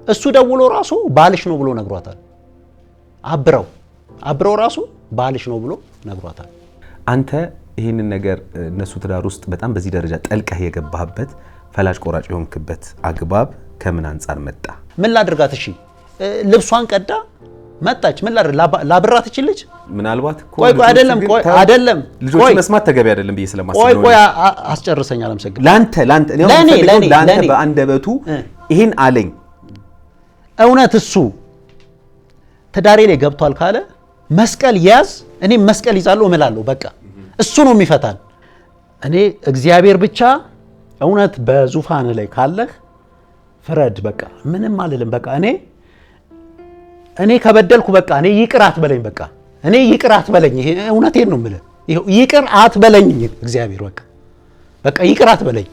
እሱ ደውሎ ራሱ ባልሽ ነው ብሎ ነግሯታል። አብረው ራሱ ባልሽ ነው ብሎ ነግሯታል። አንተ ይሄንን ነገር እነሱ ትዳር ውስጥ በጣም በዚህ ደረጃ ጠልቀህ የገባህበት ፈላጭ ቆራጭ የሆንክበት አግባብ ከምን አንፃር መጣ? ምን ላድርጋት? እሺ ልብሷን ቀዳ መጣች። ምን ላብራት እቺ ልጅ? ምናልባት ቆይ አይደለም ልጆች መስማት ተገቢ አይደለም ብዬ ስለማስብ ነው። ቆይ አስጨርሰኝ። አለምሰግድ ላንተ በአንደበቱ ይሄን አለኝ። እውነት እሱ ትዳሬ ላይ ገብቷል ካለ መስቀል ያዝ፣ እኔ መስቀል ይዛለሁ እምላለሁ። በቃ እሱ ነው የሚፈታን። እኔ እግዚአብሔር ብቻ እውነት በዙፋን ላይ ካለህ ፍረድ። በቃ ምንም አልልም። በቃ እኔ ከበደልኩ በቃ እኔ ይቅር አትበለኝ። በቃ እኔ ይቅር አትበለኝ። ይሄ እውነቴን ነው የምልህ። ይቅር አትበለኝ እግዚአብሔር። በቃ ይቅር አትበለኝ።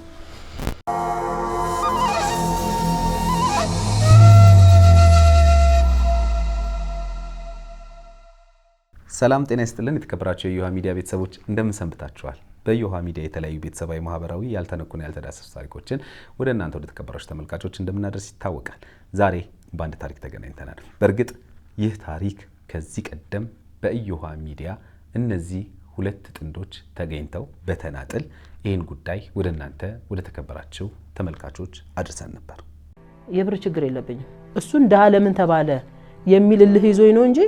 ሰላም ጤና ይስጥልን። የተከበራችሁ የዮሃ ሚዲያ ቤተሰቦች እንደምን ሰንብታችኋል? በዮሃ ሚዲያ የተለያዩ ቤተሰባዊ ማህበራዊ ያልተነኩና ያልተዳሰሱ ታሪኮችን ወደ እናንተ ወደ ተከበራችሁ ተመልካቾች እንደምናደርስ ይታወቃል። ዛሬ በአንድ ታሪክ ተገናኝተናል። በእርግጥ ይህ ታሪክ ከዚህ ቀደም በዮሃ ሚዲያ እነዚህ ሁለት ጥንዶች ተገኝተው በተናጥል ይህን ጉዳይ ወደ እናንተ ወደ ተከበራችሁ ተመልካቾች አድርሰን ነበር። የብር ችግር የለብኝም። እሱ እንደ ዓለምን ተባለ የሚልልህ ይዞኝ ነው እንጂ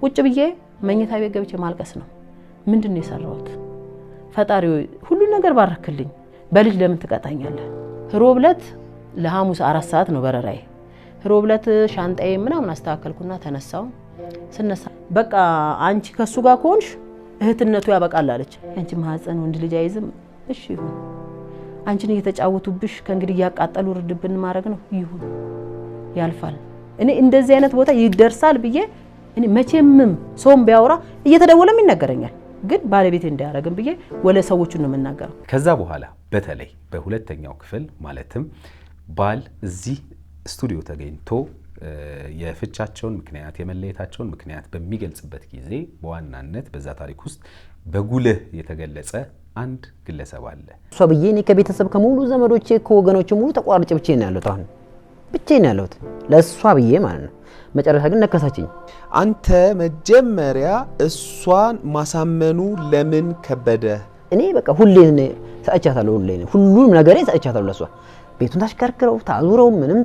ቁጭ ብዬ መኝታ ቤት ገብቼ ማልቀስ ነው። ምንድነው የሰራሁት? ፈጣሪ ሁሉ ነገር ባረክልኝ። በልጅ ለምን ትቀጣኛለህ? ሮብለት ለሐሙስ 4 ሰዓት ነው በረራዬ። ሮብለት ሻንጣዬ ምናምን አስተካከልኩና ተነሳው። ስነሳ በቃ አንቺ ከሱ ጋር ከሆንሽ እህትነቱ ያበቃል አለች። አንቺ ማህፀን ወንድ ልጅ አይዝም። እሺ ይሁን። አንቺን እየተጫወቱብሽ ከእንግዲህ ያቃጠሉ ርድብን ማድረግ ነው። ይሁን ያልፋል። እኔ እንደዚህ አይነት ቦታ ይደርሳል ብዬ እኔ መቼምም ሰውም ቢያወራ እየተደወለም ይነገረኛል። ግን ባለቤቴ እንዳያረግም ብዬ ወለ ሰዎቹ ነው የምናገረው። ከዛ በኋላ በተለይ በሁለተኛው ክፍል ማለትም ባል እዚህ ስቱዲዮ ተገኝቶ የፍቻቸውን ምክንያት የመለየታቸውን ምክንያት በሚገልጽበት ጊዜ በዋናነት በዛ ታሪክ ውስጥ በጉልህ የተገለጸ አንድ ግለሰብ አለ። እሷ ብዬ እኔ ከቤተሰብ ከሙሉ ዘመዶቼ ከወገኖቼ ሙሉ ተቋርጬ ብቻዬን ነው ያለሁት። አሁን ብቻዬን ነው ያለሁት ለእሷ ብዬ ማለት ነው። መጨረሻ ግን ነከሳችኝ። አንተ መጀመሪያ እሷን ማሳመኑ ለምን ከበደ? እኔ በቃ ሁሌ ሰጥቻታለሁ። ሁሉም ነገሬ ሰጥቻታለሁ ለሷ። ቤቱን ታሽከርክረው ታዙረው ምንም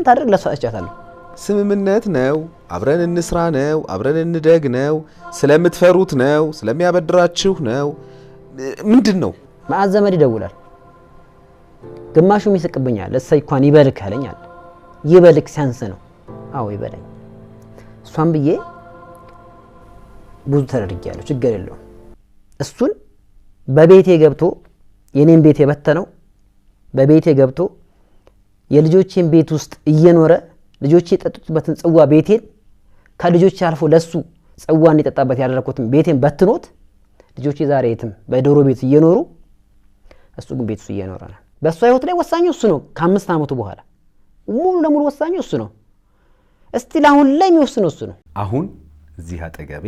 ታደርግ ለሷ ሰጥቻታለሁ። ስምምነት ነው፣ አብረን እንስራ ነው፣ አብረን እንደግ ነው፣ ስለምትፈሩት ነው፣ ስለሚያበድራችሁ ነው። ምንድነው? ማዕዝ ዘመድ ይደውላል። ግማሹም ይስቅብኛል። እሰይ እንኳን ይበልክ አለኛል። ይበልክ ሲያንስ ነው። አዎ ይበለኝ። እሷን ብዬ ብዙ ተደርጊያለሁ። ችግር የለውም። እሱን በቤቴ ገብቶ የኔን ቤት የበተነው በቤቴ ገብቶ የልጆቼን ቤት ውስጥ እየኖረ ልጆቼ የጠጡበትን ጽዋ ቤቴን ከልጆቼ አልፎ ለሱ ጽዋ እንዲጠጣበት ያደረኩትን ቤቴን በትኖት ልጆቼ ዛሬ የትም በዶሮ ቤት እየኖሩ እሱ ግን ቤት ውስጥ እየኖረ ነው። በእሷ ህይወት ላይ ወሳኙ እሱ ነው። ከ5 ዓመቱ በኋላ ሙሉ ለሙሉ ወሳኙ እሱ ነው። እስቲ ለአሁን ላይ የሚወስነው እሱ ነው። አሁን እዚህ አጠገቤ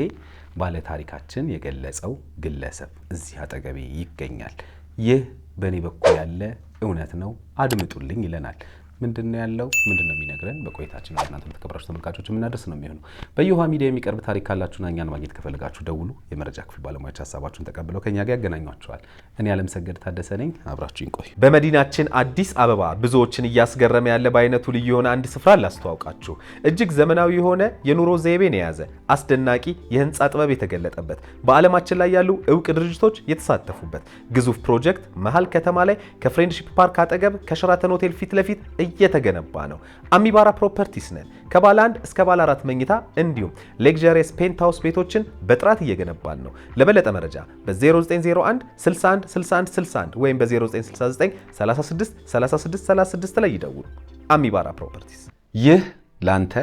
ባለ ታሪካችን የገለጸው ግለሰብ እዚህ አጠገቤ ይገኛል። ይህ በእኔ በኩል ያለ እውነት ነው፣ አድምጡልኝ ይለናል። ምንድነው ያለው? ምንድነው የሚነግረን? በቆይታችን እናንተ ተከብራችሁ ተመልካቾች የምናደርስ ነው የሚሆነው። በዮሃ ሚዲያ የሚቀርብ ታሪክ ካላችሁና እኛን ማግኘት ከፈለጋችሁ ደውሉ። የመረጃ ክፍል ባለሙያዎች ሀሳባችሁን ተቀብለው ከኛ ጋር ያገናኟችኋል። እኔ አለምሰገድ ታደሰ ነኝ። አብራችሁኝ ቆዩ። በመዲናችን አዲስ አበባ ብዙዎችን እያስገረመ ያለ በአይነቱ ልዩ የሆነ አንድ ስፍራ ላስተዋውቃችሁ። እጅግ ዘመናዊ የሆነ የኑሮ ዘይቤን የያዘ አስደናቂ የህንፃ ጥበብ የተገለጠበት በዓለማችን ላይ ያሉ እውቅ ድርጅቶች የተሳተፉበት ግዙፍ ፕሮጀክት መሃል ከተማ ላይ ከፍሬንድሺፕ ፓርክ አጠገብ ከሸራተን ሆቴል ፊት ለፊት እየተገነባ ነው። አሚባራ ፕሮፐርቲስ ነን። ከባለ 1 እስከ ባለ 4 መኝታ እንዲሁም ሌክዠሪየስ ፔንትሃውስ ቤቶችን በጥራት እየገነባን ነው። ለበለጠ መረጃ በ0901 61 61 61 ወይም በ0969 36 36 36 ላይ ይደውሉ። አሚባራ ፕሮፐርቲስ። ይህ ላንተ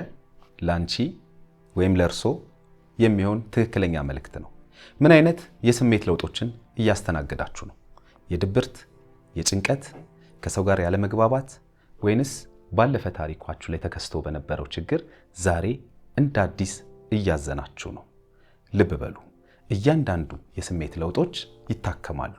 ላንቺ ወይም ለርሶ የሚሆን ትክክለኛ መልእክት ነው። ምን አይነት የስሜት ለውጦችን እያስተናገዳችሁ ነው? የድብርት፣ የጭንቀት፣ ከሰው ጋር ያለ መግባባት ወይንስ ባለፈ ታሪኳችሁ ላይ ተከስቶ በነበረው ችግር ዛሬ እንደ አዲስ እያዘናችሁ ነው? ልብ በሉ፣ እያንዳንዱ የስሜት ለውጦች ይታከማሉ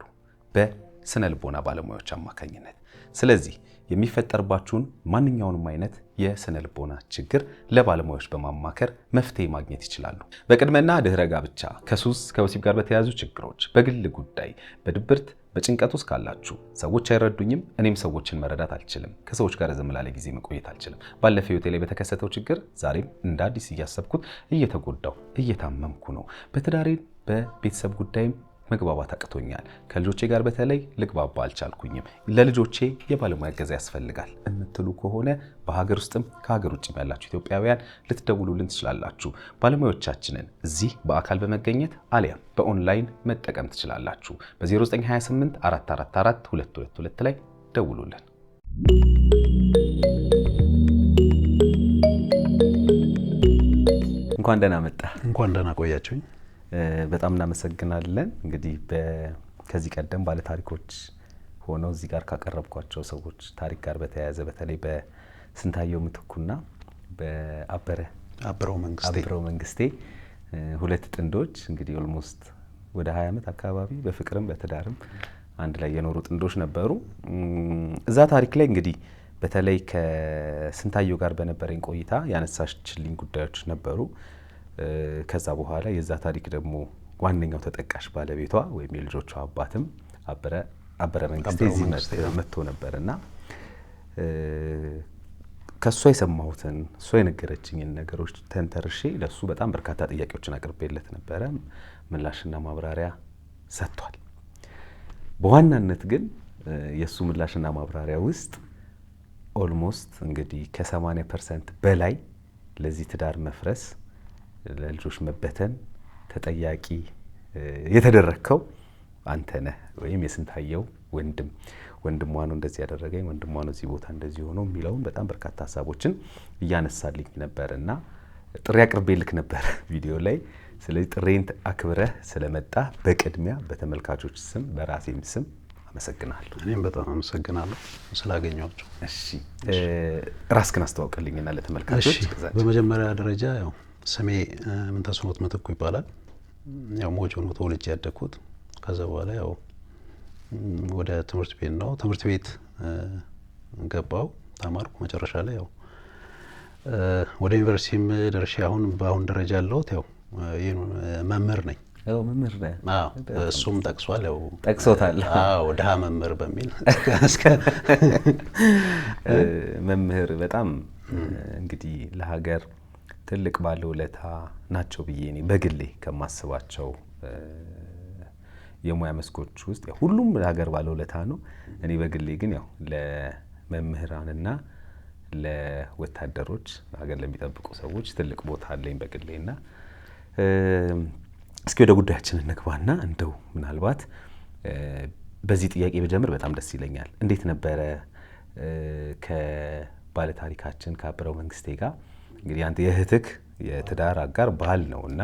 በስነ ልቦና ባለሙያዎች አማካኝነት። ስለዚህ የሚፈጠርባችሁን ማንኛውንም አይነት የስነ ልቦና ችግር ለባለሙያዎች በማማከር መፍትሄ ማግኘት ይችላሉ። በቅድመና ድህረ ጋብቻ፣ ከሱስ ከወሲብ ጋር በተያያዙ ችግሮች፣ በግል ጉዳይ፣ በድብርት በጭንቀት ውስጥ ካላችሁ፣ ሰዎች አይረዱኝም፣ እኔም ሰዎችን መረዳት አልችልም፣ ከሰዎች ጋር ዝም ላለ ጊዜ መቆየት አልችልም፣ ባለፈው ህይወቴ ላይ በተከሰተው ችግር ዛሬም እንደ አዲስ እያሰብኩት እየተጎዳው እየታመምኩ ነው፣ በትዳሬ በቤተሰብ ጉዳይም መግባባት አቅቶኛል፣ ከልጆቼ ጋር በተለይ ልግባባ አልቻልኩኝም፣ ለልጆቼ የባለሙያ እገዛ ያስፈልጋል የምትሉ ከሆነ በሀገር ውስጥም ከሀገር ውጭም ያላችሁ ኢትዮጵያውያን ልትደውሉልን ትችላላችሁ። ባለሙያዎቻችንን እዚህ በአካል በመገኘት አሊያም በኦንላይን መጠቀም ትችላላችሁ። በ0928 444 222 ላይ ደውሉልን። እንኳን ደህና መጣ። እንኳን ደህና ቆያችሁኝ። በጣም እናመሰግናለን። እንግዲህ ከዚህ ቀደም ባለ ታሪኮች ሆነው እዚህ ጋር ካቀረብኳቸው ሰዎች ታሪክ ጋር በተያያዘ በተለይ በስንታየው ምትኩና በአበረው መንግስቴ ሁለት ጥንዶች እንግዲህ ኦልሞስት ወደ 20 ዓመት አካባቢ በፍቅርም በትዳርም አንድ ላይ የኖሩ ጥንዶች ነበሩ። እዛ ታሪክ ላይ እንግዲህ በተለይ ከስንታየው ጋር በነበረኝ ቆይታ ያነሳችልኝ ጉዳዮች ነበሩ። ከዛ በኋላ የዛ ታሪክ ደግሞ ዋነኛው ተጠቃሽ ባለቤቷ ወይም የልጆቿ አባትም አበረ መንግስቴ እዚህ መጥቶ ነበርና ከሷ የሰማሁትን እሷ የነገረችኝን ነገሮች ተንተርሼ ለሱ በጣም በርካታ ጥያቄዎችን አቅርቤለት ነበረ። ምላሽና ማብራሪያ ሰጥቷል። በዋናነት ግን የሱ ምላሽና ማብራሪያ ውስጥ ኦልሞስት እንግዲህ ከ80% በላይ ለዚህ ትዳር መፍረስ ለልጆች መበተን ተጠያቂ የተደረከው አንተ ነህ ወይም የስንታየው ወንድሟ ነው እንደዚህ ያደረገኝ፣ ወንድሟ ነው እዚህ ቦታ እንደዚህ ሆኖ የሚለውን በጣም በርካታ ሀሳቦችን እያነሳልኝ ነበርና ጥሪ አቅርቤልክ ነበር ቪዲዮ ላይ። ስለዚህ ጥሬን አክብረህ ስለመጣ በቅድሚያ በተመልካቾች ስም በራሴም ስም አመሰግናለሁ። እኔም በጣም አመሰግናለሁ ስላገኘኋችሁ። እሺ ራስክን አስተዋውቅልኝና ለተመልካቾች። በመጀመሪያ ደረጃ ያው ስሜ ምንተስኖት ምትኩ ይባላል። ያው ሞጆ ነው ተወልጄ ያደግኩት። ከዛ በኋላ ያው ወደ ትምህርት ቤት ገባው ተማርኩ። መጨረሻ ላይ ያው ወደ ዩኒቨርሲቲም ደርሼ በአሁን ደረጃ ያለሁት ያው መምህር ነኝ። ያው መምህር ነህ? አዎ እሱም ጠቅሷል። ያው ጠቅሶታል። አዎ ድሃ መምህር በሚል መምህር በጣም እንግዲህ ለሀገር ትልቅ ባለውለታ ናቸው ብዬ እኔ በግሌ ከማስባቸው የሙያ መስኮች ውስጥ ሁሉም ለሀገር ባለውለታ ነው። እኔ በግሌ ግን ያው ለመምህራንና ለወታደሮች ሀገር ለሚጠብቁ ሰዎች ትልቅ ቦታ አለኝ በግሌና እስኪ ወደ ጉዳያችን እንግባና እንደው ምናልባት በዚህ ጥያቄ በጀምር በጣም ደስ ይለኛል። እንዴት ነበረ ከባለ ታሪካችን ከአበረው መንግስቴ ጋር እንግዲህ አንተ የእህትክ የትዳር አጋር ባል ነውና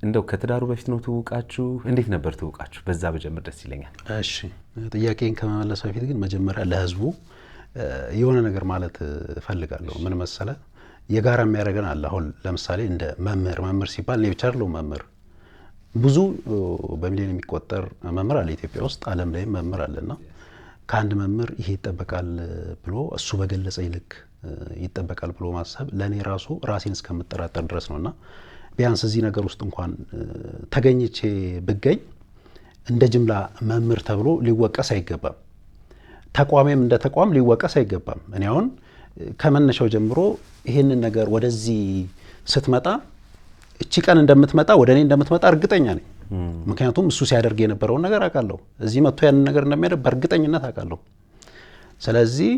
እንደው ከትዳሩ በፊት ነው ትውቃችሁ? እንዴት ነበር ትውቃችሁ? በዛ በጀምር ደስ ይለኛል። እሺ ጥያቄን ከመመለስ በፊት ግን መጀመሪያ ለህዝቡ የሆነ ነገር ማለት እፈልጋለሁ። ምን መሰለ የጋራ የሚያደርገን አለ። አሁን ለምሳሌ እንደ መምህር ሲባል እኔ ብቻ አይደለሁም መምህር። ብዙ በሚሊዮን የሚቆጠር መምህር አለ ኢትዮጵያ ውስጥ፣ ዓለም ላይም መምህር አለና ከአንድ መምህር ይሄ ይጠበቃል ብሎ እሱ በገለጸኝ ልክ ይጠበቃል ብሎ ማሰብ ለኔ ራሱ ራሴን እስከምጠራጠር ድረስ ነውና ቢያንስ እዚህ ነገር ውስጥ እንኳን ተገኝቼ ብገኝ እንደ ጅምላ መምህር ተብሎ ሊወቀስ አይገባም። ተቋሜም እንደ ተቋም ሊወቀስ አይገባም። እኔ አሁን ከመነሻው ጀምሮ ይሄንን ነገር ወደዚህ ስትመጣ እቺ ቀን እንደምትመጣ ወደ እኔ እንደምትመጣ እርግጠኛ ነኝ። ምክንያቱም እሱ ሲያደርግ የነበረውን ነገር አውቃለሁ። እዚህ መጥቶ ያንን ነገር እንደሚያደርግ በእርግጠኝነት አውቃለሁ። ስለዚህ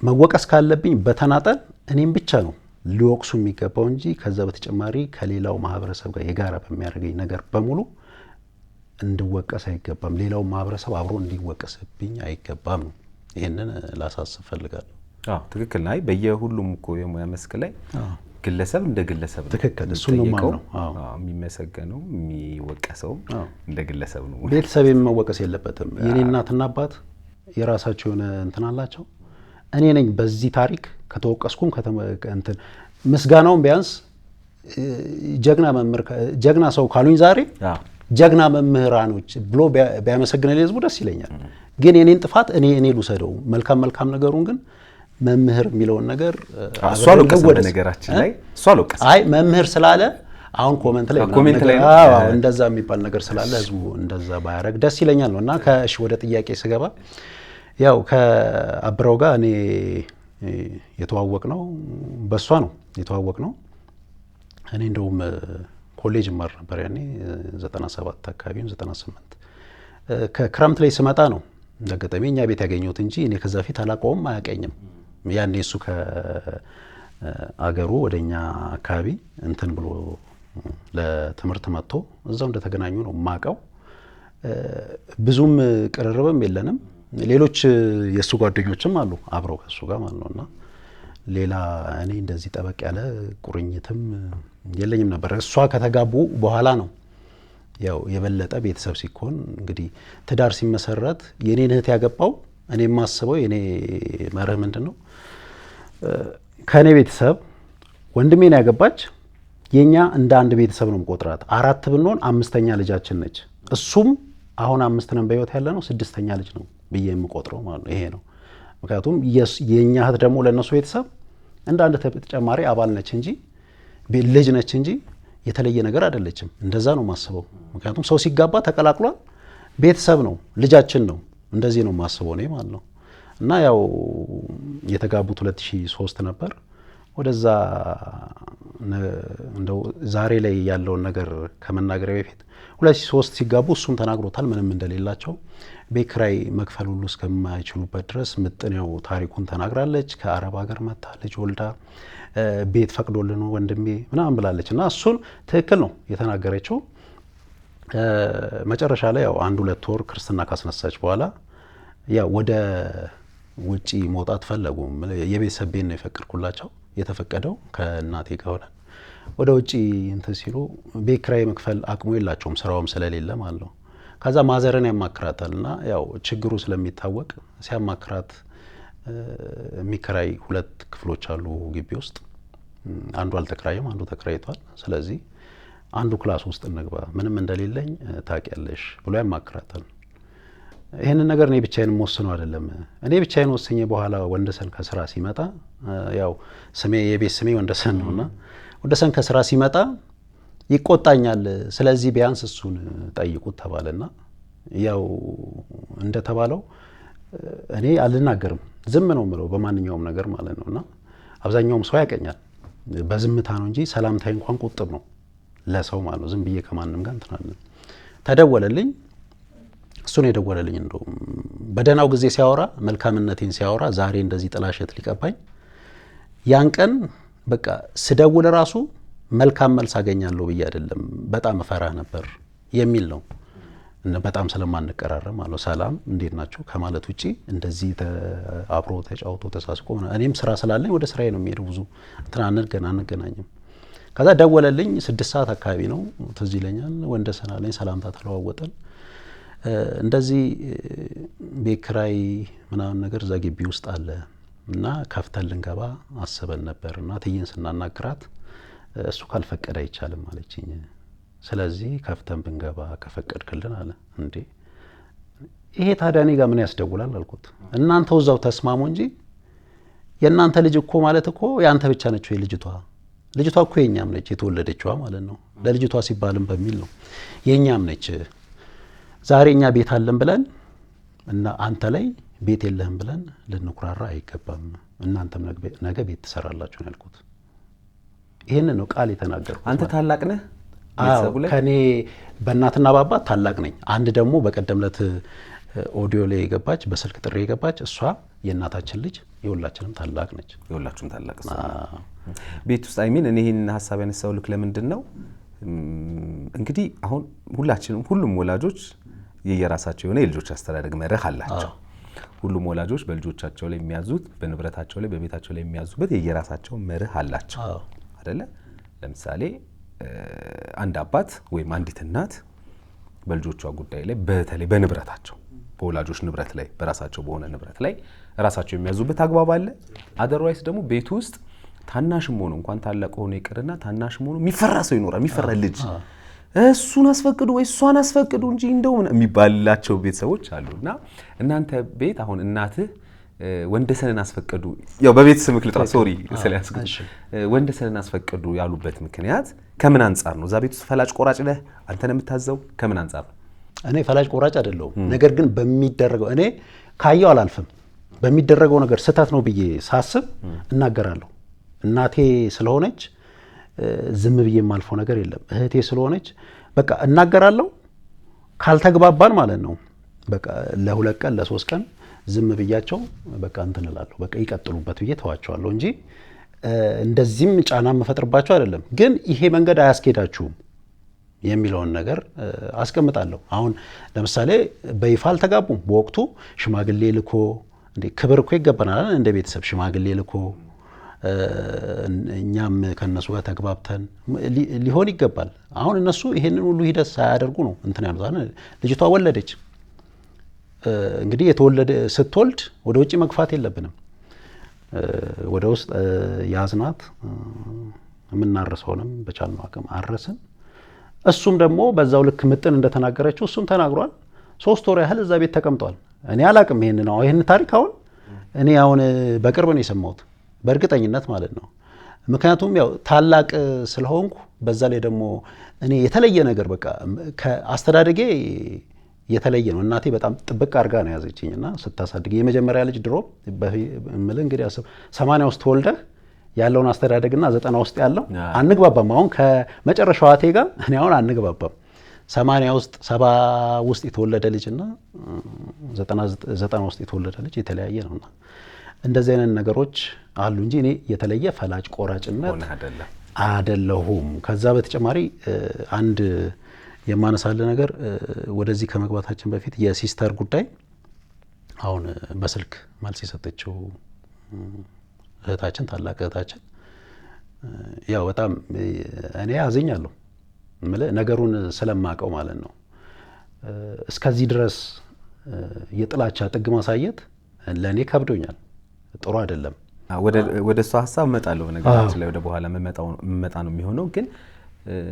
መወቀስ ካለብኝ በተናጠል እኔም ብቻ ነው ሊወቅሱ የሚገባው እንጂ ከዛ በተጨማሪ ከሌላው ማህበረሰብ ጋር የጋራ በሚያደርገኝ ነገር በሙሉ እንድወቀስ አይገባም። ሌላው ማህበረሰብ አብሮ እንዲወቀስብኝ አይገባም ነው። ይሄንን ላሳስብ ፈልጋለሁ። አዎ ትክክል ነህ። በየሁሉም እኮ የሙያ መስክ ላይ ግለሰብ እንደ ግለሰብ ነው። ትክክል። እሱ ነው ማለት ነው። አዎ የሚመሰገነው የሚወቀሰው እንደ ግለሰብ ነው። ቤተሰብም መወቀስ የለበትም። የኔ እናትና አባት የራሳቸው የሆነ እንትን አላቸው። እኔ ነኝ በዚህ ታሪክ ከተወቀስኩም እንትን ምስጋናውን ቢያንስ ጀግና ሰው ካሉኝ ዛሬ ጀግና መምህራኖች ብሎ ቢያመሰግን ለህዝቡ ደስ ይለኛል። ግን የኔን ጥፋት እኔ ልውሰደው፣ መልካም ነገሩን ግን መምህር የሚለውን ነገር እሷ አልወቀሰም። በነገራችን ላይ እሷ አልወቀሰም። አይ መምህር ስላለ አሁን ኮሜንት ላይ እንደዛ የሚባል ነገር ስላለ ህዝቡ እንደዛ ባያረግ ደስ ይለኛል ነው። እና ከእሺ ወደ ጥያቄ ስገባ ያው ከአብረው ጋር እኔ የተዋወቅ ነው በሷ ነው የተዋወቅ ነው። እኔ እንደውም ኮሌጅ ማር ነበር ያኔ 97 አካባቢ 98 ከክረምት ላይ ስመጣ ነው እንደገጠመ እኛ ቤት ያገኘሁት እንጂ እኔ ከዛ ፊት አላውቀውም፣ አያውቀኝም። ያኔ እሱ ከአገሩ ወደኛ አካባቢ እንትን ብሎ ለትምህርት መጥቶ እዛው እንደተገናኙ ነው ማቀው። ብዙም ቅርርብም የለንም። ሌሎች የእሱ ጓደኞችም አሉ አብረው ከእሱ ጋር ማለት ነውና ሌላ እኔ እንደዚህ ጠበቅ ያለ ቁርኝትም የለኝም ነበር። እሷ ከተጋቡ በኋላ ነው ያው የበለጠ ቤተሰብ ሲኮን እንግዲህ ትዳር ሲመሰረት የኔን እህት ያገባው እኔ የማስበው የኔ መርህ ምንድነው ከኔ ቤተሰብ ወንድሜን ያገባች የኛ እንደ አንድ ቤተሰብ ነው የምቆጥራት። 4 ብንሆን 5ኛ ልጃችን ነች። እሱም አሁን 5 ነን በህይወት ያለ ነው 6ኛ ልጅ ነው ብዬ የምቆጥረው ማለት ነው። ይሄ ነው ምክንያቱም የኛ እህት ደግሞ ለነሱ ቤተሰብ እንደ አንድ ተጨማሪ አባል ነች እንጂ ልጅ ነች እንጂ የተለየ ነገር አይደለችም። እንደዛ ነው ማስበው። ምክንያቱም ሰው ሲጋባ ተቀላቅሏል፣ ቤተሰብ ነው፣ ልጃችን ነው። እንደዚህ ነው ማስበው ነው ማለት ነው። እና ያው የተጋቡት 2003 ነበር። ወደዛ እንደው ዛሬ ላይ ያለውን ነገር ከመናገር በፊት 2003 ሲጋቡ እሱም ተናግሮታል ምንም እንደሌላቸው ቤት ኪራይ መክፈል ሁሉ እስከማይችሉበት ድረስ ምጥኔው ታሪኩን ተናግራለች። ከአረብ ሀገር መጣ ልጅ ወልዳ ቤት ፈቅዶልን ወንድሜ ምናምን ብላለች። እና እሱን ትክክል ነው የተናገረችው። መጨረሻ ላይ ያው 1-2 ወር ክርስትና ካስነሳች በኋላ ያው ወደ ውጪ መውጣት ፈለጉ። የቤተሰብ ቤት ነው የፈቀድኩላቸው የተፈቀደው ከእናቴ ጋር ሆነን ወደ ውጪ እንትን ሲሉ ቤት ኪራይ መክፈል አቅሙ የላቸውም ስራውም ስለሌለ ማለት ነው። ከዛ ማዘርን ያማክራታል እና ያው ችግሩ ስለሚታወቅ ሲያማክራት የሚከራይ 2 ክፍሎች አሉ ግቢ ውስጥ። አንዱ አልተከራየም፣ አንዱ ተከራይቷል። ስለዚህ አንዱ ክላስ ውስጥ እንግባ ምንም እንደሌለኝ ታውቂያለሽ ብሎ ያማክራታል። ይሄንን ነገር እኔ ብቻዬን ወስነው አይደለም። እኔ ብቻዬን ወስኜ በኋላ ወንደሰን ከስራ ሲመጣ ያው የቤት ስሜ ወንደሰን ነውና ወንደሰን ከስራ ሲመጣ ይቆጣኛል። ስለዚህ ቢያንስ እሱን ጠይቁት ተባለና ያው እንደተባለው እኔ አልናገርም፣ ዝም ነው የምለው በማንኛውም ነገር ማለት ነውና አብዛኛውም ሰው ያቀኛል። በዝምታ ነው እንጂ ሰላምታይ እንኳን ቁጥብ ነው ለሰው ማለት ነው። ዝም ብዬ ከማንም ጋር እንትናለን። ተደወለልኝ። እሱን የደወለልኝ እንደውም በደናው ጊዜ ሲያወራ መልካምነቴን ሲያወራ ዛሬ እንደዚህ ጥላሸት ሊቀባኝ ያን ቀን በቃ ስደውል ራሱ መልካም መልስ አገኛለሁ ብዬ አይደለም በጣም እፈራ ነበር የሚል ነው። በጣም ስለማንቀራረብ ማለት ነው። ሰላም እንዴት ናችሁ ከማለት ውጪ እንደዚህ አብሮ ተጫውቶ ተሳስቆ እኔም ስራ ስላለኝ ወደ ስራዬ ነው የሚሄደው። ብዙ እንትን አንገናኝም። ከዛ ደወለልኝ 6 ሰዓት አካባቢ ነው ትዝ ይለኛል። ወንደሰን አለኝ፣ ሰላምታ ተለዋወጠን። እንደዚህ ቤት ኪራይ ምናምን ነገር እዛ ግቢ ውስጥ አለ እና ከፍተን ልንገባ አስበን ነበር እና ትይን ስናናግራት እሱ ካልፈቀደ አይቻልም አለችኝ። ስለዚህ ከፍተን ብንገባ ከፈቀድክልን አለ። እንዴ ይሄ ታዲያ እኔ ጋር ምን ያስደውላል አልኩት። እናንተው እዛው ተስማሙ እንጂ የእናንተ ልጅ እኮ ማለት እኮ ያንተ ብቻ ነች ወይ ልጅቷ እኮ የኛም ነች የተወለደችዋ ማለት ነው። ለልጅቷ ሲባልም በሚል ነው የኛም ነች። ዛሬ እኛ ቤት አለን ብለን እና አንተ ላይ ቤት የለህም ብለን ልንኩራራ አይገባም። እናንተም ነገ ቤት ትሰራላችሁ ያልኩት ይሄንን ነው ቃል የተናገርኩት። አንተ ታላቅ ነህ? ከኔ በእናትና በአባት ታላቅ ነኝ። አንድ ደግሞ በቀደምለት ኦዲዮ ላይ የገባች በስልክ ጥሪ የገባች እሷ የእናታችን ልጅ የሁላችንም ታላቅ ነች። የሁላችሁም ታላቅ ቤት ውስጥ አይሚን እኔ ይህን ሀሳብ ያነሳው ልክ ለምንድን ነው እንግዲህ አሁን ሁሉም ወላጆች የየራሳቸው የሆነ የልጆች አስተዳደግ መርህ አላቸው። ሁሉም ወላጆች በልጆቻቸው ላይ የሚያዙት በንብረታቸው ላይ በቤታቸው ላይ የሚያዙበት የየራሳቸው መርህ አላቸው አይደለ? ለምሳሌ አንድ አባት ወይም አንዲት እናት በልጆቿ ጉዳይ ላይ በተለይ በንብረታቸው በወላጆች ንብረት ላይ በራሳቸው በሆነ ንብረት ላይ ራሳቸው የሚያዙበት አግባብ አለ። አደርዋይስ ደግሞ ቤት ውስጥ ታናሽም ሆኖ እንኳን ታላቅ ሆኖ ይቅርና ታናሽም ሆኖ የሚፈራ ሰው ይኖራል። የሚፈራ ልጅ እሱን አስፈቅዱ ወይ እሷን አስፈቅዱ እንጂ እንደው የሚባልላቸው ቤተሰቦች አሉና እናንተ ቤት አሁን እናትህ ወንደሰንን አስፈቅዱ ያው በቤት ስምክ ልጥራ ሶሪ ስለያስኩ ወንደሰንን አስፈቅዱ ያሉበት ምክንያት ከምን አንፃር ነው? እዛ ቤት ውስጥ ፈላጭ ቆራጭ ነህ አንተ ነው የምታዘው? ከምን አንፃር ነው? እኔ ፈላጭ ቆራጭ አይደለሁም። ነገር ግን በሚደረገው እኔ ካየው አላልፍም። በሚደረገው ነገር ስህተት ነው ብዬ ሳስብ እናገራለሁ። እናቴ ስለሆነች ዝም ብዬ የማልፈው ነገር የለም። እህቴ ስለሆነች በቃ እናገራለሁ። ካልተግባባን ማለት ነው በቃ ለ2 ቀን ለ3 ቀን ዝም ብያቸው በቃ እንትን እላለሁ። በቃ ይቀጥሉበት ብዬ ተዋቸዋለሁ እንጂ እንደዚህም ጫና መፈጥርባቸው አይደለም። ግን ይሄ መንገድ አያስኬዳችሁም የሚለውን ነገር አስቀምጣለሁ። አሁን ለምሳሌ በይፋ አልተጋቡም። በወቅቱ ሽማግሌ ልኮ እንዴ ክብር እኮ ይገባናል እንደ ቤተሰብ ሽማግሌ ልኮ እኛም ከነሱ ጋር ተግባብተን ሊሆን ይገባል። አሁን እነሱ ይሄንን ሁሉ ሂደት ሳያደርጉ ነው እንትን ያሉት። ልጅቷ ወለደች። እንግዲህ የተወለደ ስትወልድ ወደ ውጭ መግፋት የለብንም። ወደ ውስጥ ያዝናት የምናርሰውንም በቻልነው አቅም አረስን። እሱም ደግሞ በዛው ልክ ምጥን እንደተናገረችው እሱም ተናግሯል። 3 ወር ያህል እዛ ቤት ተቀምጧል። እኔ አላቅም ይሄን ታሪክ እኔ አሁን በቅርብ ነው የሰማሁት በእርግጠኝነት ማለት ነው። ምክንያቱም ያው ታላቅ ስለሆንኩ በዛ ላይ ደግሞ እኔ የተለየ ነገር በቃ ከአስተዳደጌ የተለየ ነው። እናቴ በጣም ጥብቅ አድርጋ ነው ያዘችኝና ስታሳድግ የመጀመሪያ ልጅ ድሮ በምል እንግዲህ 80 ውስጥ ተወልደህ ያለውን አስተዳደግና 90 ውስጥ ያለው አንግባባም። አሁን ከመጨረሻው አቴ ጋር እኔ አሁን አንግባባም። 80 ውስጥ 70 ውስጥ የተወለደ ልጅና 90 ውስጥ የተወለደ ልጅ የተለያየ ነውና እንደዚህ አይነት ነገሮች አሉ እንጂ እኔ የተለየ ፈላጭ ቆራጭነት አይደለሁም። ከዛ በተጨማሪ አንድ የማነሳለ ነገር ወደዚህ ከመግባታችን በፊት የሲስተር ጉዳይ አሁን በስልክ መልስ የሰጠችው እህታችን ታላቅ እህታችን ያው በጣም እኔ አዝኛለሁ ነገሩን ስለማቀው ማለት ነው። እስከዚህ ድረስ የጥላቻ ጥግ ማሳየት ለኔ ከብዶኛል። ጥሩ አይደለም። ወደ እሷ ሀሳብ እመጣለሁ። በነገራችን ላይ ወደ በኋላ መመጣ ነው የሚሆነው። ግን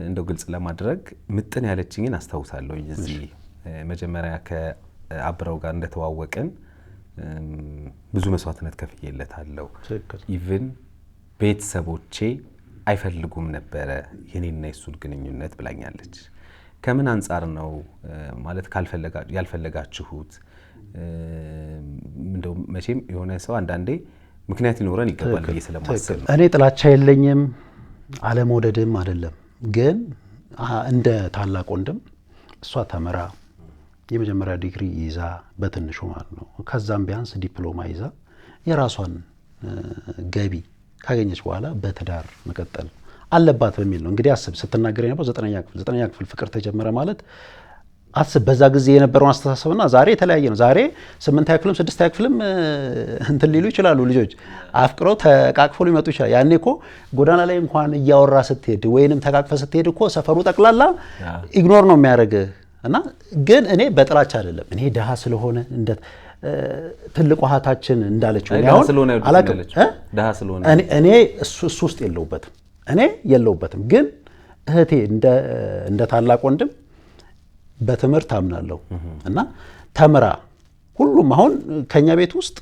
እንደው ግልጽ ለማድረግ ምጥን ያለችኝን አስታውሳለሁ። እዚህ መጀመሪያ ከአብረው ጋር እንደተዋወቅን ብዙ መስዋዕትነት ከፍዬለታለሁ። ኢቭን ቤተሰቦቼ አይፈልጉም ነበረ የኔና የሱን ግንኙነት ብላኛለች። ከምን አንጻር ነው ማለት ያልፈለጋችሁት? እንደው መቼም የሆነ ሰው አንዳንዴ ምክንያት ሊኖረን ይገባል ብዬ ስለማስብ ነው። እኔ ጥላቻ የለኝም አለመውደድም አይደለም። ግን እንደ ታላቅ ወንድም እሷ ተመራ የመጀመሪያ ዲግሪ ይዛ በትንሹ ማለት ነው ከዛም ቢያንስ ዲፕሎማ ይዛ የራሷን ገቢ ካገኘች በኋላ በትዳር መቀጠል አለባት በሚል ነው እንግዲህ አስብ ስትናገር የነበረው 9ኛ ክፍል ፍቅር ተጀመረ ማለት አስብ በዛ ጊዜ የነበረው አስተሳሰብና ዛሬ የተለያየ ነው። ዛሬ 8ኛ ክፍልም 6ኛ ክፍልም እንትን ሊሉ ይችላሉ ልጆች አፍቅረው ተቃቅፈው ሊመጡ ይችላል። ያኔ እኮ ጎዳና ላይ እንኳን እያወራ ስትሄድ ወይንም ተቃቅፈ ስትሄድ እኮ ሰፈሩ ጠቅላላ ኢግኖር ነው የሚያደርግህ። እና ግን እኔ በጥላቻ አይደለም እኔ ደሃ ስለሆነ እንደ ትልቁ እህታችን እንዳለችው ደሃ ስለሆነ እኔ እሱ ውስጥ የለውበትም። ግን እህቴ እንደ ታላቅ ወንድም በትምህርት አምናለሁ እና ተምራ ሁሉም አሁን ከኛ ቤት ውስጥ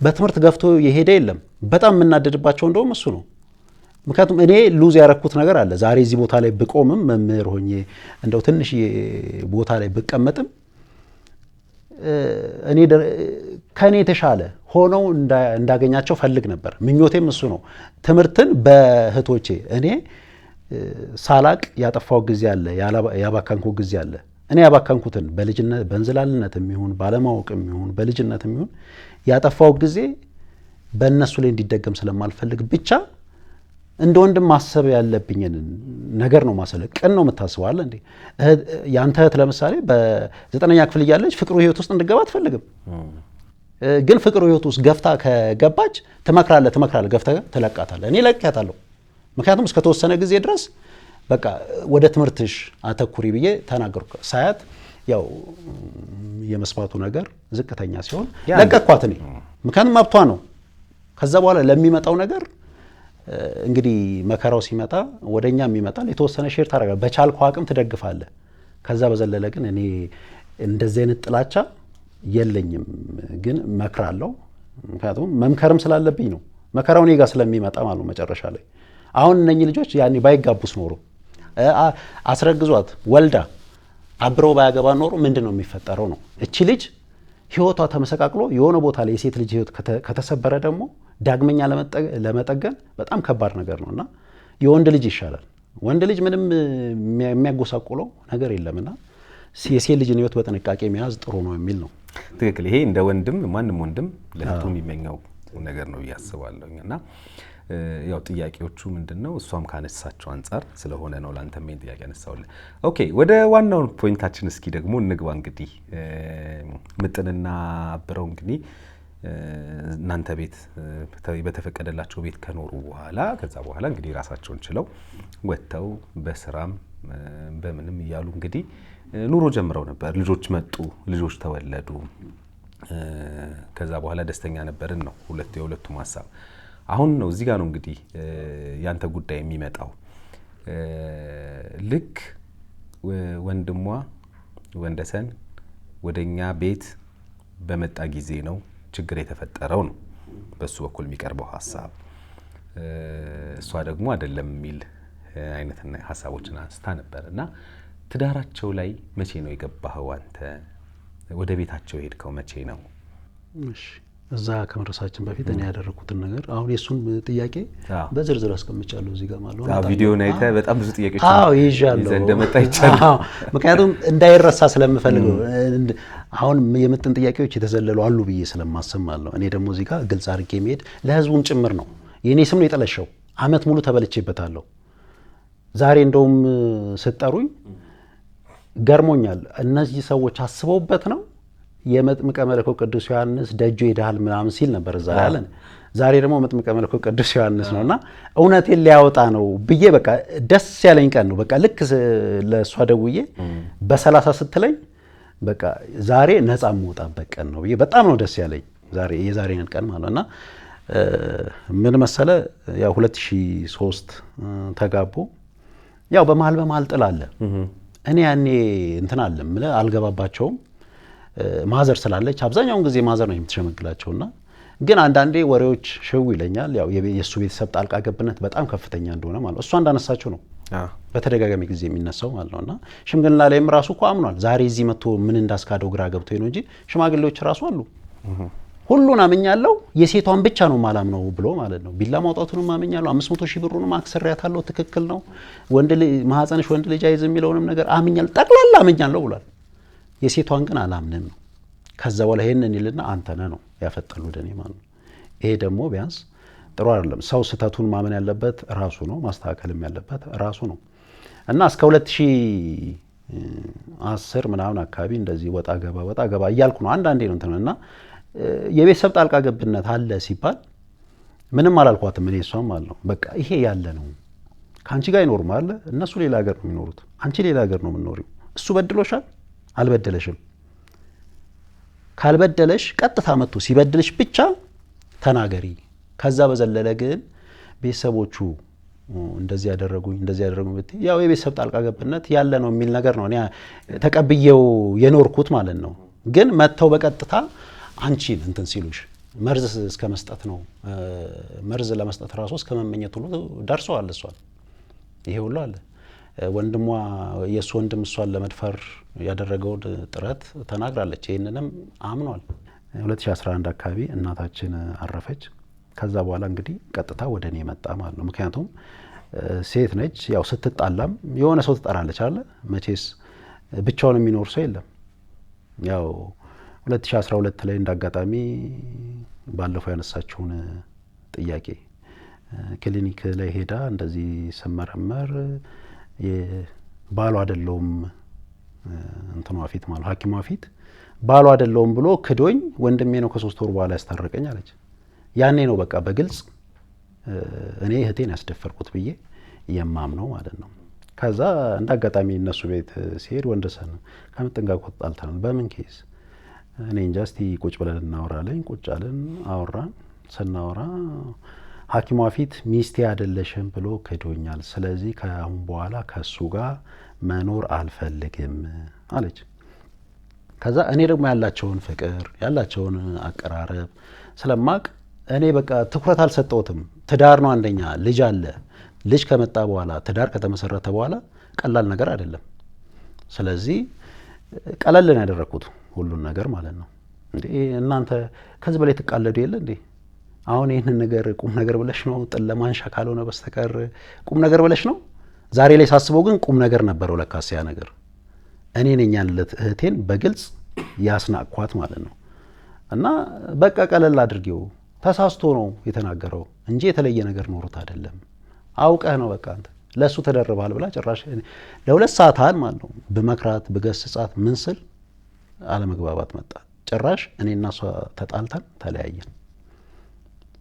በትምህርት ገፍቶ የሄደ የለም። በጣም የምናደድባቸው እንደውም እሱ ነው። ምክንያቱም እኔ ሉዝ ያረኩት ነገር አለ። ዛሬ እዚህ ቦታ ላይ ብቆምም መምህር ሆኜ እንደው ትንሽ ቦታ ላይ ብቀመጥም እኔ ከኔ የተሻለ ሆነው እንዳገኛቸው ፈልግ ነበር። ምኞቴም እሱ ነው። ትምህርትን በእህቶቼ እኔ ሳላቅ ያጠፋው ጊዜ አለ፣ ያባካንኩ ጊዜ አለ። እኔ ያባካንኩትን በልጅነት በእንዝላልነትም ይሁን ባለማወቅም ይሁን በልጅነትም ይሁን ያጠፋው ጊዜ በእነሱ ላይ እንዲደገም ስለማልፈልግ ብቻ እንደ ወንድም ማሰብ ያለብኝን ነገር ነው ማሰለ። ቅን ነው የምታስበው አለ እንዴ? ያንተ እህት ለምሳሌ በ9ኛ ክፍል እያለች ፍቅሩ ህይወት ውስጥ እንድገባ አትፈልግም። ግን ፍቅሩ ህይወት ውስጥ ገፍታ ከገባች ትመክራለህ ገፍታ ትለቃታለህ። እኔ ለቅያታለሁ። ምክንያቱም እስከተወሰነ ጊዜ ድረስ በቃ ወደ ትምህርትሽ አተኩሪ ብዬ ተናገርኩ። ሳያት ያው የመስማቱ ነገር ዝቅተኛ ሲሆን ለቀኳት እኔ። ምክንያቱም መብቷ ነው። ከዛ በኋላ ለሚመጣው ነገር እንግዲህ መከራው ሲመጣ ወደኛም ይመጣል። የተወሰነ ሼር ታደርጋለህ፣ በቻልከው አቅም ትደግፋለህ። ከዛ በዘለለ ግን እኔ እንደዚህ አይነት ጥላቻ የለኝም፣ ግን መክራለሁ። ምክንያቱም መምከርም ስላለብኝ ነው። መከራው እኔ ጋር ስለሚመጣ ማለት ነው መጨረሻ ላይ። አሁን እነኚህ ልጆች ያኔ ባይጋቡስ ኖሮ አስረግዟት ወልዳ አብረው ባያገባ ኖሮ ምንድን ነው የሚፈጠረው ነው። እቺ ልጅ ህይወቷ ተመሰቃቅሎ የሆነ ቦታ ላይ የሴት ልጅ ህይወት ከተሰበረ ደግሞ ዳግመኛ ለመጠገን በጣም ከባድ ነገር ነው እና የወንድ ልጅ ይሻላል። ወንድ ልጅ ምንም የሚያጎሳቁለው ነገር የለምና የሴት ልጅን ህይወት በጥንቃቄ መያዝ ጥሩ ነው የሚል ነው። ትክክል። ይሄ እንደ ወንድም ማንም ወንድም ለእህቱ የሚመኘው ነገር ነው እያስባለሁ እና ያው ጥያቄዎቹ ምንድነው እሷም ካነሳቸው አንጻር ስለሆነ ነው ላንተ ምን ጥያቄ ያነሳውልህ። ኦኬ ወደ ዋናው ፖይንታችን እስኪ ደግሞ እንግባ። እንግዲህ ምጥንና አብረው እንግዲህ እናንተ ቤት በተፈቀደላቸው ቤት ከኖሩ በኋላ ከዛ በኋላ እንግዲህ ራሳቸውን ችለው ወጥተው በስራም በምንም እያሉ እንግዲህ ኑሮ ጀምረው ነበር። ልጆች መጡ፣ ልጆች ተወለዱ። ከዛ በኋላ ደስተኛ ነበርን ነው የሁለቱም ሀሳብ። አሁን ነው እዚህ ጋር ነው እንግዲህ ያንተ ጉዳይ የሚመጣው። ልክ ወንድሟ ወንደሰን ወደኛ ቤት በመጣ ጊዜ ነው ችግር የተፈጠረው ነው በሱ በኩል የሚቀርበው ሀሳብ። እሷ ደግሞ አይደለም የሚል አይነት ሀሳቦችን አንስታ ነበር እና ትዳራቸው ላይ መቼ ነው የገባኸው አንተ? ወደ ቤታቸው ሄድከው መቼ ነው? እሺ እዛ ከመድረሳችን በፊት እኔ ያደረኩትን ነገር አሁን የሱን ጥያቄ በዝርዝር አስቀምጫለሁ እዚህ ጋር ማለት ነው። ቪዲዮውን አይተህ በጣም ብዙ ጥያቄዎች ይዣለሁ እንደመጣ ይቻላል። ምክንያቱም እንዳይረሳ ስለምፈልገው አሁን የምጥን ጥያቄዎች የተዘለሉ አሉ ብዬ ስለማስብ ማለት ነው። እኔ ደግሞ እዚህ ጋር ግልጽ አድርጌ መሄድ ለህዝቡም ጭምር ነው። የኔ ስም ነው የጠለሸው፣ አመት ሙሉ ተበልቼበታለሁ። ዛሬ እንደውም ስጠሩኝ ገርሞኛል። እነዚህ ሰዎች አስበውበት ነው የመጥምቀ መለኮት ቅዱስ ዮሐንስ ደጆ ይዳል ምናምን ሲል ነበር እዛ ያለን። ዛሬ ደግሞ መጥምቀ መለኮት ቅዱስ ዮሐንስ ነውና እውነቴን ሊያወጣ ነው ብዬ በቃ ደስ ያለኝ ቀን ነው። በቃ ልክ ለሷ ደውዬ በ30 ስትለኝ በቃ ዛሬ ነፃ የምወጣበት ቀን ነው ብዬ በጣም ነው ደስ ያለኝ ዛሬ የዛሬን ቀን ማለትና ምን መሰለ ያው 2003 ተጋቡ። ያው በመሃል ጥል አለ። እኔ ያኔ እንትን አለም አልገባባቸውም። ማዘር ስላለች አብዛኛውን ጊዜ ማዘር ነው የምትሸመግላቸውና ግን አንዳንዴ ወሬዎች ሽው ይለኛል። ያው የሱ ቤተሰብ ጣልቃ ገብነት በጣም ከፍተኛ እንደሆነ ማለት እሷ እንዳነሳቸው ነው በተደጋጋሚ ጊዜ የሚነሳው ማለት ነውና ሽምግልና ላይም ራሱ እኮ አምኗል። ዛሬ እዚህ መጥቶ ምን እንዳስካደው ግራ ገብቶ ነው እንጂ ሽማግሌዎች ራሱ አሉ ሁሉን አምኛለሁ የሴቷን ብቻ ነው ማላምነው ብሎ ማለት ነው። ቢላ ማውጣቱንም አምኛለሁ፣ 500 ሺህ ብሩንም አክሰሪያታለሁ፣ ትክክል ነው። ወንድ ልጅ ማህፀንሽ ወንድ ልጅ አይዝ የሚለውንም ነገር አምኛለሁ፣ ጠቅላላ አምኛለሁ ብሏል። የሴቷን ግን አላምንም። ከዛ በኋላ ይሄንን ይልና አንተ ነህ ነው ያፈጠሉ ወደኔ ማለት ነው። ይሄ ደግሞ ቢያንስ ጥሩ አይደለም። ሰው ስህተቱን ማመን ያለበት ራሱ ነው፣ ማስተካከልም ያለበት ራሱ ነው። እና እስከ 2010 ምናምን አካባቢ እንደዚህ ወጣ ገባ እያልኩ ነው አንዳንዴ ነው እንትንና የቤተሰብ ጣልቃ ገብነት አለ ሲባል ምንም አላልኳትም። እኔ እሷም አለው በቃ ይሄ ያለ ነው። ካንቺ ጋር ይኖርም አለ እነሱ ሌላ ሀገር ነው የሚኖሩት፣ አንቺ ሌላ ሀገር ነው የምትኖሪው። እሱ በድሎሻል አልበደለሽም? ካልበደለሽ ቀጥታ መጥቶ ሲበድልሽ ብቻ ተናገሪ። ከዛ በዘለለ ግን ቤተሰቦቹ እንደዚህ ያደረጉኝ ብትይ ያው የቤተሰብ ጣልቃ ገብነት ያለ ነው የሚል ነገር ነው እኔ ተቀብዬው የኖርኩት ማለት ነው። ግን መጥተው በቀጥታ አንቺን እንትን ሲሉሽ መርዝ እስከ መስጠት ነው። መርዝ ለመስጠት ራሱ እስከ መመኘት ሁሉ ደርሰዋል። እሷን ይሄ ሁሉ አለ። ወንድሟ የሱ ወንድም እሷን ለመድፈር ያደረገውን ጥረት ተናግራለች። ይሄንንም አምኗል። 2011 አካባቢ እናታችን አረፈች። ከዛ በኋላ እንግዲህ ቀጥታ ወደ እኔ መጣ ማለት ነው። ምክንያቱም ሴት ነች። ያው ስትጣላም የሆነ ሰው ትጠራለች አለ። መቼስ ብቻውን የሚኖር ሰው የለም። ያው 2012 ላይ እንዳጋጣሚ ባለፈው ያነሳችውን ጥያቄ ክሊኒክ ላይ ሄዳ እንደዚህ ስመረመር ባሏ አይደለውም እንትኗ ፊት ማለት ሐኪሟ ፊት ባሏ አይደለውም ብሎ ክዶኝ ወንድሜ ነው ከ3 ወር በኋላ ያስታረቀኝ አለች። ያኔ ነው በቃ በግልጽ እኔ እህቴን ያስደፈርኩት ብዬ የማምነው ማለት ነው። ከዛ እንዳጋጣሚ እነሱ ቤት ሲሄድ ወንደሰን ከምጥን ጋር ተጣልተናል። በምን ኬስ እኔ እንጃ እስቲ ቁጭ ብለን እናወራለኝ። ቁጭ አለን አወራን። ስናወራ ሐኪሟ ፊት ሚስቴ አይደለሽም ብሎ ክዶኛል። ስለዚህ ከአሁን በኋላ ከሱ ጋር መኖር አልፈልግም አለች። ከዛ እኔ ደግሞ ያላቸውን ፍቅር ያላቸውን አቀራረብ ስለማቅ እኔ በቃ ትኩረት አልሰጠውትም። ትዳር ነው አንደኛ፣ ልጅ አለ። ልጅ ከመጣ በኋላ ትዳር ከተመሰረተ በኋላ ቀላል ነገር አይደለም። ስለዚህ ቀለል ነው ያደረኩት ሁሉን ነገር ማለት ነው። እንዴ እናንተ ከዚህ በላይ ትቃለዱ የለ እንዴ? አሁን ይህንን ነገር ቁም ነገር ብለሽ ነው? ጥል ለማንሻ ካልሆነ በስተቀር ቁም ነገር ብለሽ ነው? ዛሬ ላይ ሳስበው ግን ቁም ነገር ነበረው ለካስ ያ ነገር። እኔ ነኝ ያለት እህቴን በግልጽ ያስናቅኳት ማለት ነው። እና በቃ ቀለል አድርጌው ተሳስቶ ነው የተናገረው እንጂ የተለየ ነገር ኖሮት አይደለም። አውቀህ ነው በቃ አንተ ለሱ ተደርባል ብላ ጭራሽ ለ2 ሰዓት አል ማለት ነው በመክራት በገስጻት ምን ስል አለመግባባት መጣ። ጭራሽ እኔና እሷ ተጣልተን ተለያየን።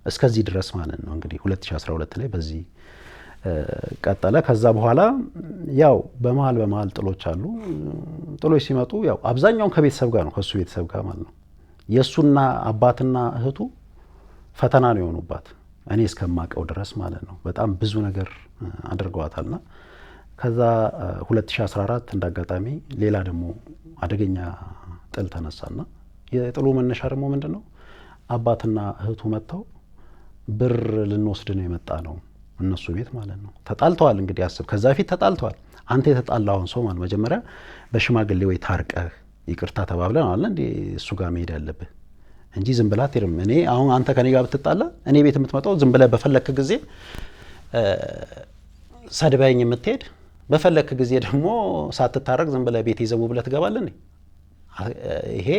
እስከዚህ ድረስ ማለት ነው እንግዲህ 2012 ላይ በዚህ ቀጠለ። ከዛ በኋላ ያው በመሀል ጥሎች አሉ። ጥሎች ሲመጡ ያው አብዛኛውን ከቤተሰብ ጋር ነው ከሱ ቤተሰብ ጋር ማለት ነው። የሱና አባትና እህቱ ፈተና ነው የሆኑባት እኔ እስከማቀው ድረስ ማለት ነው። በጣም ብዙ ነገር አድርገዋታልና ከዛ 2014 እንዳጋጣሚ ሌላ ደግሞ አደገኛ ጥል ተነሳና የጥሉ መነሻ ደግሞ ምንድነው? አባትና እህቱ መጥተው ብር ልንወስድ ነው የመጣ ነው እነሱ ቤት ማለት ነው። ተጣልተዋል እንግዲህ አስብ። ከዛ ፊት ተጣልተዋል። አንተ የተጣላውን ሰው ማለት መጀመሪያ በሽማግሌ ወይ ታርቀህ ይቅርታ ተባብለን አለ እንዴ እሱ ጋር መሄድ ያለብህ እንጂ ዝም ብላ አትሄድም። እኔ አሁን አንተ ከኔ ጋር ብትጣላ እኔ ቤት የምትመጣው ዝም ብለህ በፈለክ ጊዜ ሰድበኝ የምትሄድ በፈለክ ጊዜ ደግሞ ሳትታረቅ ዝም ብለህ ቤት ይዘው ብለህ ትገባለህ እንዴ? ይሄ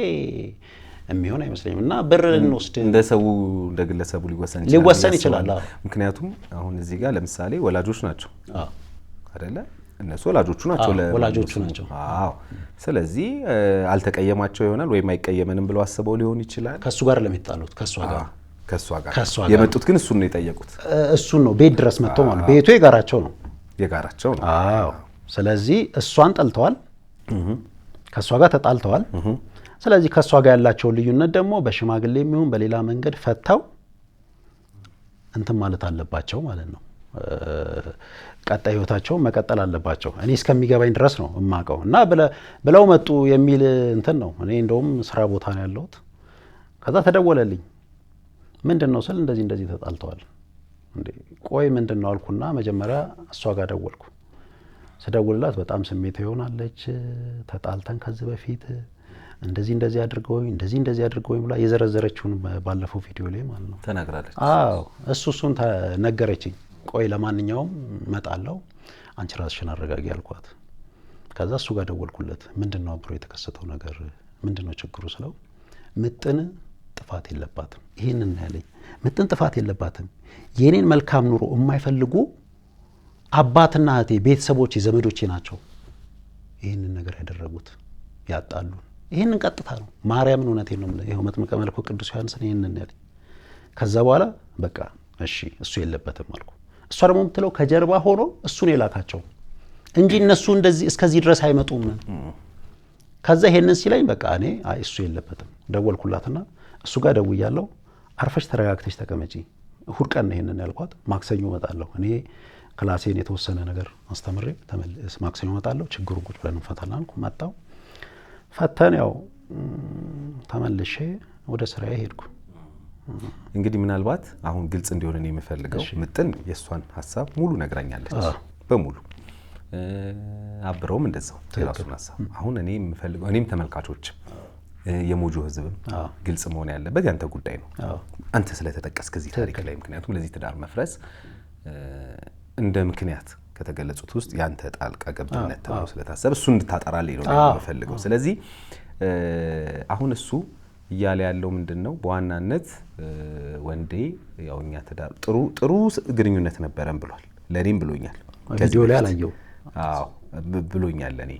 የሚሆን አይመስለኝም። እና ብር እንወስድ እንደ ሰው እንደ ግለሰቡ ሊወሰን ይችላል። ምክንያቱም አሁን እዚህ ጋር ለምሳሌ ወላጆች ናቸው አይደለ? እነሱ ወላጆቹ ናቸው ወላጆቹ ናቸው። አዎ። ስለዚህ አልተቀየማቸው ይሆናል ወይም አይቀየመንም ብለው አስበው ሊሆን ይችላል። ከሱ ጋር ለሚጣሉት ከሷ ጋር የመጡት ግን እሱን ነው የጠየቁት። እሱን ነው ቤት ድረስ መጥተው ማለት ቤቱ የጋራቸው ነው። አዎ። ስለዚህ እሷን ጠልተዋል፣ ከሷ ጋር ተጣልተዋል። ስለዚህ ከሷ ጋር ያላቸውን ልዩነት ደግሞ በሽማግሌ የሚሆን በሌላ መንገድ ፈተው እንትን ማለት አለባቸው ማለት ነው። ቀጣይ ህይወታቸውን መቀጠል አለባቸው። እኔ እስከሚገባኝ ድረስ ነው እማቀው እና ብለው መጡ የሚል እንትን ነው። እኔ እንደውም ስራ ቦታ ነው ያለሁት። ከዛ ተደወለልኝ። ምንድነው ስል እንደዚህ ተጣልተዋል። እንዴ ቆይ ምንድነው አልኩና መጀመሪያ እሷ ጋር ደወልኩ። ስደውልላት በጣም ስሜት ይሆናለች። ተጣልተን ከዚህ በፊት እንደዚህ አድርገውኝ እንደዚህ አድርገውኝ ብላ የዘረዘረችውን ባለፈው ቪዲዮ ላይ ማለት ነው ተናግራለች። አዎ እሱን ነገረችኝ። ቆይ ለማንኛውም መጣለው አንቺ ራስሽን አረጋጊ አልኳት። ከዛ እሱ ጋር ደወልኩለት። ምንድነው አብሮ የተከሰተው ነገር ምንድነው ችግሩ ስለው ምጥን ጥፋት የለባትም ይሄንን ያለኝ። ምጥን ጥፋት የለባትም። የኔን መልካም ኑሮ የማይፈልጉ አባትና እህቴ ቤተሰቦቼ ዘመዶቼ ናቸው ይሄንን ነገር ያደረጉት ያጣሉ። ይሄንን ቀጥታ ነው ማርያምን እውነቴን ነው የምልህ። ይሄው መጥምቀ መለኮት ቅዱስ ዮሐንስን ይሄንን ያለኝ። ከዛ በኋላ በቃ እሺ እሱ የለበትም አልኩ። እሷ ደግሞ የምትለው ከጀርባ ሆኖ እሱን የላካቸው እንጂ እነሱ እንደዚህ እስከዚህ ድረስ አይመጡም። ከዛ ይሄንን ሲለኝ በቃ እኔ አይ እሱ የለበትም ደወልኩላትና እሱ ጋር ደውያለሁ። አርፈሽ ተረጋግተሽ ተቀመጪ። እሁድ ቀን ነው ይሄንን ያልኳት። ማክሰኞ እመጣለሁ እኔ ክላሴን የተወሰነ ነገር አስተምሬ ተመልስ ማክሰኞ እመጣለሁ። ችግሩን ቁጭ ብለን እንፈታለን አልኩ። መጣሁ ፈተን ያው ተመልሼ ወደ ስራዬ ሄድኩ። እንግዲህ ምናልባት አሁን ግልጽ እንዲሆን እኔ የምፈልገው ምጥን የሷን ሐሳብ ሙሉ ነግራኛለች በሙሉ አብረውም እንደዛው የራሱን ሐሳብ። አሁን እኔ የምፈልገው እኔም ተመልካቾች የሞጆ ህዝብም ግልጽ መሆን ያለበት ያንተ ጉዳይ ነው። አንተ ስለተጠቀስክ እዚህ ታሪክ ላይ ምክንያቱም ለዚህ ትዳር መፍረስ እንደ ምክንያት ከተገለጹት ውስጥ ያንተ ጣልቃ ገብነት ተብሎ ስለታሰበ እሱ እንድታጠራልኝ ነው የምፈልገው። ስለዚህ አሁን እሱ እያለ ያለው ምንድነው በዋናነት ወንዴ ያው እኛ ትዳር ጥሩ ግንኙነት ነበረን ብሏል። ለኔም ብሎኛል። ቪዲዮ ላይ አላየው። አዎ ብሎኛል ለኔ።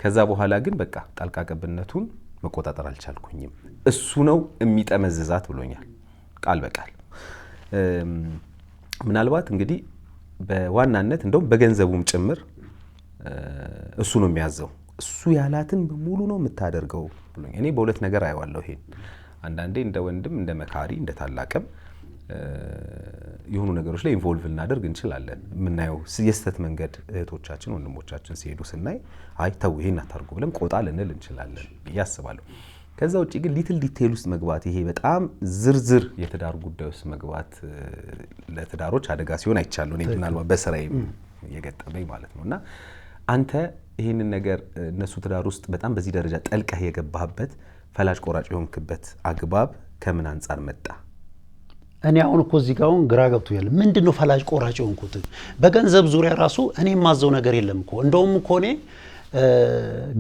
ከዛ በኋላ ግን በቃ ጣልቃ ገብነቱን መቆጣጠር አልቻልኩኝም። እሱ ነው የሚጠመዝዛት ብሎኛል ቃል በቃል። ምናልባት እንግዲህ በዋናነት እንደውም በገንዘቡም ጭምር እሱ ነው የሚያዘው። እሱ ያላትን በሙሉ ነው የምታደርገው ብሎኛል። እኔ በሁለት ነገር አየዋለሁ ይሄን። አንዳንዴ እንደ ወንድም እንደ መካሪ እንደ ታላቅም የሆኑ ነገሮች ላይ ኢንቮልቭ ልናደርግ እንችላለን። የምናየው የስተት መንገድ እህቶቻችን ወንድሞቻችን ሲሄዱ ስናይ አይ ተው ይሄን አታርጉ ብለን ቆጣ ልንል እንችላለን ብዬ አስባለሁ። ከዛ ውጪ ግን ሊትል ዲቴይል ውስጥ መግባት ይሄ በጣም ዝርዝር የትዳር ጉዳይ ውስጥ መግባት ለትዳሮች አደጋ ሲሆን አይቻለሁ። እኔ ምናልባት በስራዬ የገጠመኝ ማለት ነውና አንተ ይሄንን ነገር እነሱ ትዳር ውስጥ በጣም በዚህ ደረጃ ጠልቀህ የገባህበት ፈላጭ ቆራጭ የሆንክበት አግባብ ከምን አንጻር መጣ? እኔ አሁን እኮ እዚህ ጋር ግራ ገብቶኛል። ምንድነው ፈላጭ ቆራጭ የሆንኩት? በገንዘብ ዙሪያ ራሱ እኔ የማዘው ነገር የለም እኮ። እንደውም እኮ እኔ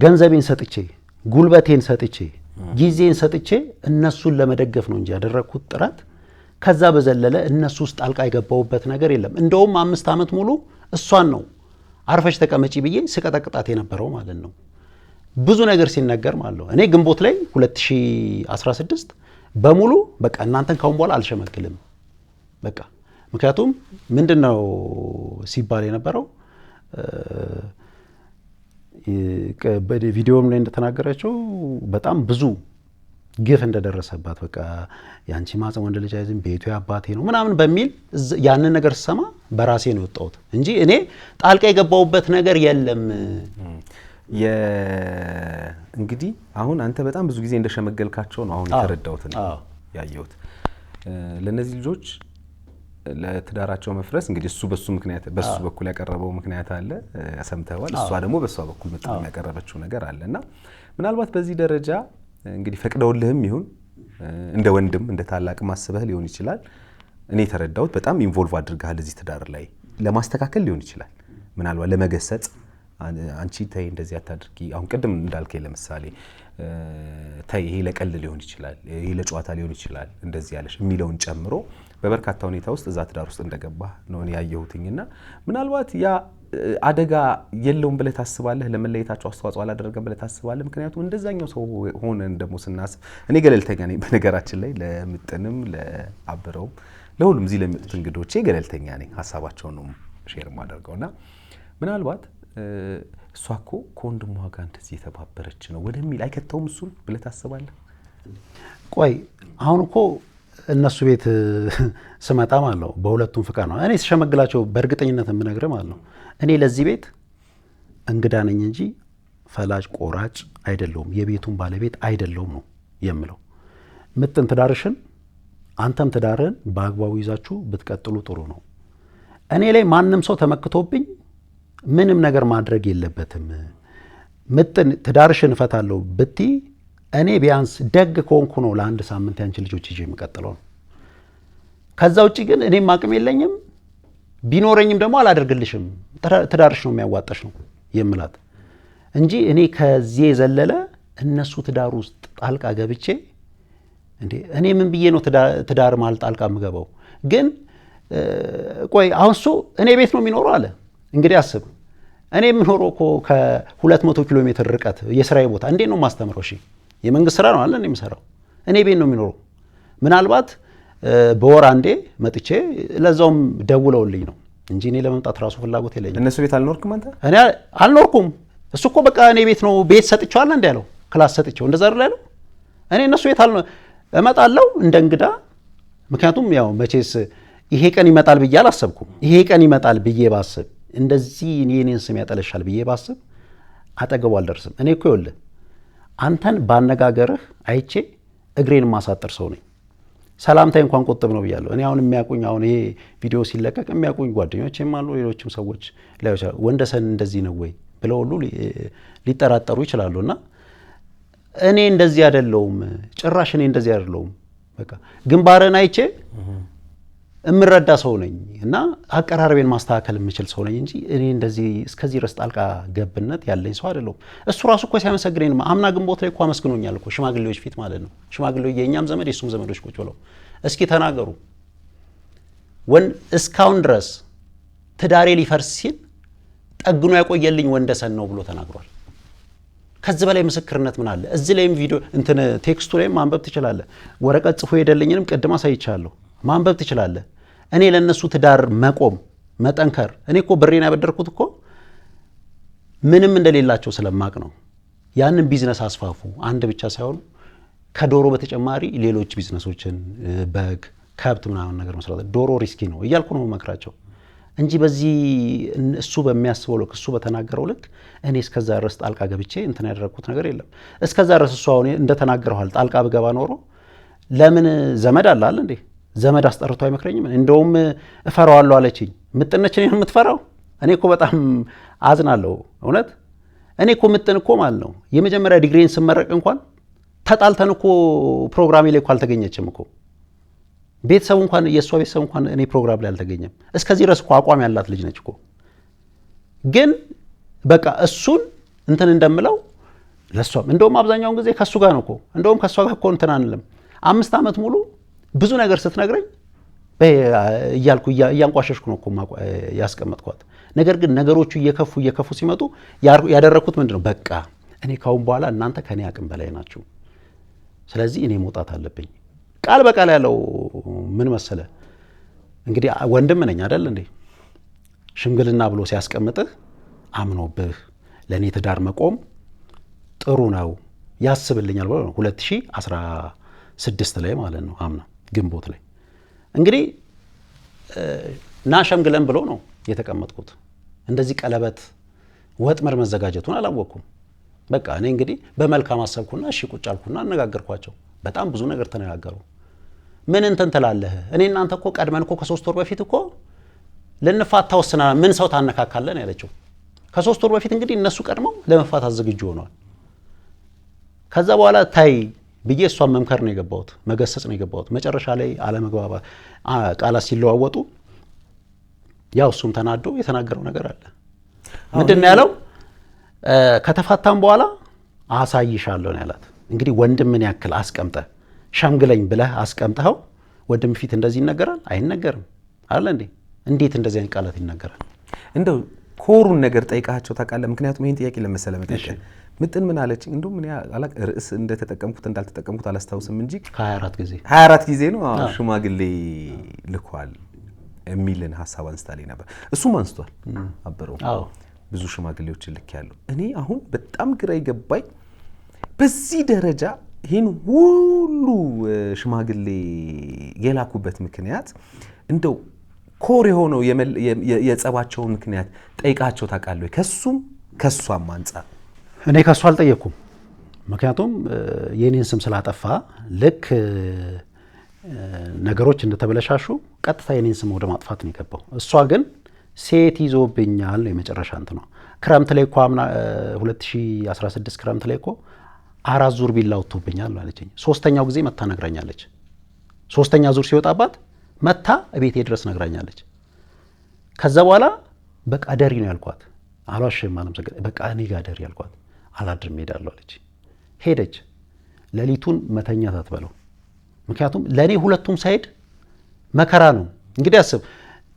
ገንዘቤን ሰጥቼ ጉልበቴን ሰጥቼ ጊዜን ሰጥቼ እነሱን ለመደገፍ ነው እንጂ ያደረኩት ጥረት ከዛ በዘለለ እነሱ ውስጥ ጣልቃ የገባውበት ነገር የለም። እንደውም 5 ዓመት ሙሉ እሷን ነው አርፈሽ ተቀመጪ ብዬ ስቀጠቅጣት የነበረው ማለት ነው። ብዙ ነገር ሲነገር ማለት ነው። እኔ ግንቦት ላይ 2016 በሙሉ በቃ እናንተን ካሁን በኋላ አልሸመግልም በቃ። ምክንያቱም ምንድነው ሲባል የነበረው በቪዲዮም ላይ እንደተናገረችው በጣም ብዙ ግፍ እንደደረሰባት በቃ ያንቺ ማጽም ወንድ ልጅ አይዝም ቤቱ ያባቴ ነው ምናምን በሚል ያንን ነገር ስሰማ በራሴ ነው የወጣሁት እንጂ እኔ ጣልቃ የገባውበት ነገር የለም። እንግዲህ አሁን አንተ በጣም ብዙ ጊዜ እንደሸመገልካቸው ነው አሁን የተረዳሁት ነው ያየሁት። ለነዚህ ልጆች ለትዳራቸው መፍረስ እንግዲህ እሱ በሱ ምክንያት በሱ በኩል ያቀረበው ምክንያት አለ ሰምተዋል። እሷ ደግሞ በሷ በኩል ያቀረበችው ነገር አለና ምናልባት በዚህ ደረጃ እንግዲህ ፈቅደውልህም ይሁን እንደ ወንድም እንደ ታላቅ ማስበህ ሊሆን ይችላል። እኔ ተረዳሁት በጣም ኢንቮልቭ አድርገሃል እዚህ ትዳር ላይ ለማስተካከል ሊሆን ይችላል ምናልባት ለመገሰጽ አንቺ ተይ እንደዚህ አታድርጊ አሁን ቅድም እንዳልከኝ ለምሳሌ ተይ ይሄ ለቀልድ ሊሆን ይችላል ይሄ ለጨዋታ ሊሆን ይችላል እንደዚህ ያለሽ የሚለውን ጨምሮ በበርካታ ሁኔታ ውስጥ እዛ ትዳር ውስጥ እንደገባ ነው ያየሁትኝና ምናልባት ያ አደጋ የለውም ብለህ ታስባለህ? ለመለየታቸው አስተዋጽኦ አላደረገም ብለህ ታስባለህ? ምክንያቱም እንደዛኛው ሰው ሆነን ደግሞ ስናስብ እኔ ገለልተኛ ነኝ በነገራችን ላይ ለምጥንም ለአብረውም ለሁሉም እዚህ ለሚመጡት እንግዶቼ ገለልተኛ ነኝ ሀሳባቸውን ነው ሼር የማደርገውና ምናልባት እሷ እኮ ከወንድሟ ጋር እንደዚህ የተባበረች ነው ወደሚል አይከተውም እሱን ብለህ ታስባለህ? ቆይ አሁን እኮ እነሱ ቤት ስመጣ ማለት ነው በሁለቱም ፍቃድ ነው እኔ ስሸመግላቸው በእርግጠኝነት የምነግርህ ማለት ነው እኔ ለዚህ ቤት እንግዳ ነኝ እንጂ ፈላጭ ቆራጭ አይደለሁም የቤቱን ባለቤት አይደለሁም ነው የምለው። ምጥን ትዳርሽን አንተም ትዳርህን በአግባቡ ይዛችሁ ብትቀጥሉ ጥሩ ነው። እኔ ላይ ማንም ሰው ተመክቶብኝ ምንም ነገር ማድረግ የለበትም። ምጥን ትዳርሽን እፈታለሁ ብቲ እኔ ቢያንስ ደግ ከሆንኩ ነው ለአንድ ሳምንት ያንቺ ልጆች ይዤ የምቀጥለው ነው። ከዛ ውጪ ግን እኔም አቅም የለኝም ቢኖረኝም ደግሞ አላደርግልሽም ትዳርሽ ነው የሚያዋጣሽ ነው የምላት እንጂ እኔ ከዚህ የዘለለ እነሱ ትዳር ውስጥ ጣልቃ ገብቼ እንዴ እኔ ምን ብዬ ነው ትዳር ማለት ጣልቃ የምገባው? ግን ቆይ አሁን እሱ እኔ ቤት ነው የሚኖረው አለ። እንግዲህ አስብ እኔ የምኖረው እኮ ከ200 ኪሎ ሜትር ርቀት የስራዬ ቦታ እንዴት ነው ማስተምረው? እሺ የመንግስት ስራ ነው አለ እኔ የምሰራው እኔ ቤት ነው የሚኖረው። ምናልባት በወር አንዴ መጥቼ ለዛውም ደውለውልኝ ነው እንጂ እኔ ለመምጣት ራሱ ፍላጎት የለኝም። እነሱ ቤት አልኖርኩም አንተ? እኔ አልኖርኩም። እሱ እኮ በቃ እኔ ቤት ነው ቤት ሰጥቼዋለሁ እንዴ ያለው ክላስ ሰጥቼው እንደዛ አይደል ያለው። እኔ እነሱ ቤት እመጣለሁ እንደ እንግዳ። ምክንያቱም ያው መቼስ ይሄ ቀን ይመጣል ብዬ አላሰብኩም። ይሄ ቀን ይመጣል ብዬ ባስብ እንደዚህ እኔን ስም ያጠለሻል ብዬ ባስብ አጠገቡ አልደርስም። እኔ እኮ ይኸውልህ አንተን ባነጋገርህ አይቼ እግሬን ማሳጠር ሰው ነኝ። ሰላምታይ እንኳን ቆጥብ ነው ብያለሁ። እኔ አሁን የሚያቁኝ አሁን ይሄ ቪዲዮ ሲለቀቅ የሚያቁኝ ጓደኞቼም አሉ ሌሎችም ሰዎች ላይወቻ ወንደሰን እንደዚህ ነው ወይ ብለው ሁሉ ሊጠራጠሩ ይችላሉና እኔ እንደዚህ አይደለሁም ጭራሽ እኔ እንደዚህ አይደለሁም። በቃ ግንባርን አይቼ እምረዳ ሰው ነኝ እና አቀራረቤን ማስተካከል የምችል ሰው ነኝ እንጂ እኔ እንደዚህ እስከዚህ ድረስ ጣልቃ ገብነት ያለኝ ሰው አይደለሁም። እሱ ራሱ እኮ ሲያመሰግነኝ አምና ግንቦት ላይ እኮ አመስግኖኛል እኮ ሽማግሌዎች ፊት ማለት ነው። ሽማግሌዎች የእኛም ዘመድ የሱም ዘመዶች ቁጭ ብለው እስኪ ተናገሩ እስካሁን ድረስ ትዳሬ ሊፈርስ ሲል ጠግኖ ያቆየልኝ ወንደሰን ነው ብሎ ተናግሯል። ከዚህ በላይ ምስክርነት ምን አለ? እዚህ ላይም ቪዲዮ እንትን ቴክስቱ ላይም ማንበብ ትችላለህ። ወረቀት ጽፎ ሄደልኝንም ቅድም አሳይቻለሁ ማንበብ ትችላለህ። እኔ ለነሱ ትዳር መቆም መጠንከር እኔ እኮ ብሬን ያበደርኩት እኮ ምንም እንደሌላቸው ስለማቅ ነው። ያንን ቢዝነስ አስፋፉ አንድ ብቻ ሳይሆን ከዶሮ በተጨማሪ ሌሎች ቢዝነሶችን በግ ከብት ምናምን ነገር መስራት ዶሮ ሪስኪ ነው እያልኩ ነው መክራቸው እንጂ በዚህ እሱ በሚያስበው ልክ እሱ በተናገረው ልክ እኔ እስከዛ ድረስ ጣልቃ ገብቼ እንትን ያደረኩት ነገር የለም። እስከዛ ድረስ እሱ አሁን እንደተናገረዋል ጣልቃ ብገባ ኖሮ ለምን ዘመድ አለ እንዴ ዘመድ አስጠርቶ አይመክረኝም? እንደውም እፈራዋለሁ አለችኝ። ምጥነች ነው የምትፈራው? እኔ እኮ በጣም አዝናለሁ እውነት። እኔ እኮ ምጥን እኮ ማለት ነው የመጀመሪያ ዲግሪን ስመረቅ እንኳን ተጣልተን እኮ ፕሮግራሜ ላይ እኮ አልተገኘችም እኮ ቤተሰቡ እንኳን የእሷ ቤተሰብ እንኳን እኔ ፕሮግራም ላይ አልተገኘም። እስከዚህ ድረስ እኮ አቋም ያላት ልጅ ነች እኮ። ግን በቃ እሱን እንትን እንደምለው ለሷም እንደውም አብዛኛውን ጊዜ ከሱ ጋር ነው እኮ እንደውም ከሷ ጋር እኮ እንትን አንልም። 5 ዓመት ሙሉ ብዙ ነገር ስትነግረኝ እያልኩ እያንቋሸሽኩ ነው እኮ ያስቀመጥኳት። ነገር ግን ነገሮቹ እየከፉ ሲመጡ ያደረኩት ምንድነው በቃ እኔ ካሁን በኋላ እናንተ ከኔ አቅም በላይ ናችሁ፣ ስለዚህ እኔ መውጣት አለብኝ። ቃል በቃል ያለው ምን መሰለ እንግዲህ ወንድም ነኝ አይደል እንዴ ሽምግልና ብሎ ሲያስቀምጥህ አምኖብህ ለኔ ትዳር መቆም ጥሩ ነው ያስብልኛል ብሎ ነው 2016 ላይ ማለት ነው አምና ግንቦት ላይ እንግዲህ ና ሸምግለን ብሎ ነው የተቀመጥኩት። እንደዚህ ቀለበት ወጥመር መዘጋጀቱን አላወቅኩም። በቃ እኔ እንግዲህ በመልካም አሰብኩና እሺ ቁጭ አልኩና አነጋገርኳቸው። በጣም ብዙ ነገር ተነጋገሩ። ምን እንትን ትላለህ? እኔ እናንተ እኮ ቀድመን እኮ ከ3 ወር በፊት እኮ ልንፋታ ወስነናል። ምን ሰው ታነካካለን ያለችው። ከ3 ወር በፊት እንግዲህ እነሱ ቀድመው ለመፋታት ዝግጁ ሆነዋል። ከዛ በኋላ ታይ ብዬ እሷን መምከር ነው የገባሁት፣ መገሰጽ ነው የገባሁት። መጨረሻ ላይ አለመግባባት ቃላት ሲለዋወጡ ያው እሱም ተናዶ የተናገረው ነገር አለ። ምንድን ነው ያለው? ከተፋታም በኋላ አሳይሻለሁ ነው ያላት። እንግዲህ ወንድምን ያክል አስቀምጠህ ሸምግለኝ ብለህ አስቀምጠኸው ወንድም ፊት እንደዚህ ይነገራል? አይነገርም አለ እንዴ። እንዴት እንደዚህ አይነት ቃላት ይነገራል? እንደው ኮሩን ነገር ጠይቃቸው ታውቃለህ? ምክንያቱም ይሄን ጥያቄ ለመሰለ መጠየቅ ምጥን ምን አለች? እንደው ምን ያላቅ ርዕስ እንደተጠቀምኩት እንዳልተጠቀምኩት አላስታውስም እንጂ 24 ጊዜ ነው ሽማግሌ ልኳል የሚልን ሐሳብ አንስታለኝ ነበር። እሱም አንስቷል አበረው ብዙ ሽማግሌዎችን ልክ ያለው። እኔ አሁን በጣም ግራ ይገባኝ በዚህ ደረጃ ይህን ሁሉ ሽማግሌ የላኩበት ምክንያት እንደው ኮር የሆነው የጸባቸውን ምክንያት ጠይቃቸው ታውቃለህ? ከሷም አንጻር እኔ ከሷ አልጠየኩም። ምክንያቱም የኔን ስም ስላጠፋ ልክ ነገሮች እንደተበለሻሹ ቀጥታ የኔን ስም ወደ ማጥፋት ነው የገባው። እሷ ግን ሴት ይዞብኛል ነው የመጨረሻ እንትኗ። ክረምት ላይ እኮ 2016 ክረምት ላይ እኮ 4 ዙር ቢላ ወጥቶብኛል አለችኝ። 3ኛው ጊዜ መታ ነግራኛለች። 3ኛ ዙር ሲወጣባት መታ ቤቴ ድረስ ነግራኛለች። ከዛ በኋላ በቃ ደሪ ነው ያልኳት። አልዋሽም ማለት በቃ እኔ ጋር ደሪ ያልኳት። አላድርም ሄዳለሁ አለች። ሄደች። ሌሊቱን መተኛት አትበለው። ምክንያቱም ለኔ ሁለቱም ሳይድ መከራ ነው። እንግዲህ አስብ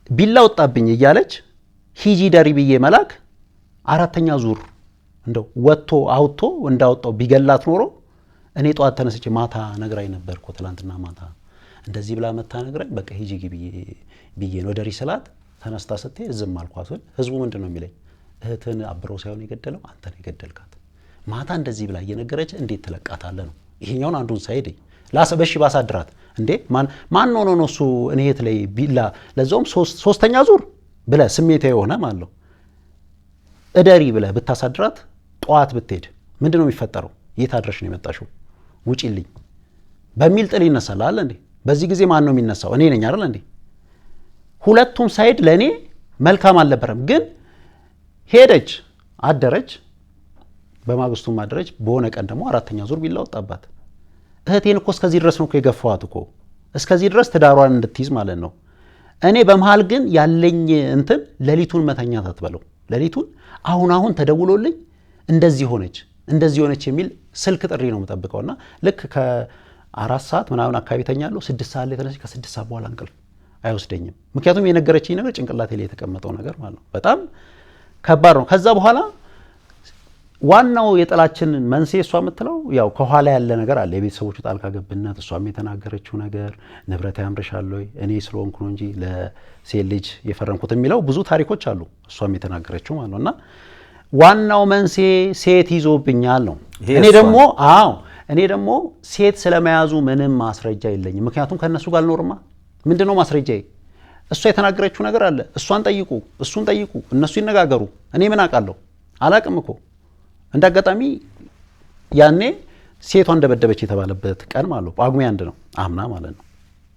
ቢላ ወጣብኝ እያለች ሂጂ ደሪ ብዬ መላክ 4ኛ ዙር እንደው ወጥቶ አውጥቶ እንዳወጣው ቢገላት ኖሮ እኔ ጧት ተነስቼ ማታ ነግራኝ ነበርኮ ትላንትና ማታ እንደዚህ ብላ መታ ነግራኝ በቃ ሂጂ ብዬ ነው ደሪ ስላት ተነስታ ስትሄድ ዝም አልኳት። ህዝቡ ምንድነው የሚለኝ? እህትን አብረው ሳይሆን የገደለው አንተ ነው የገደልካት። ማታ እንደዚህ ብላ እየነገረች እንዴት ትለቃታለህ ነው። ይሄኛውን አንዱን ሳይድ ላሰበሽ ባሳድራት እንዴ ማን ሆኖ ነው እሱ እኔ እህት ላይ ቢላ ለዛውም 3ኛ ዙር ብለ ስሜታዊ የሆነ ማለት ነው እደሪ ብለ ብታሳድራት ጧት ብትሄድ ምንድነው የሚፈጠረው? የት አድረሽ ነው የመጣሽው? ውጪልኝ በሚል ጥል ይነሳል አይደል እንዴ? በዚህ ጊዜ ማን ነው የሚነሳው? እኔ ነኝ አይደል እንዴ? ሁለቱም ሳይድ ለኔ መልካም አልነበረም። ግን ሄደች አደረች፣ በማግስቱም አደረች። በሆነ ቀን ደግሞ 4ኛ ዙር ቢላ ወጣባት። እህቴን እኮ እስከዚህ ድረስ ነው እኮ የገፋዋት እኮ እስከዚህ ድረስ ትዳሯን እንድትይዝ ማለት ነው። እኔ በመሃል ግን ያለኝ እንትን ሌሊቱን መተኛት አትበለው። ሌሊቱን አሁን ተደውሎልኝ እንደዚህ ሆነች የሚል ስልክ ጥሪ ነው የምጠብቀውና ልክ ከ4 ሰዓት ምናምን አካባቢ ተኛለሁ። 6 ሰዓት ላይ ተነስቼ ከ6 ሰዓት በኋላ እንቅልፍ አይወስደኝም። ምክንያቱም የነገረችኝ ነገር ጭንቅላቴ ላይ የተቀመጠው ነገር ማለት ነው። በጣም ከባድ ነው። ከዛ በኋላ ዋናው የጥላችን መንስኤ እሷ የምትለው ያው ከኋላ ያለ ነገር አለ። የቤተሰቦቹ ጣልቃ ገብነት፣ እሷም የተናገረችው ነገር ንብረት ያምርሻል ወይ እኔ ስለሆንኩ ነው እንጂ ለሴት ልጅ የፈረምኩት የሚለው ብዙ ታሪኮች አሉ። እሷም የተናገረችው ማለት ነውና ዋናው መንስኤ ሴት ይዞብኛል ነው። እኔ ደግሞ ሴት ስለመያዙ ምንም ማስረጃ የለኝም። ምክንያቱም ከነሱ ጋር አልኖርማ። ምንድነው ማስረጃዬ? እሷ የተናገረችው ነገር አለ። እሷን ጠይቁ፣ እሱን ጠይቁ፣ እነሱ ይነጋገሩ። እኔ ምን አውቃለሁ? አላቅም እኮ። እንዳጋጣሚ ያኔ ሴቷ እንደበደበች የተባለበት ቀን ማለት ነው ጳጉሜ 1 ነው፣ አምና ማለት ነው።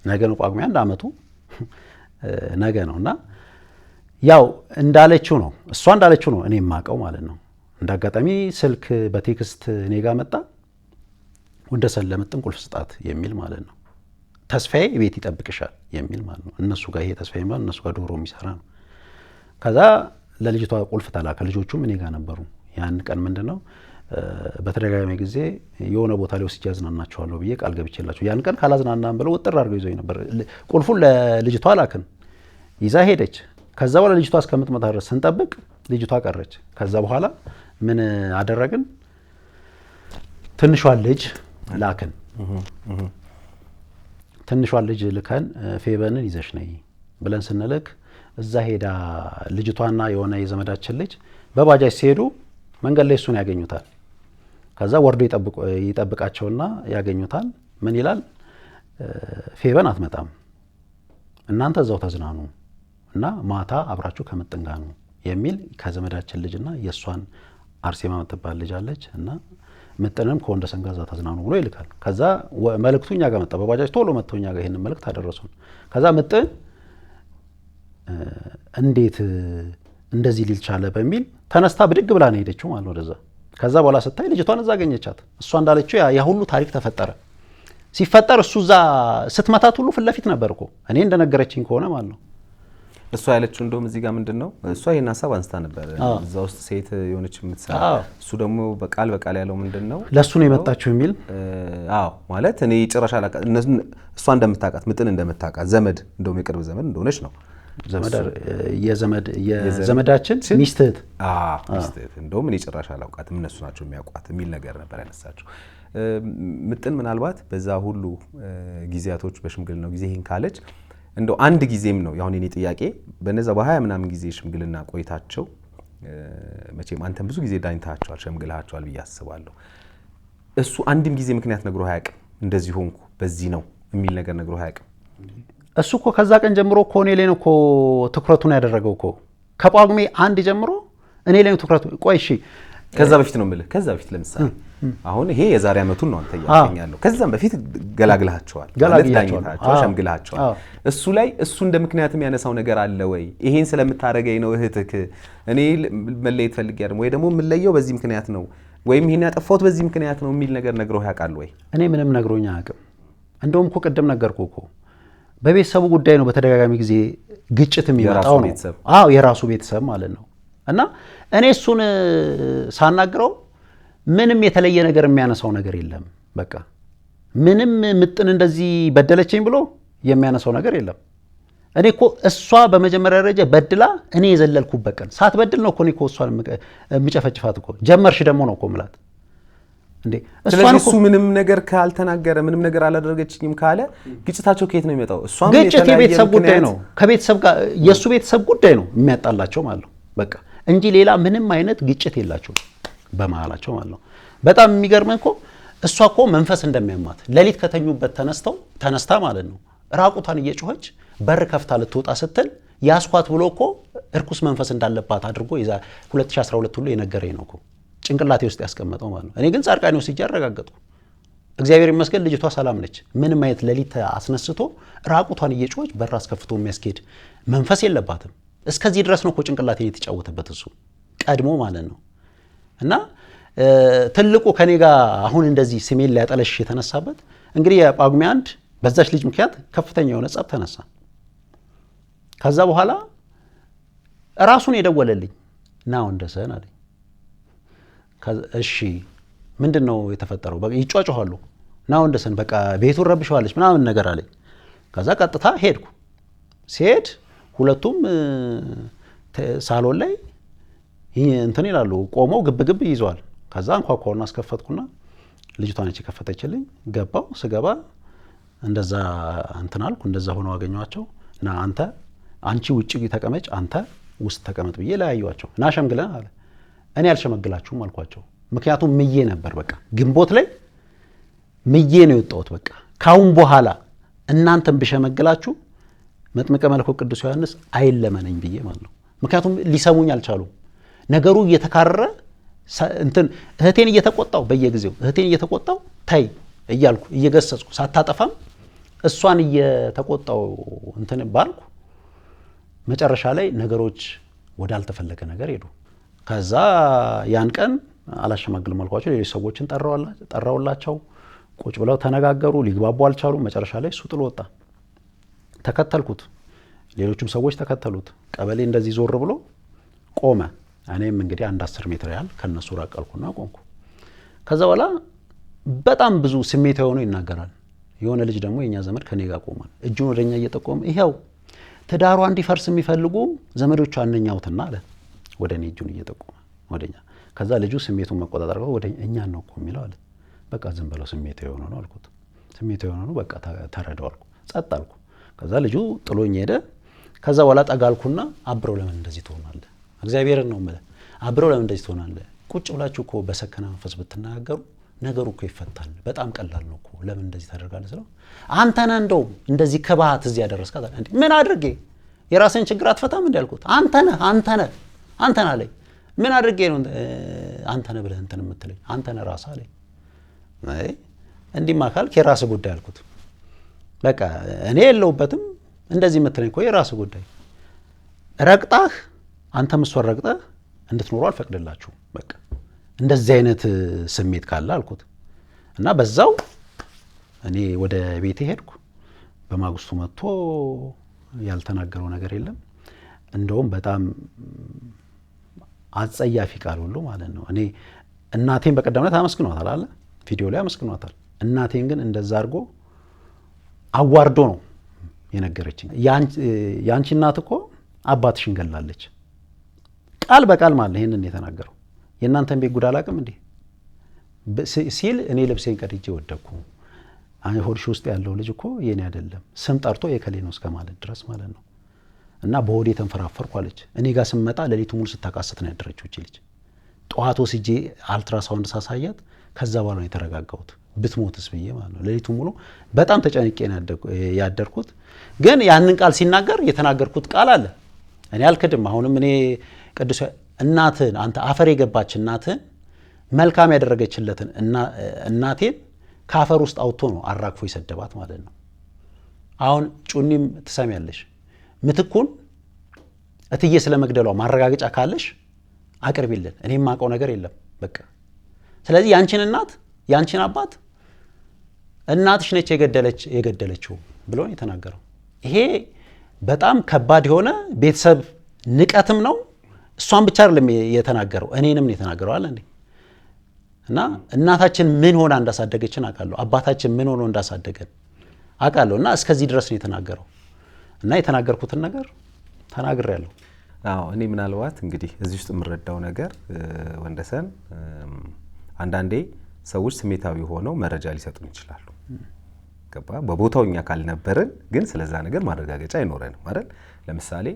ነገ ነው ጳጉሜ 1 ዓመቱ ነገ ነው። እና ያው እንዳለችው ነው፣ እሷ እንዳለችው ነው እኔ የማውቀው ማለት ነው። እንዳጋጣሚ ስልክ በቴክስት እኔ ጋር መጣ፣ ወንደሰን ለምጥን ቁልፍ ስጣት የሚል ማለት ነው። ተስፋዬ ቤት ይጠብቅሻል የሚል ማለት ነው። እነሱ ጋር ይሄ ተስፋዬ ማለት እነሱ ጋር ዶሮ የሚሰራ ነው። ከዛ ለልጅቷ ቁልፍ ተላከ። ልጆቹም እኔ ጋር ነበሩ። ያን ቀን ምንድነው በተደጋጋሚ ጊዜ የሆነ ቦታ ላይ ወስጄ አዝናናቸዋለሁ ብዬ ቃል ገብቼላቸው ያን ቀን ካላዝናናን ብለው ውጥር አድርገው ይዘው ነበር። ቁልፉን ለልጅቷ ላክን፣ ይዛ ሄደች። ከዛ በኋላ ልጅቷ እስከምትመጣ ድረስ ስንጠብቅ ልጅቷ ቀረች። ከዛ በኋላ ምን አደረግን? ትንሿን ልጅ ላክን። ትንሿን ልጅ ልከን ፌበንን ይዘሽ ነይ ብለን ስንልክ እዛ ሄዳ ልጅቷና የሆነ የዘመዳችን ልጅ በባጃጅ ሲሄዱ መንገድ ላይ እሱን ያገኙታል። ከዛ ወርዶ ይጠብቃቸውና ያገኙታል። ምን ይላል? ፌበን አትመጣም፣ እናንተ እዛው ተዝናኑ እና ማታ አብራችሁ ከምጥን ጋር ነው የሚል ከዘመዳችን ልጅና የእሷን አርሴማ የምትባል ልጅ አለች እና ምጥንም ከወንደሰን ጋር እዛ ተዝናኑ ብሎ ይልካል። ከዛ መልእክቱ እኛ ጋር መጣ። በባጃጅ ቶሎ መጥተው እኛ ጋር ይሄንን መልእክት አደረሱን። ከዛ ምጥን እንዴት እንደዚህ ሊል ቻለ በሚል ተነስታ ብድግ ብላ ነው ሄደችው ማለት ነው ወደዛ። ከዛ በኋላ ስታይ ልጅቷን እዛ አገኘቻት። እሷ እንዳለችው ያ ሁሉ ታሪክ ተፈጠረ። ሲፈጠር እሱ እዛ ስትመታት ሁሉ ፊት ለፊት ነበር እኮ እኔ እንደነገረችኝ ከሆነ ማለት ነው። እሷ ያለችው እንደውም እዚህ ጋር ምንድነው እሷ ይሄን ሀሳብ አንስታ ነበር እዛ ውስጥ ሴት የሆነች የምትሰራ። እሱ ደግሞ በቃል ያለው ምንድነው ለሱ ነው የመጣችው የሚል ማለት እኔ ጭራሽ አላውቃት። እሷ እንደምታውቃት ምጥን እንደምታውቃት ዘመድ እንደውም የቅርብ ዘመድ እንደሆነች ነው። የዘመዳችን ሚስት እህት እንደውም እኔ ጭራሽ አላውቃትም እነሱ ናቸው የሚያውቋት የሚል ነገር ነበር ያነሳችው። ምጥን ምናልባት በዛ ሁሉ ጊዜያቶች በሽምግልናው ጊዜ ይሄን ካለች እንደው አንድ ጊዜም ነው ያሁን የኔ ጥያቄ በነዛ በ20 ምናምን ጊዜ ሽምግልና ቆይታቸው መቼም አንተም ብዙ ጊዜ ዳኝታቸዋል ሸምግልሃቸዋል ብዬ አስባለሁ። እሱ አንድም ጊዜ ምክንያት ነግሮ አያውቅም? እንደዚህ ሆንኩ በዚህ ነው የሚል ነገር ነግሮ አያውቅም? እሱ እኮ ከዛ ቀን ጀምሮ እኮ እኔ ላይ ነው እኮ ትኩረቱን ያደረገው እኮ ከጳጉሜ 1 ጀምሮ እኔ ላይ ነው ትኩረቱ። ቆይ እሺ ከዛ በፊት ነው የምልህ። ከዛ በፊት ለምሳሌ አሁን ይሄ የዛሬ ዓመቱን ነው አንተ ያገኛለሁ። ከዛም በፊት ገላግልሃቸዋል ሸምግልሃቸዋል። እሱ ላይ እሱ እንደ ምክንያት የሚያነሳው ነገር አለ ወይ? ይሄን ስለምታረገኝ ነው እህትክ እኔ መለየት ፈልጌያለሁ ወይ ደግሞ የምለየው በዚህ ምክንያት ነው ወይም ይሄን ያጠፋሁት በዚህ ምክንያት ነው የሚል ነገር ነግሮህ ያውቃል ወይ? እኔ ምንም ነግሮኝ አያውቅም። እንደውም እኮ ቅድም ነገርኩህ እኮ በቤተሰቡ ጉዳይ ነው በተደጋጋሚ ጊዜ ግጭት የሚመጣው ነው። የራሱ ቤተሰብ ማለት ነው። እና እኔ እሱን ሳናግረው ምንም የተለየ ነገር የሚያነሳው ነገር የለም። በቃ ምንም ምጥን እንደዚህ በደለችኝ ብሎ የሚያነሳው ነገር የለም። እኔ እኮ እሷ በመጀመሪያ ደረጃ በድላ እኔ የዘለልኩበት ቀን ሳትበድል ነው እኮ እኔ እኮ እሷን የምጨፈጭፋት እኮ ጀመርሽ ደግሞ ነው እኮ የምላት እንዴ። እሱ ምንም ነገር ካልተናገረ ምንም ነገር አላደረገችኝም ካለ ግጭታቸው ከየት ነው የሚመጣው? እሷም ግጭት የቤተሰብ ጉዳይ ነው። ከቤተሰብ ጋር የእሱ ቤተሰብ ጉዳይ ነው የሚያጣላቸው ማለት ነው በቃ እንጂ ሌላ ምንም አይነት ግጭት የላቸው በመሃላቸው ማለት ነው። በጣም የሚገርመኝ እኮ እሷ እኮ መንፈስ እንደሚያማት ሌሊት ከተኙበት ተነስታ ማለት ነው ራቁቷን እየጮኸች በር ከፍታ ልትወጣ ስትል ያስኳት ብሎ እኮ እርኩስ መንፈስ እንዳለባት አድርጎ 2012 ሁሉ የነገረኝ ነው እኮ ጭንቅላቴ ውስጥ ያስቀመጠው ማለት ነው። እኔ ግን ጻድቃኔ ወስጄ አረጋገጥኩ። እግዚአብሔር ይመስገን ልጅቷ ሰላም ነች። ምንም አይነት ሌሊት አስነስቶ ራቁቷን እየጮኸች በር አስከፍቶ የሚያስኬድ መንፈስ የለባትም። እስከዚህ ድረስ ነው እኮ ጭንቅላቴን የተጫወተበት እሱ ቀድሞ ማለት ነው። እና ትልቁ ከኔ ጋር አሁን እንደዚህ ስሜን ሊያጠለሽ የተነሳበት እንግዲህ የጳጉሜ 1 በዛች ልጅ ምክንያት ከፍተኛ የሆነ ጸብ ተነሳ። ከዛ በኋላ ራሱን የደወለልኝ ና ወንደሰን አለኝ። እሺ ምንድነው የተፈጠረው? በቃ ይጫጫዋሉ። ና ወንደሰን በቃ ቤቱን ረብሸዋለች ምናምን ነገር አለኝ። ከዛ ቀጥታ ሄድኩ። ሲሄድ ሁለቱም ሳሎን ላይ እንትን ይላሉ ቆመው ግብግብ ይዘዋል። ከዛ አንኳኳውና አስከፈትኩና ልጅቷ ነች የከፈተችልኝ። ገባው። ስገባ እንደዛ እንትን አልኩ። እንደዛ ሆነው አገኘኋቸው። ና አንቺ ውጭ ተቀመጭ፣ አንተ ውስጥ ተቀመጥ ብዬ ለያዩዋቸው። ና ሸምግለን አለ። እኔ አልሸመግላችሁም አልኳቸው። ምክንያቱም ምዬ ነበር በቃ ግንቦት ላይ ምዬ ነው የወጣሁት። በቃ ካሁን በኋላ እናንተን ብሸመግላችሁ መጥምቀ መለኮት ቅዱስ ዮሐንስ አይለመነኝ ብዬ ማለት ነው። ምክንያቱም ሊሰሙኝ አልቻሉም። ነገሩ እየተካረረ እንትን እህቴን እየተቆጣው በየጊዜው እህቴን እየተቆጣው ታይ እያልኩ እየገሰጽኩ ሳታጠፋም እሷን እየተቆጣው እንትን ባልኩ መጨረሻ ላይ ነገሮች ወዳልተፈለገ ነገር ሄዱ። ከዛ ያን ቀን አላሸማግልም አልኳቸው። ሌሎች ሰዎችን ጠራውላቸው። ቁጭ ብለው ተነጋገሩ። ሊግባቡ አልቻሉም። መጨረሻ ላይ እሱ ጥሎ ወጣ። ተከተልኩት። ሌሎችም ሰዎች ተከተሉት። ቀበሌ እንደዚህ ዞር ብሎ ቆመ። እኔም እንግዲህ 10 ሜትር ያህል ከነሱ ራቀልኩና ቆምኩ። ከዛ በኋላ በጣም ብዙ ስሜት የሆነ ይናገራል። የሆነ ልጅ ደግሞ የኛ ዘመድ ከኔ ጋር ቆሟል። እጁን ወደኛ እየጠቆመ ይሄው ትዳሯ እንዲፈርስ የሚፈልጉ ዘመዶቿ አነኛውትና አለ። ወደኔ እጁን እየጠቆመ ወደኛ። ከዛ ልጁ ስሜቱን መቆጣጠር ወደ እኛ ነው እኮ የሚለው አለ። በቃ ዝም ብለው ስሜት የሆነ ነው አልኩት። ስሜት የሆነ ነው በቃ ተረዳው አልኩ። ጸጥ አልኩ። ከዛ ልጁ ጥሎኝ ሄደ። ከዛ በኋላ ጠጋልኩና አብረው ለምን እንደዚህ ትሆናለህ? እግዚአብሔርን ነው የምልህ። አብረው ለምን እንደዚህ ትሆናለህ? ቁጭ ብላችሁ እኮ በሰከነ መንፈስ ብትናገሩ ነገሩ እኮ ይፈታል። በጣም ቀላል ነው እኮ ለምን እንደዚህ ታደርጋለህ ስለው አንተ ነህ እንደው እንደዚህ ከባህት እዚህ ያደረስካት። እንዴ ምን አድርጌ? የራስን ችግር አትፈታም እንዴ አልኩት። አንተ ነህ አለኝ። ምን አድርጌ ነው አንተ ነህ ብለህ እንትን የምትለኝ? አንተ ነህ ራስህ አለኝ። አይ እንዲህማ ካልክ የራስህ ጉዳይ አልኩት። በቃ እኔ የለሁበትም እንደዚህ የምትለኝ እኮ የራስህ ጉዳይ። ረግጣህ አንተ ምስወር ረግጠህ እንድትኖሩ አልፈቅድላችሁም። በቃ እንደዚህ አይነት ስሜት ካለ አልኩት እና በዛው እኔ ወደ ቤቴ ሄድኩ። በማግስቱ መጥቶ ያልተናገረው ነገር የለም። እንደውም በጣም አጸያፊ ቃል ሁሉ ማለት ነው። እኔ እናቴን በቀደም ዕለት አመስግኗታል አለ ቪዲዮ ላይ አመስግኗታል። እናቴን ግን እንደዛ አድርጎ አዋርዶ ነው የነገረችኝ። ያንቺ እናት እኮ አባትሽን ገላለች ቃል በቃል ማለት ይሄንን የተናገረው። የእናንተን ቤት ጉድ አላውቅም እንዴ ሲል እኔ ልብሴን ቀድጄ ወደኩ። ሆድሽ ውስጥ ያለው ልጅ እኮ የኔ አይደለም ስም ጠርቶ የከሌ ነው እስከ ማለት ድረስ ማለት ነው። እና በሆዴ ተንፈራፈርኩ አለች። እኔ ጋር ስመጣ ሌሊቱ ሙሉ ስታቃስት ነው ያደረችው እቺ ልጅ። ጠዋት ወስጄ አልትራሳውንድ ሳሳያት ከዛ በኋላ ነው የተረጋጋሁት። ብትሞትስ ብዬ ማለት ነው። ሌሊቱ ሙሉ በጣም ተጨንቄ ነው ያደርኩት። ግን ያንን ቃል ሲናገር የተናገርኩት ቃል አለ እኔ አልክድም። አሁንም እኔ ቅዱስ እናትን አንተ አፈር የገባች እናትን መልካም ያደረገችለትን እናቴን ከአፈር ውስጥ አውጥቶ ነው አራግፎ ይሰደባት ማለት ነው። አሁን ጩኒም ትሰሚያለሽ ምትኩን እትዬ ስለመግደሏ ማረጋገጫ ካለሽ አቅርቢልን። እኔ የማውቀው ነገር የለም በቃ። ስለዚህ ያንቺን እናት ያንቺን አባት እናትሽ ነች የገደለችው ብሎ ነው የተናገረው። ይሄ በጣም ከባድ የሆነ ቤተሰብ ንቀትም ነው። እሷን ብቻ አይደለም የተናገረው እኔንም ነው የተናገረው አለ እንዴ። እና እናታችን ምን ሆና እንዳሳደገችን አውቃለሁ። አባታችን ምን ሆኖ እንዳሳደገን አውቃለሁ። እና እስከዚህ ድረስ ነው የተናገረው። እና የተናገርኩትን ነገር ተናግሬያለሁ። አዎ እኔ ምናልባት እንግዲህ እዚህ ውስጥ የምረዳው ነገር ወንደሰን አንዳንዴ ሰዎች ስሜታዊ ሆነው መረጃ ሊሰጡን ይችላሉ። ገባ በቦታው እኛ ካልነበርን ግን ስለዛ ነገር ማረጋገጫ አይኖረንም አይደል? ለምሳሌ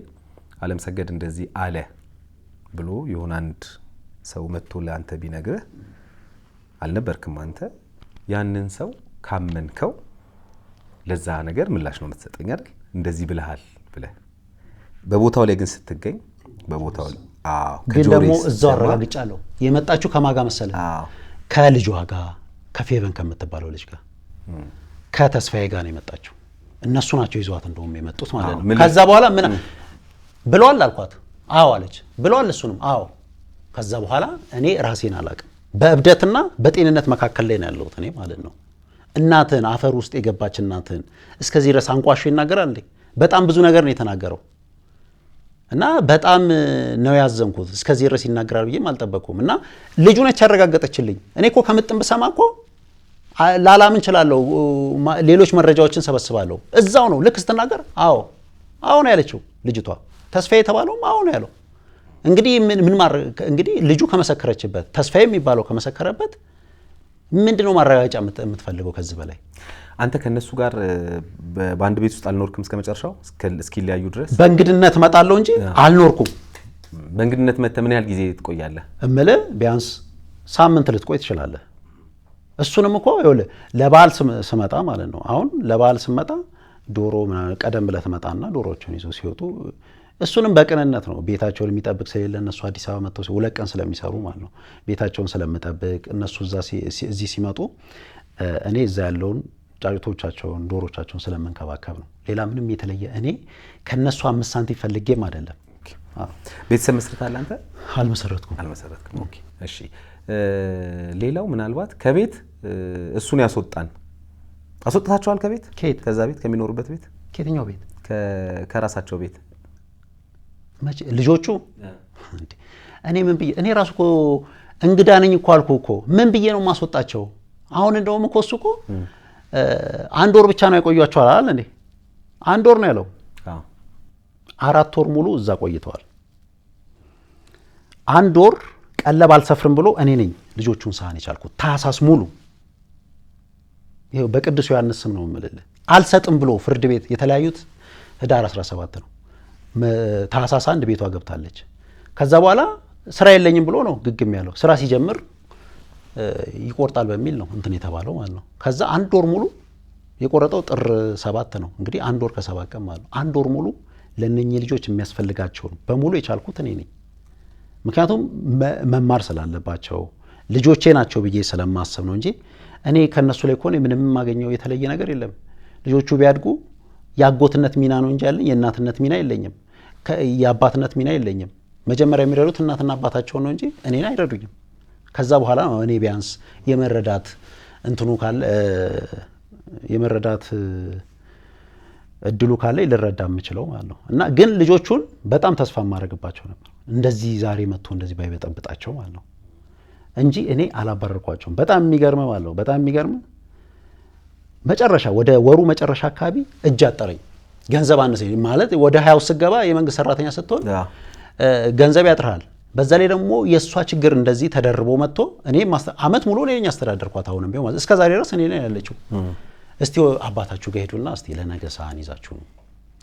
ዓለም ሰገድ እንደዚህ አለ ብሎ የሆነ አንድ ሰው መጥቶ ለአንተ ቢነግርህ አልነበርክም አንተ ያንን ሰው ካመንከው ለዛ ነገር ምላሽ ነው የምትሰጠኝ አይደል? እንደዚህ ብለሃል ብለህ በቦታው ላይ ግን ስትገኝ በቦታው ግን ደግሞ እዛው አረጋግጫለሁ። የመጣችሁ ከማጋ መሰለ ከልጇ ጋር ከፌቨን ከምትባለው ልጅ ጋር ከተስፋዬ ጋር ነው የመጣችሁ። እነሱ ናቸው ይዟት እንደውም የመጡት ማለት ነው። ከዛ በኋላ ምን ብለዋል አልኳት። አዎ አለች። ብለዋል እሱንም አዎ። ከዛ በኋላ እኔ ራሴን አላቅም። በእብደትና በጤንነት መካከል ላይ ነው ያለሁት እኔ ማለት ነው። እናትን አፈር ውስጥ የገባች እናትን እስከዚህ ድረስ አንቋሾ ይናገራል እንዴ? በጣም ብዙ ነገር ነው የተናገረው እና በጣም ነው ያዘንኩት። እስከዚህ ድረስ ይናገራል ብዬም አልጠበቅኩም። እና ልጁ ነች ያረጋገጠችልኝ። እኔ እኮ ከምጥም ብሰማ እኮ ላላምን እችላለሁ። ሌሎች መረጃዎችን ሰበስባለሁ። እዛው ነው ልክ ስትናገር አዎ አዎ ነው ያለችው ልጅቷ። ተስፋዬ የተባለውም አዎ ነው ያለው። እንግዲህ ምን እንግዲህ ልጁ ከመሰከረችበት ተስፋዬ የሚባለው ከመሰከረበት ምንድነው ማረጋገጫ የምትፈልገው ከዚህ በላይ? አንተ ከነሱ ጋር በአንድ ቤት ውስጥ አልኖርክም እስከ መጨረሻው እስኪለያዩ ድረስ? በእንግድነት እመጣለሁ እንጂ አልኖርኩም። በእንግድነት መጥተህ ምን ያህል ጊዜ ትቆያለህ? እምልህ ቢያንስ ሳምንት ልትቆይ ትችላለህ። እሱንም እኮ ይኸውልህ ለበዓል ስመጣ ማለት ነው። አሁን ለበዓል ስመጣ ዶሮ ቀደም ብለህ ትመጣና ዶሮዎቹን ይዞ ሲወጡ እሱንም በቅንነት ነው። ቤታቸውን የሚጠብቅ ስለሌለ እነሱ አዲስ አበባ መጥተው 2 ቀን ስለሚሰሩ ማለት ነው ቤታቸውን ስለምጠብቅ እነሱ እዚህ ሲመጡ እኔ እዛ ያለውን ጫጩቶቻቸውን ዶሮቻቸውን ስለምንከባከብ ነው። ሌላ ምንም የተለየ እኔ ከነሱ 5 ሳንቲም ፈልጌም አይደለም። ቤተሰብ መስርታለህ አንተ? አልመሰረትኩም። ኦኬ እሺ። ሌላው ምናልባት ከቤት እሱን አስወጥታቸዋል ከቤት? ከየት? ከዛ ቤት ከሚኖሩበት ቤት? ከየትኛው ቤት? ከራሳቸው ቤት መቼ ልጆቹ እኔ ምን ብዬ እኔ ራሱ እኮ እንግዳ ነኝ እኮ አልኩ እኮ ምን ብዬ ነው ማስወጣቸው? አሁን እንደውም እኮ እሱ እኮ 1 ወር ብቻ ነው ያቆያቸዋል አይደል እንዴ? 1 ወር ነው ያለው። 4 ወር ሙሉ እዛ ቆይተዋል። 1 ወር ቀለብ አልሰፍርም ብሎ እኔ ነኝ ልጆቹን ሳህን የቻልኩት ታህሳስ ሙሉ። ይሄው በቅዱስ ዮሐንስ ስም ነው የምልልህ። አልሰጥም ብሎ ፍርድ ቤት የተለያዩት ህዳር 17 ነው። ታህሳስ 1 ቤቷ ገብታለች። ከዛ በኋላ ስራ የለኝም ብሎ ነው ግግም ያለው። ስራ ሲጀምር ይቆርጣል በሚል ነው እንትን የተባለው ማለት ነው። ከዛ 1 ወር ሙሉ የቆረጠው ጥር 7 ነው እንግዲህ 1 ወር ከ7 ቀን ማለት ነው። 1 ወር ሙሉ ለነኚህ ልጆች የሚያስፈልጋቸውን በሙሉ የቻልኩት እኔ ነኝ። ምክንያቱም መማር ስላለባቸው ልጆቼ ናቸው ብዬ ስለማስብ ነው እንጂ እኔ ከነሱ ላይ ከሆነ ምንም የማገኘው የተለየ ነገር የለም። ልጆቹ ቢያድጉ የአጎትነት ሚና ነው እንጂ ያለኝ የእናትነት ሚና የለኝም፣ የአባትነት ሚና የለኝም። መጀመሪያ የሚረዱት እናትና አባታቸው ነው እንጂ እኔን አይረዱኝም። ከዛ በኋላ እኔ ቢያንስ የመረዳት እንትኑ ካለ የመረዳት እድሉ ካለ ልረዳ የምችለው ማለት ነው። እና ግን ልጆቹን በጣም ተስፋ ማድረግባቸው ነበር እንደዚህ ዛሬ መጥቶ እንደዚህ ባይበጠብጣቸው ማለት ነው እንጂ እኔ አላባረርኳቸውም። በጣም የሚገርም ማለት ነው። በጣም የሚገርም መጨረሻ ወደ ወሩ መጨረሻ አካባቢ እጅ አጠረኝ። ገንዘብ አነሰኝ ማለት ወደ 20 ስገባ የመንግስት ሰራተኛ ስትሆን ገንዘብ ያጥራል። በዛ ላይ ደግሞ የእሷ ችግር እንደዚህ ተደርቦ መጥቶ እኔ አመት ሙሉ እኔ ነኝ ያስተዳደርኳት። አሁንም ቢሆን እስከ ዛሬ ድረስ እኔ ነኝ ያለችው። እስቲ አባታችሁ ጋር ሄዱና እስቲ ለነገ ሳህን ይዛችሁ ነው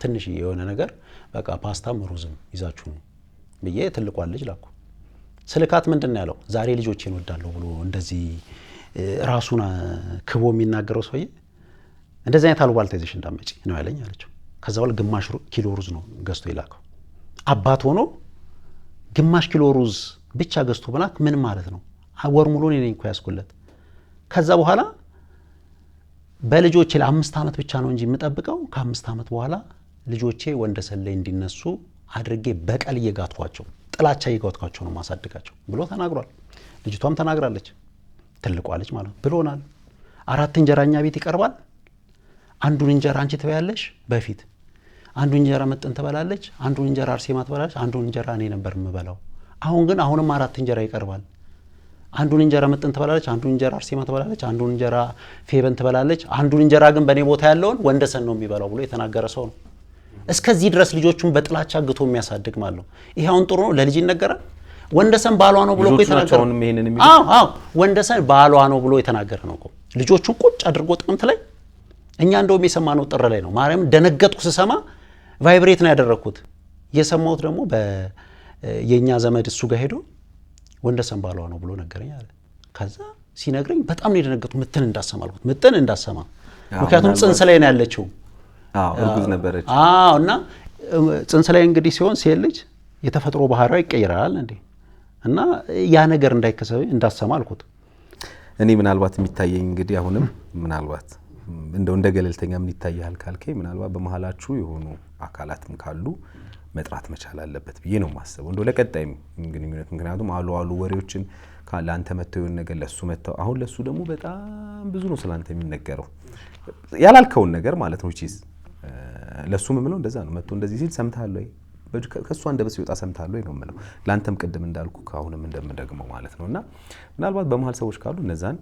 ትንሽ የሆነ ነገር በቃ ፓስታም ሩዝም ይዛችሁ ነው ብዬ ትልቋን ልጅ ላኩ። ስልካት ምንድን ነው ያለው? ዛሬ ልጆቼን ወዳለሁ ብሎ እንደዚህ ራሱን ክቦ የሚናገረው ሰውዬ እንደዚህ አይነት አሉባልታ ይዘሽ እንዳትመጪ ነው ያለኝ አለችው። ከዛ በኋላ ግማሽ ኪሎ ሩዝ ነው ገዝቶ የላከው። አባት ሆኖ ግማሽ ኪሎ ሩዝ ብቻ ገዝቶ መላክ ምን ማለት ነው? ወር ሙሉ እኔ ነኝ እኮ ያስኩለት። ከዛ በኋላ በልጆቼ ለ5 ዓመት ብቻ ነው እንጂ የምጠብቀው ከ5 ዓመት በኋላ ልጆቼ ወንደሰን ላይ እንዲነሱ አድርጌ በቀል እየጋትኳቸው ጥላቻ እየጋትኳቸው ነው ማሳድጋቸው ብሎ ተናግሯል። ልጅቷም ተናግራለች። ትልቋ ልጅ ማለት ብሎናል። 4 እንጀራ እኛ ቤት ይቀርባል። አንዱን እንጀራ አንቺ ትበያለሽ በፊት፣ አንዱን እንጀራ መጥን ትበላለች፣ አንዱን እንጀራ አርሴማ ትበላለች፣ አንዱን እንጀራ እኔ ነበር የምበላው። አሁንም 4 እንጀራ ይቀርባል። አንዱን እንጀራ መጥን ትበላለች፣ አንዱን እንጀራ አርሴማ ትበላለች፣ አንዱን እንጀራ ፌበን ትበላለች፣ አንዱን እንጀራ ግን በኔ ቦታ ያለውን ወንደሰን ነው የሚበላው ብሎ የተናገረ ሰው ነው። እስከዚህ ድረስ ልጆቹን በጥላቻ አግቶ የሚያሳድግ ማለት ነው። ይሄ አሁን ጥሩ ነው ለልጅ ይነገራል። ወንደሰን ባሏ ነው ብሎ የተናገረ ወንደሰን ባሏ ነው ብሎ የተናገረ ነው እኮ ልጆቹን ቁጭ አድርጎ ጥቅምት ላይ እኛ እንደውም የሰማነው ጥር ላይ ነው። ማርያም ደነገጥኩ ስሰማ፣ ቫይብሬት ነው ያደረኩት። የሰማሁት ደግሞ የኛ ዘመድ እሱ ጋር ሄዶ ወንደሰን ባሏ ነው ብሎ ነገረኝ አለ። ከዛ ሲነግረኝ በጣም ነው የደነገጥኩት። ምጥን እንዳሰማ አልኩት። ምጥን እንዳሰማ ምክንያቱም ጽንስ ላይ ነው ያለችው። እርጉዝ ነበረች። እና ጽንስ ላይ እንግዲህ ሲሆን ሴት ልጅ የተፈጥሮ ባህሪዋ ይቀየራል እንዴ እና ያ ነገር እንዳሰማ አልኩት። እኔ ምናልባት የሚታየኝ እንግዲህ አሁንም ምናልባት እንደው እንደ ገለልተኛ ምን ይታያል ካልከኝ ምናልባት በመሃላችሁ የሆኑ አካላትም ካሉ መጥራት መቻል አለበት ብዬ ነው የማስበው እንደው ለቀጣይም ግንኙነት። ምክንያቱም አሉ ወሬዎችን ለአንተ መተው የሆነ ነገር ለሱ መተው አሁን ለሱ ደግሞ በጣም ብዙ ነው ስላንተ የሚነገረው ያላልከውን ነገር ማለት ነው። ቺስ ለሱ ምምለው እንደዛ ነው። መጥቶ እንደዚህ ሲል ሰምታል ወይ ከሱ አንደበት ሲወጣ ሰምታል ወይ ነው የምለው። ላንተም ቅድም እንዳልኩ ካሁንም እንደምደግመው ማለት ነውና ምናልባት በመሃል ሰዎች ካሉ እነዛን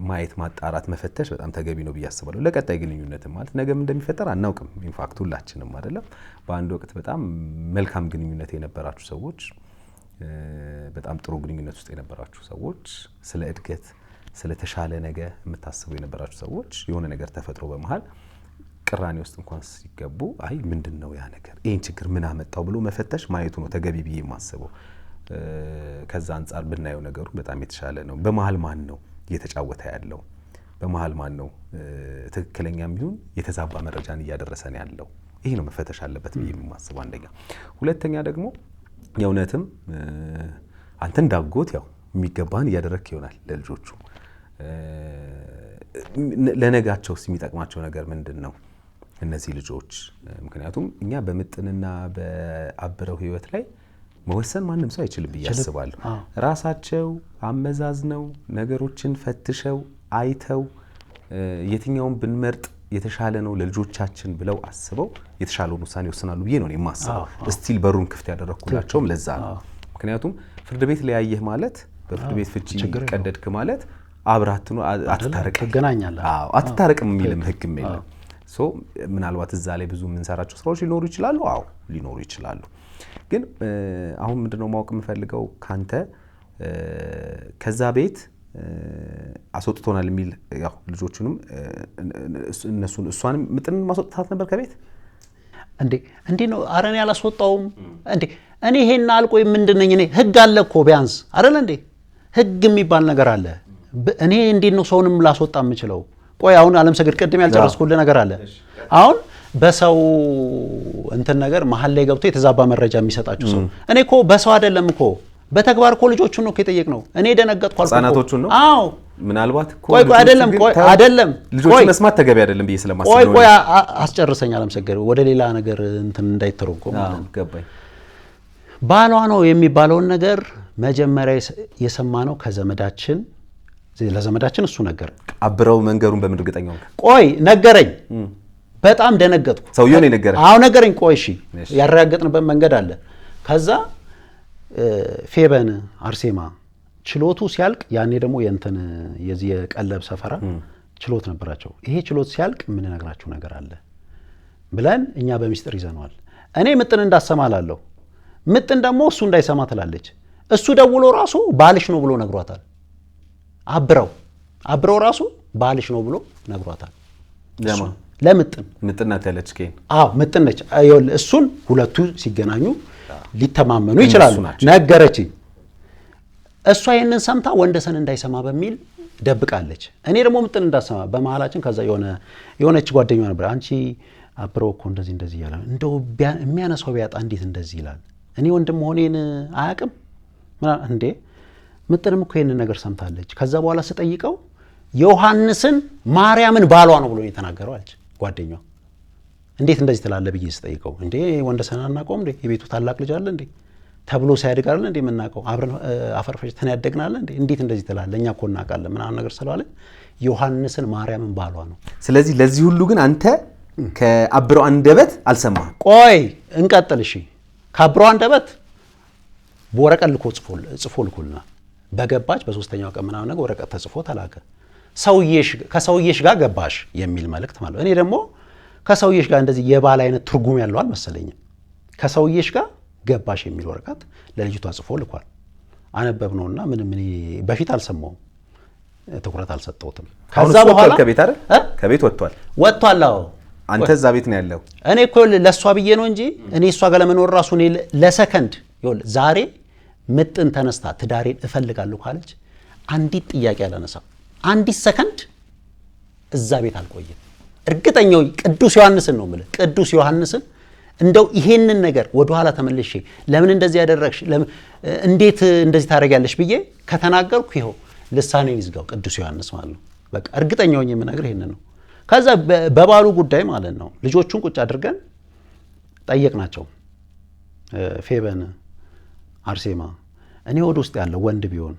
ማየት ማጣራት መፈተሽ በጣም ተገቢ ነው ብዬ አስባለሁ። ለቀጣይ ግንኙነት ማለት ነገም እንደሚፈጠር አናውቅም። ኢንፋክት ሁላችንም አይደለም በአንድ ወቅት በጣም መልካም ግንኙነት የነበራችሁ ሰዎች፣ በጣም ጥሩ ግንኙነት ውስጥ የነበራችሁ ሰዎች፣ ስለ እድገት ስለ ተሻለ ነገር የምታስቡ የነበራችሁ ሰዎች የሆነ ነገር ተፈጥሮ በመሃል ቅራኔ ውስጥ እንኳን ሲገቡ አይ ምንድነው ያ ነገር ይሄን ችግር ምን አመጣው ብሎ መፈተሽ ማየቱ ነው ተገቢ ብዬ የማስበው። ከዛ አንፃር ብናየው ነገሩ በጣም የተሻለ ነው። በመሃል ማን ነው እየተጫወተ ያለው? በመሀል ማን ነው ትክክለኛ የሚሆን የተዛባ መረጃን እያደረሰን ያለው? ይሄ ነው መፈተሽ አለበት ብዬ የማስበው አንደኛ። ሁለተኛ ደግሞ የእውነትም አንተ እንዳጎት ያው የሚገባህን እያደረግክ ይሆናል ለልጆቹ። ለነጋቸውስ የሚጠቅማቸው ነገር ምንድን ነው እነዚህ ልጆች? ምክንያቱም እኛ በምጥንና በአብረው ህይወት ላይ መወሰን ማንም ሰው አይችልም ብዬ አስባለሁ። ራሳቸው አመዛዝነው ነገሮችን ፈትሸው አይተው የትኛውን ብንመርጥ የተሻለ ነው ለልጆቻችን ብለው አስበው የተሻለውን ውሳኔ ይወስናሉ ብዬ ነው የማስበው። እስቲል በሩን ክፍት ያደረኩላቸውም ለዛ ነው። ምክንያቱም ፍርድ ቤት ለያየህ ማለት በፍርድ ቤት ፍቺ ቀደድክ ማለት አብራትኑ አትታረቅ ትገናኛለህ። አትታረቅም የሚልም ህግም የለም። ሶ ምናልባት እዛ ላይ ብዙ የምንሰራቸው ስራዎች ሊኖሩ ይችላሉ። ሊኖሩ ይችላሉ። ግን አሁን ምንድነው ማወቅ የምፈልገው ካንተ ከዛ ቤት አስወጥቶናል የሚል ያው ልጆቹንም እነሱን እሷንም ምጥን ማስወጣት ነበር ከቤት እንዴ ነው? ኧረ እኔ አላስወጣውም እንዴ። እኔ ይሄን አልቆይ ምንድነኝ? እኔ ህግ አለ እኮ ቢያንስ አይደል እንዴ? ህግ የሚባል ነገር አለ። እኔ እንዴት ነው ሰውንም ላስወጣ የምችለው? ቆይ አሁን አለምሰገድ ቅድም ያልጨረስኩልህ ነገር አለ። አሁን በሰው እንትን ነገር መሀል ላይ ገብቶ የተዛባ መረጃ የሚሰጣችሁ ሰው እኔ እኮ በሰው አይደለም እኮ በተግባር እኮ ልጆቹን ነው ከጠየቅ ነው። እኔ ደነገጥኩ አልኩ። ህፃናቶቹን ነው? አዎ ምናልባት እኮ ቆይ አይደለም ልጆቹ መስማት ተገቢ አይደለም ብዬ ስለማስብ ነው። ቆይ አስጨርሰኝ አለምሰገድ፣ ወደ ሌላ ነገር እንትን እንዳይተረጎም ማለት ነው። ገባኝ። ባሏ ነው የሚባለውን ነገር መጀመሪያ የሰማነው ከዘመዳችን፣ ለዘመዳችን እሱ ነገር አብረው መንገሩን በምን እርግጠኛ ሆንክ? ቆይ ነገረኝ። በጣም ደነገጥኩ። ሰውየው ነው የነገረኝ? አዎ ነገረኝ። ቆይ እሺ ያረጋገጥንበት መንገድ አለ። ከዛ ፌበን አርሴማ ችሎቱ ሲያልቅ ያኔ ደግሞ የእንትን የዚህ የቀለብ ሰፈራ ችሎት ነበራቸው። ይሄ ችሎት ሲያልቅ ምን ነግራችሁ ነገር አለ ብለን እኛ በሚስጥር ይዘነዋል። እኔ ምጥን እንዳሰማላለሁ፣ ምጥን ደግሞ እሱ እንዳይሰማ ትላለች። እሱ ደውሎ ራሱ ባልሽ ነው ብሎ ነግሯታል። አብረው ራሱ ባልሽ ነው ብሎ ነግሯታል። ለምጥን ምጥናት ያለች ከኝ ምጥን ነች። እሱን ሁለቱ ሲገናኙ ሊተማመኑ ይችላሉ። ነገረችኝ። እሷ ይሄንን ሰምታ ወንደሰን እንዳይሰማ በሚል ደብቃለች። እኔ ደግሞ ምጥን እንዳሰማ በመሃላችን ከዛ የሆነች ጓደኛዋ ነበር። አንቺ አብረው እኮ እንደዚህ ይላል፣ እንደው የሚያነሳው ቢያጣ እንዴት እንደዚህ ይላል? እኔ ወንድም ሆኔን አያውቅም እንዴ? ምጥንም እኮ ይሄንን ነገር ሰምታለች። ከዛ በኋላ ስጠይቀው ዮሐንስን ማርያምን ባሏ ነው ብሎ የተናገረው አለች ጓደኛዋ። እንዴት እንደዚህ ትላለህ ብዬ ስጠይቀው እንዴ ወንደሰን አናውቀውም እንዴ? የቤቱ ታላቅ ልጅ አለ እንዴ ተብሎ ሲያድግ አይደል እንዴ የምናውቀው? አብረን አፈርፈጭተን ያደግናል እንዴ? እንዴት እንደዚህ ትላለህ? እኛ እኮ እናውቃለን ምናምን ነገር ስለዋለ ዮሐንስን ማርያምን ባሏ ነው። ስለዚህ ለዚህ ሁሉ ግን አንተ ከአብረው አንደበት አልሰማህም? ቆይ እንቀጥል እሺ። ከአብረው አንደበት በወረቀት ጽፎ ልኮልናል። በገባች በሶስተኛው ቀን ምናምን ነገር ወረቀት ተጽፎ ተላከ። ከሰውዬሽ ጋር ገባሽ የሚል መልእክት ማለት ነው። እኔ ደግሞ ከሰውዬሽ ጋር እንደዚህ የባል አይነት ትርጉም ያለው አልመሰለኝም። ከሰውዬሽ ጋር ገባሽ የሚል ወረቀት ለልጅቷ ጽፎ ልኳል። አነበብነውና ምንም እኔ በፊት አልሰማውም፣ ትኩረት አልሰጠሁትም። ከዛ በኋላ ከቤት አይደል ከቤት ወጥቷል። አዎ አንተ እዛ ቤት ነው ያለው። እኔ እኮ ለሷ ብዬ ነው እንጂ እኔ እሷ ጋር ለመኖር ራሱ እኔ ለሰከንድ ዛሬ ምጥን ተነስታ ትዳሬን እፈልጋለሁ ካለች አንዲት ጥያቄ አላነሳም። አንዲት ሰከንድ እዛ ቤት አልቆየም። እርግጠኛው ቅዱስ ዮሐንስን ነው የምልህ። ቅዱስ ዮሐንስን እንደው ይሄንን ነገር ወደኋላ ተመልሼ ለምን እንደዚህ ያደረግሽ እንዴት እንደዚህ ታደርጊያለሽ ብዬ ከተናገርኩ ይኸው ልሳኔን ይዝጋው ቅዱስ ዮሐንስ ማለት ነው። በቃ እርግጠኛው የምነግርህ ይሄንን ነው። ከዛ በባሉ ጉዳይ ማለት ነው ልጆቹን ቁጭ አድርገን ጠየቅናቸው። ፌበን አርሴማ እኔ ወደ ውስጥ ያለው ወንድ ቢሆን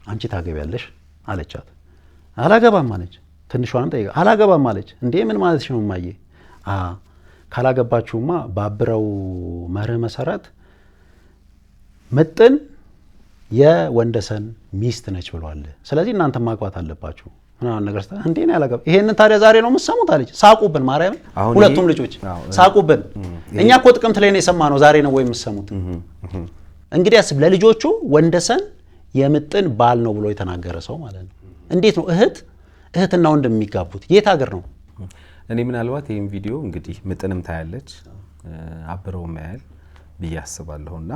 አንቺ ታገቢያለሽ አለቻት። አላገባም አለች። ትንሿንም ጠይቃ አላገባም አለች። እንዴ ምን ማለትሽ ነው እማዬ? ካላገባችሁማ በአብረው መርህ መሰረት ምጥን የወንደሰን ሚስት ነች ብሏል። ስለዚህ እናንተ ማግባት አለባችሁ ምናምን ነገር እንዴ ነው ያላገባ። ይሄንን ታዲያ ዛሬ ነው የምትሰሙት አለች። ሳቁብን። ማርያም ሁለቱም ልጆች ሳቁብን። እኛ እኮ ጥቅምት ላይ ነው የሰማነው፣ ዛሬ ነው ወይ የምትሰሙት? እንግዲህ አስብ፣ ለልጆቹ ወንደሰን የምጥን ባል ነው ብሎ የተናገረ ሰው ማለት ነው። እንዴት ነው እህትና ወንድም የሚጋቡት? የት ሀገር ነው? እኔ ምናልባት ይህን ቪዲዮ እንግዲህ ምጥንም ታያለች አብረው ማያል ብዬ አስባለሁና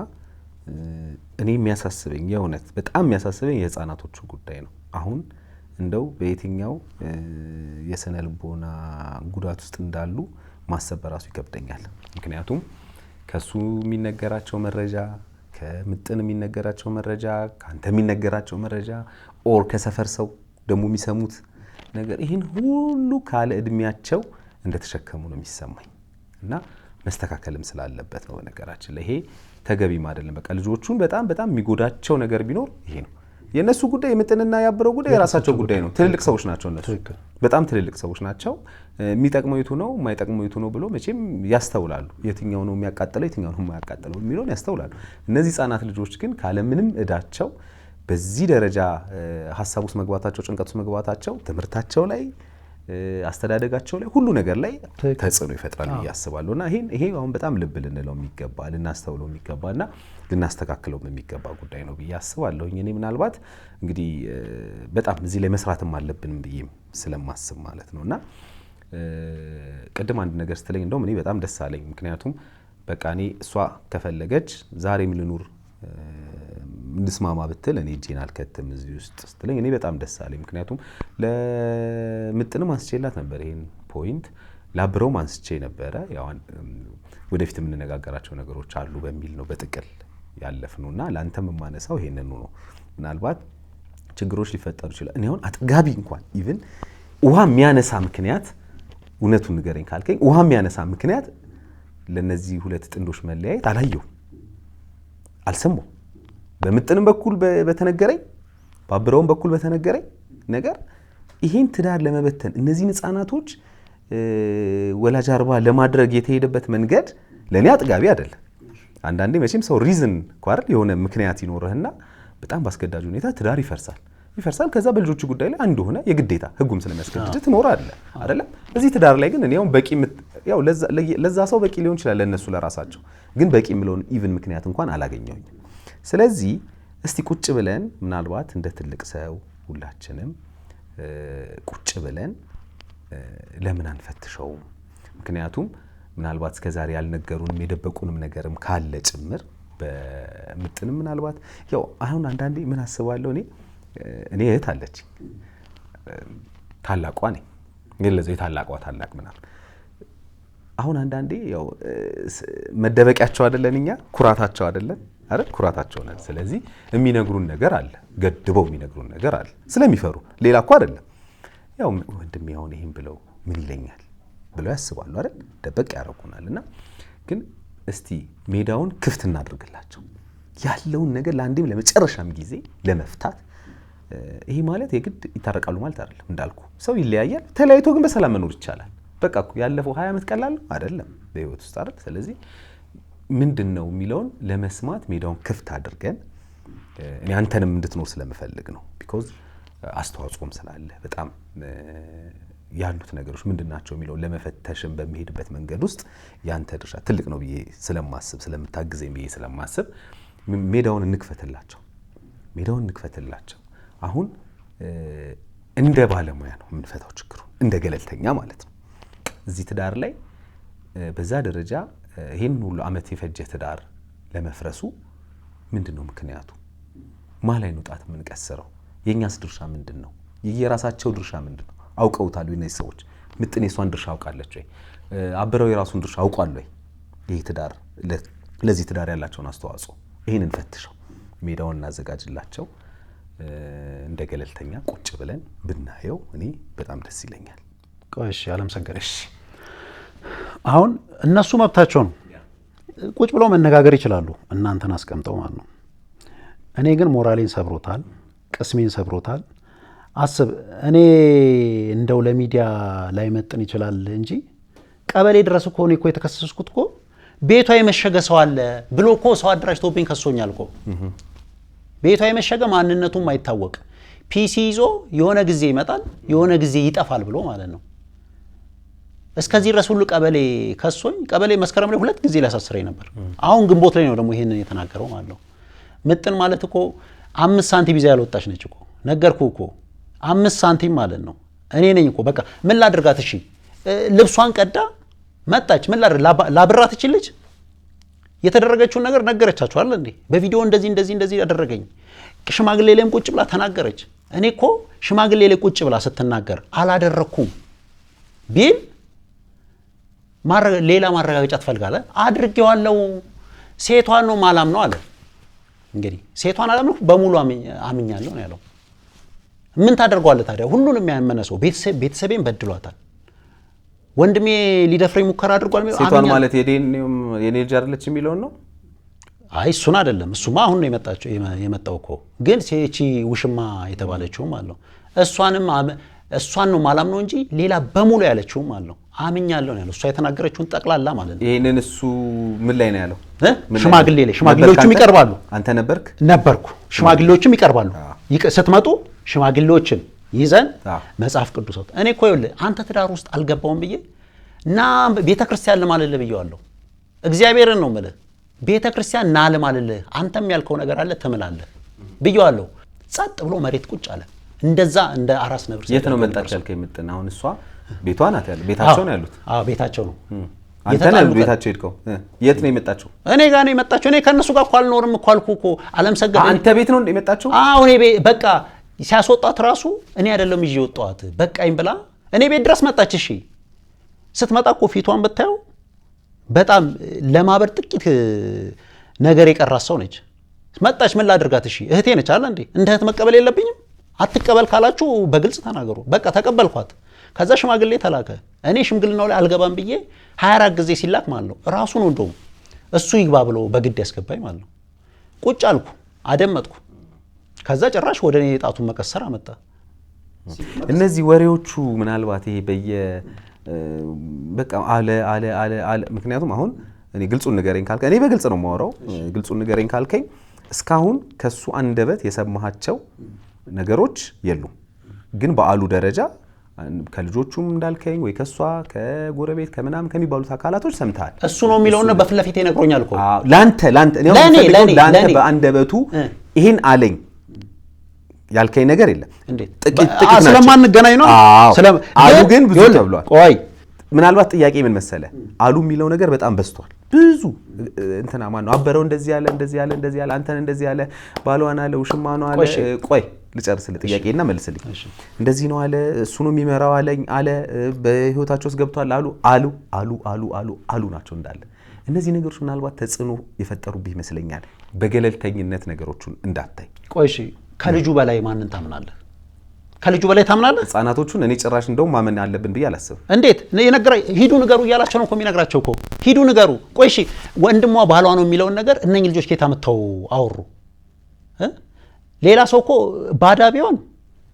እኔ የሚያሳስበኝ የእውነት በጣም የሚያሳስበኝ የህፃናቶቹ ጉዳይ ነው። አሁን እንደው በየትኛው የስነ ልቦና ጉዳት ውስጥ እንዳሉ ማሰብ በራሱ ይከብደኛል። ምክንያቱም ከሱ የሚነገራቸው መረጃ፣ ከምጥን የሚነገራቸው መረጃ፣ ካንተ የሚነገራቸው መረጃ ኦር ከሰፈር ሰው ደግሞ የሚሰሙት ነገር ይህን ሁሉ ካለ እድሜያቸው እንደተሸከሙ ነው የሚሰማኝ እና መስተካከልም ስላለበት ነው። በነገራችን ላይ ይሄ ተገቢም አይደለም። በቃ ልጆቹን በጣም የሚጎዳቸው ነገር ቢኖር ይሄ ነው። የነሱ ጉዳይ የምጥንና ያብረው ጉዳይ የራሳቸው ጉዳይ ነው። ትልልቅ ሰዎች ናቸው እነሱ፣ በጣም ትልልቅ ሰዎች ናቸው። የሚጠቅመው የቱ ነው የማይጠቅመው የቱ ነው ብሎ መቼም ያስተውላሉ። የትኛው ነው የሚያቃጥለው የትኛው ነው የማያቃጥለው የሚለውን ያስተውላሉ። እነዚህ ህጻናት ልጆች ግን ካለምንም እዳቸው በዚህ ደረጃ ሀሳብ ውስጥ መግባታቸው፣ ጭንቀት ውስጥ መግባታቸው ትምህርታቸው ላይ አስተዳደጋቸው ላይ ሁሉ ነገር ላይ ተጽዕኖ ይፈጥራል ብዬ አስባለሁ። እና ይሄ አሁን በጣም ልብ ልንለው የሚገባ ልናስተውለው የሚገባና ልናስተካክለው የሚገባ ጉዳይ ነው ብዬ አስባለሁ። እኔ ምናልባት እንግዲህ በጣም እዚህ ላይ መስራትም አለብንም ብዬ ስለማስብ ማለት ነው። እና ቅድም አንድ ነገር ስትለኝ እንደውም እኔ በጣም ደስ አለኝ። ምክንያቱም በቃ እኔ እሷ ከፈለገች ዛሬም ልኑር እንስማማ ብትል እኔ እጄን አልከትም እዚህ ውስጥ ስትለኝ እኔ በጣም ደስ አለኝ። ምክንያቱም ለምጥንም አንስቼላት ነበር ይሄን ፖይንት፣ ላብረውም አንስቼ ነበረ። ያው ወደፊት የምንነጋገራቸው ነገሮች አሉ በሚል ነው በጥቅል ያለፍነውና ለአንተም የማነሳው ይሄንን ነው። ምናልባት ችግሮች ሊፈጠሩ ይችላል። እኔ አሁን አጥጋቢ እንኳን ኢቭን ውሃ የሚያነሳ ምክንያት እውነቱን ንገረኝ ካልከኝ ውሃ የሚያነሳ ምክንያት ለነዚህ ሁለት ጥንዶች መለያየት አላየው አልሰማው። በምጥንም በኩል በተነገረኝ ባብረውም በኩል በተነገረኝ ነገር ይሄን ትዳር ለመበተን እነዚህን ህፃናቶች ወላጅ አልባ ለማድረግ የተሄደበት መንገድ ለኔ አጥጋቢ አይደለም። አንዳንዴ መቼም ሰው ሪዝን ኳር የሆነ ምክንያት ይኖርህና በጣም ባስገዳጅ ሁኔታ ትዳር ይፈርሳል። ከዛ በልጆቹ ጉዳይ ላይ አንድ ሆነ የግዴታ ህጉም ስለሚያስገድድ ትኖራለህ አይደለም። እዚህ ትዳር ላይ ግን እኔ አሁን በቂ ያው ለዛ ሰው በቂ ሊሆን ይችላል ለነሱ ለራሳቸው፣ ግን በቂ የምለውን ኢቭን ምክንያት እንኳን አላገኘሁኝም። ስለዚህ እስቲ ቁጭ ብለን ምናልባት እንደ ትልቅ ሰው ሁላችንም ቁጭ ብለን ለምን አንፈትሸውም? ምክንያቱም ምናልባት እስከዛሬ ያልነገሩንም የደበቁንም ነገርም ካለ ጭምር በምጥንም ምናልባት ያው አሁን አንዳንዴ ምን አስባለሁ እኔ እህት አለች ታላቋ ነኝ ለዚህ የታላቋ ታላቅ ምናምን አሁን አንዳንዴ ያው መደበቂያቸው አይደለን እኛ ኩራታቸው አይደለን አይደል? ኩራታቸው ነን። ስለዚህ የሚነግሩን ነገር አለ፣ ገድበው የሚነግሩን ነገር አለ ስለሚፈሩ፣ ሌላ እኮ አይደለም። ያው ወንድሜ አሁን ይሄን ብለው ምን ይለኛል ብለው ያስባሉ አይደል? ደበቅ ያደርጉናልና ግን እስቲ ሜዳውን ክፍት እናድርግላቸው ያለውን ነገር ለአንዴም ለመጨረሻም ጊዜ ለመፍታት። ይሄ ማለት የግድ ይታረቃሉ ማለት አይደለም። እንዳልኩ ሰው ይለያያል፣ ተለያይቶ ግን በሰላም መኖር ይቻላል። በቃ ያለፈው 20 ዓመት ቀላል አይደለም በህይወት ውስጥ አይደል? ስለዚህ ምንድነው የሚለውን ለመስማት ሜዳውን ክፍት አድርገን እኔ አንተንም እንድትኖር ስለምፈልግ ነው። ቢኮዝ አስተዋጽኦም ስላለ በጣም ያሉት ነገሮች ምንድናቸው የሚለውን ለመፈተሽም በሚሄድበት መንገድ ውስጥ ያንተ ድርሻ ትልቅ ነው ብዬ ስለማስብ ስለምታግዘኝ ብዬ ስለማስብ ሜዳውን እንክፈትላቸው። አሁን እንደ ባለሙያ ነው የምንፈታው ችግሩን፣ እንደ ገለልተኛ ማለት ነው። እዚህ ትዳር ላይ በዛ ደረጃ ይሄን ሁሉ አመት የፈጀ ትዳር ለመፍረሱ ምንድነው ምክንያቱ? ማላይ ነው ጣት የምንቀስረው? የኛስ ድርሻ ምንድነው? የራሳቸው ድርሻ ምንድነው? አውቀውታል ወይ እነዚህ ሰዎች? ምጥን የሷን ድርሻ አውቃለች ወይ? አብረው የራሱን ድርሻ አውቋል ወይ? ይሄ ትዳር ለዚህ ትዳር ያላቸውን አስተዋጽኦ ይሄንን ፈትሸው ሜዳውን እናዘጋጅላቸው። እንደ ገለልተኛ ቁጭ ብለን ብናየው እኔ በጣም ደስ ይለኛል። ቆይሽ ዓለም ሰገደሽ አሁን እነሱ መብታቸው ነው፣ ቁጭ ብለው መነጋገር ይችላሉ፣ እናንተን አስቀምጠው ማለት ነው። እኔ ግን ሞራሌን ሰብሮታል፣ ቅስሜን ሰብሮታል። አስብ እኔ እንደው ለሚዲያ ላይ መጥን ይችላል እንጂ ቀበሌ ድረስ እኮ እኔ እኮ የተከሰስኩት እኮ ቤቷ የመሸገ ሰው አለ ብሎ እኮ ሰው አደራጅቶብኝ ከሶኛል እኮ። ቤቷ የመሸገ ማንነቱም አይታወቅ ፒሲ ይዞ የሆነ ጊዜ ይመጣል የሆነ ጊዜ ይጠፋል ብሎ ማለት ነው። እስከዚህ ድረስ ሁሉ ቀበሌ ከሶኝ፣ ቀበሌ መስከረም ላይ 2 ጊዜ ሊያሳስረኝ ነበር። አሁን ግንቦት ላይ ነው ደግሞ ይሄንን የተናገረው ማለት ነው። ምጥን ማለት እኮ 5 ሳንቲም ይዛ ያልወጣች ነች እኮ፣ ነገርኩ እኮ 5 ሳንቲም ማለት ነው። እኔ ነኝ እኮ በቃ ምን ላድርጋት? እሺ ልብሷን ቀዳ መጣች፣ ምን ላድርግ? ላብራት ልጅ የተደረገችውን ነገር ነገረቻችሁ አይደል እንዴ? በቪዲዮ እንደዚህ ያደረገኝ ሽማግሌ ላይም ቁጭ ብላ ተናገረች። እኔ እኮ ሽማግሌ ላይ ቁጭ ብላ ስትናገር አላደረኩም ቢል ሌላ ማረጋገጫ ትፈልጋለህ? አድርጌዋለሁ፣ ሴቷን ነው ማላም ነው አለ። እንግዲህ ሴቷን አላም ነው በሙሉ አምኛለሁ ነው ያለው። ምን ታደርገዋለህ ታዲያ? ሁሉንም ያመነ ሰው ቤተሰቤን በድሏታል፣ ወንድሜ ሊደፍረኝ ሙከራ አድርጓል። ሴቷን ማለት የኔ ልጅ አይደለች የሚለውን ነው? አይ እሱን አይደለም። እሱማ አሁን ነው የመጣው እኮ። ግን ሴቺ ውሽማ የተባለችውም አለው። እሷን ነው ማላም ነው እንጂ ሌላ በሙሉ ያለችውም አለው። አምኛለሁ ነው ያለው። እሷ የተናገረችውን ጠቅላላ ማለት ነው። ይሄንን እሱ ምን ላይ ነው ያለው? ሽማግሌ ላይ። ሽማግሌዎችም ይቀርባሉ። አንተ ነበርክ? ነበርኩ። ሽማግሌዎችም ይቀርባሉ። ስትመጡ ሽማግሌዎችን ይዘን መጽሐፍ ቅዱስ አውጥ። እኔ እኮ ይኸውልህ አንተ ትዳር ውስጥ አልገባውም ብዬ እና ቤተክርስቲያን ልማልልህ ብዬዋለሁ። እግዚአብሔርን ነው የምልህ። ቤተክርስቲያን ና ልማልልህ፣ አንተም ያልከው ነገር አለ ትምላለህ ብዬዋለሁ። ጸጥ ብሎ መሬት ቁጭ አለ። እንደዛ እንደ አራስ ነብር። የት ነው መጣች ያልከኝ? ምጥን አሁን እሷ ቤቷ ናት ያለው። ቤታቸው ነው ያሉት? አዎ ቤታቸው ነው። አንተ ነህ ቤታቸው ሄድከው? የት ነው የመጣችው? እኔ ጋር ነው የመጣችው። እኔ ከነሱ ጋር እኮ አልኖርም እኮ አልኩህ እኮ። አለም ሰገድ አንተ ቤት ነው የመጣችው? አዎ እኔ በቃ ሲያስወጣት ራሱ እኔ አይደለም ይዤ ወጣኋት። በቃኝ ብላ እኔ ቤት ድረስ መጣች። እሺ ስትመጣ እኮ ፊቷን ብታየው በጣም ለማበር ጥቂት ነገር የቀራት ሰው ነች። መጣች። ምን ላድርጋት? እሺ እህቴ ነች አለ እንዴ። እንደ እህት መቀበል የለብኝም? አትቀበል ካላችሁ በግልጽ ተናገሩ። በቃ ተቀበልኳት። ከዛ ሽማግሌ ተላከ። እኔ ሽምግልናው ላይ አልገባም ብዬ 24 ጊዜ ሲላክ ማለት ነው ራሱ ነው እንደውም እሱ ይግባ ብሎ በግድ ያስገባኝ ማለት ነው። ቁጭ አልኩ፣ አደመጥኩ። ከዛ ጭራሽ ወደ እኔ የጣቱን መቀሰር አመጣ። እነዚህ ወሬዎቹ ምናልባት ይሄ በቃ አለ ምክንያቱም አሁን እኔ ግልጹን ንገረኝ ካልከኝ እኔ በግልጽ ነው የማወራው። ግልጹን ንገረኝ ካልከኝ እስካሁን ከሱ አንደበት የሰማሃቸው ነገሮች የሉም። ግን በአሉ ደረጃ ከልጆቹም እንዳልከኝ ወይ ከሷ ከጎረቤት ከምናም ከሚባሉት አካላቶች ሰምተሃል። እሱ ነው የሚለውና በፊት ለፊት ይነግሮኛል እኮ ላንተ በአንደበቱ ይሄን አለኝ ያልከኝ ነገር የለም። ጥቂት ስለማንገናኝ ነው። አሉ ግን ብዙ ተብሏል። ቆይ ምናልባት ጥያቄ ምን መሰለ፣ አሉ የሚለው ነገር በጣም በዝቷል። ብዙ እንትና ማን ነው አበረው እንደዚህ ያለ አንተን እንደዚህ ያለ ባሏን አለ ውሽማኑ አለ። ቆይ ልጨርስልህ ጥያቄና መልስልኝ። እንደዚህ ነው አለ እሱ ነው የሚመራው አለ በህይወታቸው ውስጥ ገብቷል አሉ ናቸው እንዳለ። እነዚህ ነገሮች ምናልባት ተጽዕኖ የፈጠሩብህ ይመስለኛል፣ በገለልተኝነት ነገሮቹን እንዳታይ። ቆይ እሺ ከልጁ በላይ ማንን ታምናለህ? ከልጁ በላይ ታምናለህ? ህፃናቶቹን እኔ ጭራሽ እንደውም ማመን አለብን ብዬ አላስብም። እንዴት ሂዱ ንገሩ እያላቸው ነው እኮ የሚነግራቸው እኮ። ሂዱ ንገሩ። ቆይ እሺ ወንድሟ ባሏ ነው የሚለውን ነገር እነኝህ ልጆች ከየት አምጥተው አወሩ? ሌላ ሰው እኮ ባዳ ቢሆን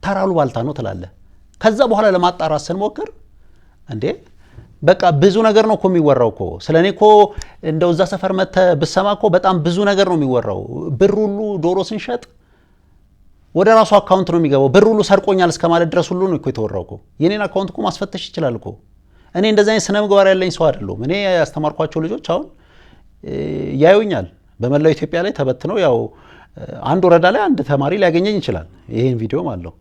ተራሉ ባልታ ነው ትላለህ። ከዛ በኋላ ለማጣራት ስንሞክር እንዴ በቃ ብዙ ነገር ነው እኮ የሚወራው እኮ። ስለኔ እኮ እንደው እዛ ሰፈር መተህ ብትሰማ እኮ በጣም ብዙ ነገር ነው የሚወራው። ብር ሁሉ ዶሮ ስንሸጥ ወደ ራሱ አካውንት ነው የሚገባው። ብር ሁሉ ሰርቆኛል እስከማለት ድረስ ሁሉ ነው እኮ የተወራው እኮ። የኔን አካውንት እኮ ማስፈተሽ ይችላል እኮ። እኔ እንደዚህ አይነት ስነ ምግባር ያለኝ ሰው አይደለሁም። እኔ ያስተማርኳቸው ልጆች አሁን ያዩኛል። በመላው ኢትዮጵያ ላይ ተበትነው ያው አንድ ወረዳ ላይ አንድ ተማሪ ሊያገኘኝ ይችላል። ይሄን ቪዲዮ ማለት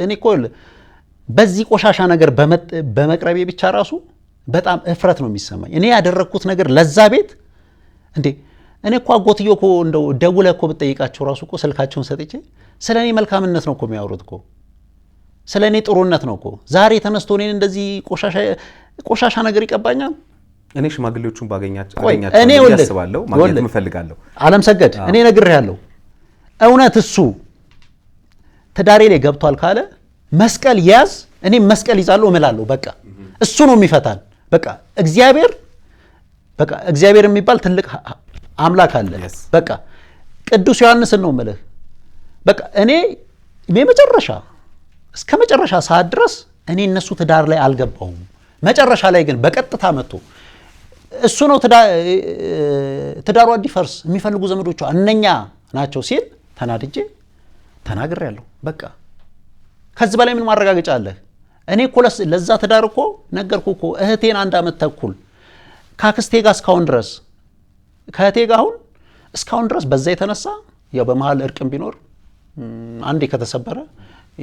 እኔ እኮ በዚህ ቆሻሻ ነገር በመቅረቤ ብቻ ራሱ በጣም እፍረት ነው የሚሰማኝ። እኔ ያደረግኩት ነገር ለዛ ቤት እንዴ እኔ እኮ አጎትዮ እኮ እንደው ደውለህ እኮ ብትጠይቃቸው ራሱ እኮ ስልካቸውን ሰጥቼ ስለኔ መልካምነት ነው እኮ የሚያወሩት እኮ፣ ስለኔ ጥሩነት ነው እኮ። ዛሬ ተነስቶ እኔን እንደዚህ ቆሻሻ ነገር ይቀባኛል። እኔ ሽማግሌዎቹን ባገኛቸው እኔ ያስባለሁ ማግኘት እፈልጋለሁ። ዓለም ሰገድ እኔ ነግሬሃለሁ። እውነት እሱ ትዳሬ ላይ ገብቷል ካለ መስቀል ያዝ፣ እኔ መስቀል ይዛለሁ እምላለሁ። በቃ እሱ ነው የሚፈታን። በቃ እግዚአብሔር የሚባል ትልቅ አምላክ አለ። በቃ ቅዱስ ዮሐንስን ነው የምልህ። በቃ እኔ እስከ መጨረሻ ሰዓት ድረስ እኔ እነሱ ትዳር ላይ አልገባሁም። መጨረሻ ላይ ግን በቀጥታ መጥቶ እሱ ነው ትዳሯ እንዲፈርስ የሚፈልጉ ዘመዶቿ እነኛ ናቸው ሲል ተናድጄ ተናግሬያለሁ። በቃ ከዚህ በላይ ምን ማረጋገጫ አለ? እኔ እኮ ለዛ ትዳር እኮ ነገርኩህ እኮ እህቴን 1 ዓመት ተኩል ከአክስቴ ጋር እስካሁን ድረስ ከእህቴ ጋር አሁን እስካሁን ድረስ በዛ የተነሳ ያው በመሀል እርቅም ቢኖር አንዴ ከተሰበረ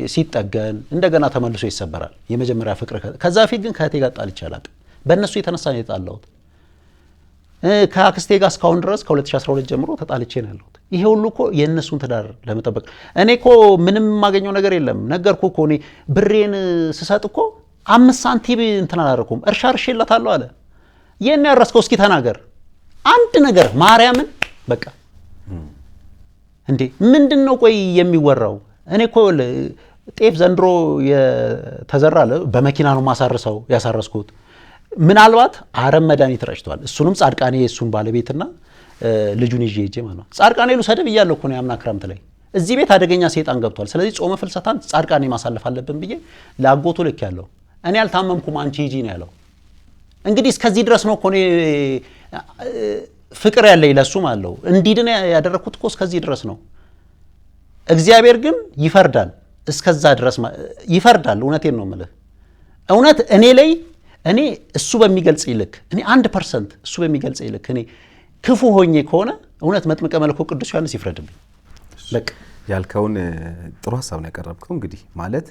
ሲጠገን እንደገና ተመልሶ ይሰበራል። የመጀመሪያ ፍቅር ከዛ በፊት ግን ከእህቴ ጋር ጣልቼ አላውቅም። በእነሱ የተነሳ ነው የጣላሁት። ከአክስቴ ጋር እስካሁን ድረስ ከ2012 ጀምሮ ተጣልቼ ነው ያለሁት። ይሄ ሁሉ እኮ የእነሱን ትዳር ለመጠበቅ እኔ እኮ ምንም የማገኘው ነገር የለም። ነገርኩ እኮ እኔ ብሬን ስሰጥ እኮ 5 ሳንቲም እንትን አላደረኩም። እርሻ እርሼላታለሁ አለ። የኔ ያረስከው እስኪ ተናገር አንድ ነገር ማርያምን። በቃ እንዴ ምንድነው ቆይ የሚወራው? እኔ እኮ ጤፍ ዘንድሮ የተዘራለ በመኪና ነው ማሳርሰው ያሳረስኩት። ምናልባት አረም መድኃኒት ረጭቷል። እሱንም ጻድቃኔ የሱን ባለቤትና ልጁን ይዤ ሄጄ ማለት ነው። ጻድቃኔ ሰደብ እያለሁ እኮ ነው ያምና ክረምት ላይ እዚህ ቤት አደገኛ ሰይጣን ገብቷል። ስለዚህ ጾመ ፍልሰታን ጻድቃኔ ማሳለፍ አለብን ብዬ ላጎቱ ልክ ያለው እኔ አልታመምኩም አንቺ ሂጂ ነው ያለው። እንግዲህ እስከዚህ ድረስ ነው እኮ እኔ ፍቅር ያለኝ ለሱ ማለት ነው። እንዲድን ያደረኩት እኮ እስከዚህ ድረስ ነው። እግዚአብሔር ግን ይፈርዳል፣ እስከዛ ድረስ ይፈርዳል። እውነቴን ነው የምልህ። እውነት እኔ ላይ እኔ እሱ በሚገልጽ ይልክ እኔ 1% እሱ በሚገልጽ ይልክ እኔ ክፉ ሆኜ ከሆነ እውነት መጥምቀ መለኮት ቅዱስ ዮሐንስ ይፍረድብኝ። በቃ ያልከውን ጥሩ ሐሳብ ነው ያቀረብከው። እንግዲህ ማለት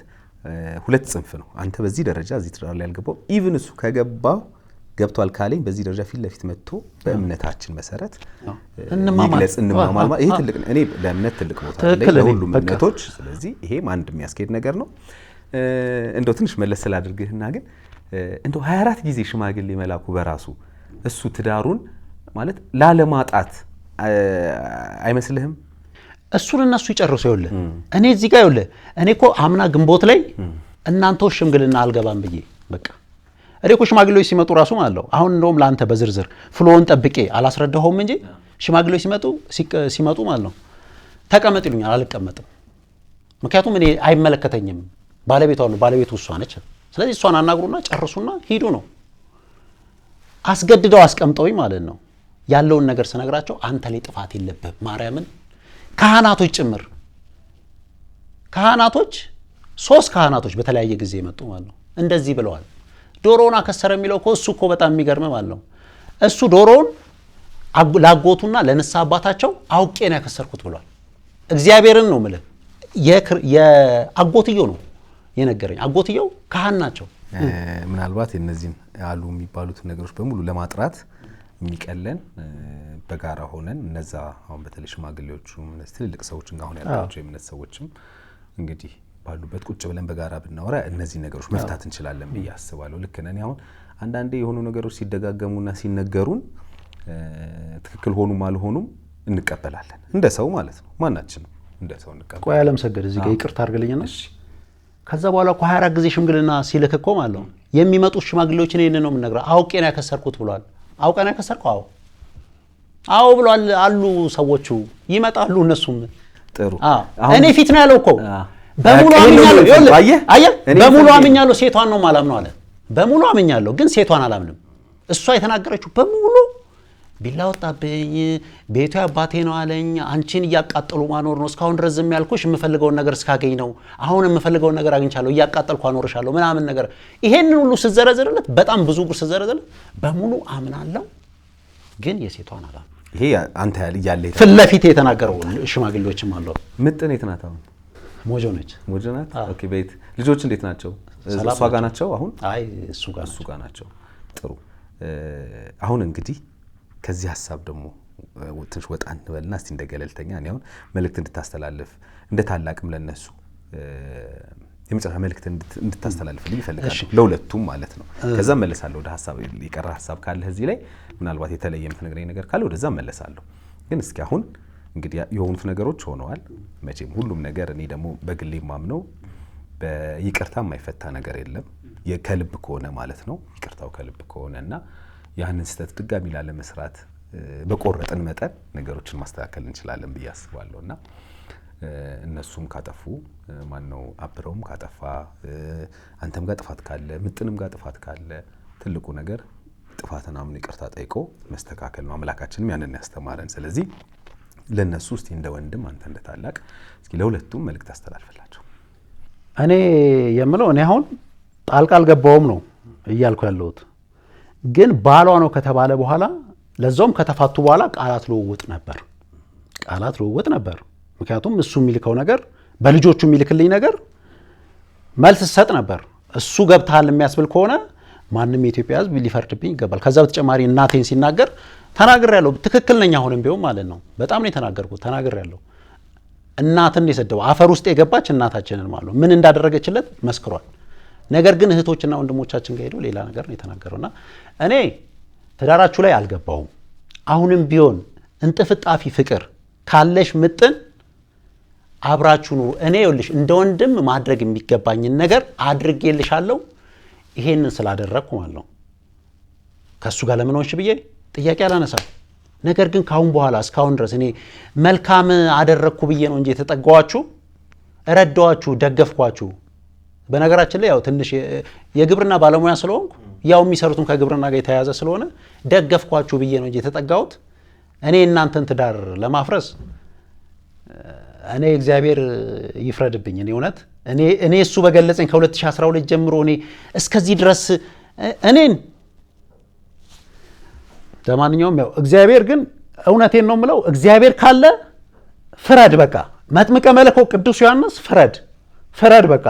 ሁለት ጽንፍ ነው። አንተ በዚህ ደረጃ እዚህ ትዳር ላይ ያልገባው ኢቭን እሱ ከገባው ገብቷል ካለኝ በዚህ ደረጃ ፊት ለፊት መጥቶ በእምነታችን መሰረት ይግለጽ እንማማል። ይሄ ትልቅ እኔ ለእምነት ትልቅ ቦታ አለኝ ለሁሉም እምነቶች። ስለዚህ ይሄም አንድ የሚያስኬድ ነገር ነው። እንደው ትንሽ መለስ ስላድርግህና ግን እንደው 24 ጊዜ ሽማግሌ መላኩ በራሱ እሱ ትዳሩን ማለት ላለማጣት አይመስልህም? እሱን እነሱ ይጨርሱ። ይኸውልህ እኔ እዚህ ጋር ይኸውልህ እኔ እኮ አምና ግንቦት ላይ እናንተው ሽምግልና አልገባም ብዬ በቃ እኔ እኮ ሽማግሌዎች ሲመጡ ራሱ ማለት ነው አሁን እንደውም ለአንተ በዝርዝር ፍሎውን ጠብቄ አላስረዳሁም እንጂ ሽማግሌዎች ሲመጡ ማለት ነው ተቀመጥ ይሉኛል። አልቀመጥም። ምክንያቱም እኔ አይመለከተኝም። ባለቤቱ እሷ ነች። ስለዚህ እሷን አናግሩና ጨርሱና ሂዱ ነው። አስገድደው አስቀምጠውኝ ማለት ነው ያለውን ነገር ስነግራቸው አንተ ላይ ጥፋት የለብህም ማርያምን። ካህናቶች ጭምር ካህናቶች 3 ካህናቶች በተለያየ ጊዜ መጡ ማለት ነው። እንደዚህ ብለዋል። ዶሮውን አከሰረ የሚለው እኮ እሱ እኮ በጣም የሚገርም ማለት ነው። እሱ ዶሮውን ላጎቱና ለንስሐ አባታቸው አውቄ ነው ያከሰርኩት ብሏል። እግዚአብሔርን ነው የምልህ። የአጎትየው ነው የነገረኝ። አጎትየው ካህን ናቸው። ምናልባት የነዚህን አሉ የሚባሉት ነገሮች በሙሉ ለማጥራት የሚቀለን በጋራ ሆነን እነዛ አሁን በተለይ ሽማግሌዎቹ ትልልቅ ሰዎች አሁን ያላቸው የእምነት ሰዎችም እንግዲህ ባሉበት ቁጭ ብለን በጋራ ብናወራ እነዚህ ነገሮች መፍታት እንችላለን ብዬ አስባለሁ። ልክ ነን። አሁን አንዳንዴ የሆኑ ነገሮች ሲደጋገሙና ሲነገሩን ትክክል ሆኑም አልሆኑም እንቀበላለን እንደ ሰው ማለት ነው። ማናችንም እንደ ሰው እንቀበላለን። ቆይ አለም ሰገድ እዚህ ጋር ይቅርታ አድርግልኝና ከዛ በኋላ እኮ 24 ጊዜ ሽምግልና ሲልክ እኮ ማለት ነው የሚመጡት ሽማግሌዎችን ይሄን ነው የምነግረው። አውቄ ነው ያከሰርኩት ብሏል። አውቄ ነው ያከሰርኩት አዎ ብሏል አሉ ሰዎቹ ይመጣሉ። እነሱም ጥሩ እኔ ፊት ነው ያለው እኮ በሙሉ አምኛለሁ። አየህ በሙሉ አምኛለሁ። ሴቷን ነው ማላም ነው አለ። በሙሉ አምኛለሁ ግን ሴቷን አላምንም። እሷ የተናገረችው በሙሉ ቢላ ወጣብኝ፣ ቤቱ አባቴ ነው አለኝ፣ አንቺን እያቃጠሉ ማኖር ነው፣ እስካሁን ድረስ ዝም ያልኩሽ የምፈልገውን ነገር እስካገኝ ነው፣ አሁን የምፈልገውን ነገር አግኝቻለሁ፣ እያቃጠልኩ አኖርሻለሁ ምናምን ነገር። ይሄንን ሁሉ ስዘረዝርለት በጣም ብዙ ጉር ስዘረዝርለት በሙሉ አምናለሁ ግን የሴቷን አላምንም። ይሄ አንተ ያለ ፊት ለፊት የተናገረው ሽማግሌዎችም አሉ። ምጥን የት ናት አሁን? ሞጆ ነች። ሞጆ ናት። ኦኬ። ቤት ልጆች እንዴት ናቸው? እሷ ጋር ናቸው አሁን? አይ እሱ ጋር ናቸው። ጥሩ። አሁን እንግዲህ ከዚህ ሀሳብ ደግሞ ትንሽ ወጣ እንበልና እስቲ እንደገለልተኛ እኔ አሁን መልእክት እንድታስተላልፍ እንደ ታላቅም ለነሱ የመጨረሻ መልእክት እንድታስተላልፍልኝ ይፈልጋለሁ ለሁለቱም ማለት ነው። ከዛ መለሳለሁ ወደ ሀሳብ። የቀረ ሀሳብ ካለ እዚህ ላይ ምናልባት የተለየ የምትነግረኝ ነገር ካለ ወደዛ መለሳለሁ። ግን እስኪ አሁን እንግዲህ የሆኑት ነገሮች ሆነዋል። መቼም ሁሉም ነገር እኔ ደግሞ በግሌ ማምነው በይቅርታ የማይፈታ ነገር የለም። ከልብ ከሆነ ማለት ነው ይቅርታው ከልብ ከሆነና ያንን ስህተት ድጋሚ ላለመስራት በቆረጥን መጠን ነገሮችን ማስተካከል እንችላለን ብዬ አስባለሁና እነሱም ካጠፉ ማነው አብረውም ካጠፋ አንተም ጋር ጥፋት ካለ ምጥንም ጋር ጥፋት ካለ ትልቁ ነገር ጥፋትን አምኖ ይቅርታ ጠይቆ መስተካከል ነው። አምላካችንም ያንን ያስተማረን። ስለዚህ ለነሱ እስቲ እንደ ወንድም አንተ እንደ ታላቅ እስኪ ለሁለቱም መልእክት አስተላልፍላቸው። እኔ የምለው እኔ አሁን ጣልቃ አልገባውም ነው እያልኩ ያለሁት። ግን ባሏ ነው ከተባለ በኋላ ለዛውም ከተፋቱ በኋላ ቃላት ልውውጥ ነበር። ምክንያቱም እሱ የሚልከው ነገር በልጆቹ የሚልክልኝ ነገር መልስ ሰጥ ነበር። እሱ ገብታል የሚያስብል ከሆነ ማንም የኢትዮጵያ ሕዝብ ሊፈርድብኝ ይገባል። ከዛ በተጨማሪ እናቴን ሲናገር ተናግሬያለሁ። ትክክል ነኝ አሁንም ቢሆን ማለት ነው። በጣም ነው የተናገርኩት። ተናግሬያለሁ። እናትን የሰደው አፈር ውስጥ የገባች እናታችንን ማለት ነው ምን እንዳደረገችለት መስክሯል። ነገር ግን እህቶችና ወንድሞቻችን ጋር ሄዶ ሌላ ነገር ነው የተናገረውና እኔ ትዳራችሁ ላይ አልገባውም። አሁንም ቢሆን እንጥፍጣፊ ፍቅር ካለሽ ምጥን አብራችሁ ኑሩ። እኔ ይኸውልሽ እንደ ወንድም ማድረግ የሚገባኝን ነገር አድርጌልሻለሁ። ይሄንን ስላደረግኩ ማለት ነው ከሱ ጋር ለምን ሆንሽ ብዬ ጥያቄ አላነሳም። ነገር ግን ካሁን በኋላ እስካሁን ድረስ እኔ መልካም አደረግኩ ብዬ ነው እንጂ የተጠጋዋችሁ፣ ረዳዋችሁ፣ ደገፍኳችሁ። በነገራችን ላይ ያው ትንሽ የግብርና ባለሙያ ስለሆንኩ ያው የሚሰሩትም ከግብርና ጋር የተያያዘ ስለሆነ ደገፍኳችሁ ብዬ ነው እንጂ የተጠጋሁት እኔ እናንተን ትዳር ለማፍረስ እኔ እግዚአብሔር ይፍረድብኝ። እኔ እውነት እኔ እሱ በገለጸኝ ከ2012 ጀምሮ እኔ እስከዚህ ድረስ እኔን ለማንኛውም ያው እግዚአብሔር ግን እውነቴን ነው የምለው እግዚአብሔር ካለ ፍረድ በቃ። መጥምቀ መለኮት ቅዱስ ዮሐንስ ፍረድ በቃ።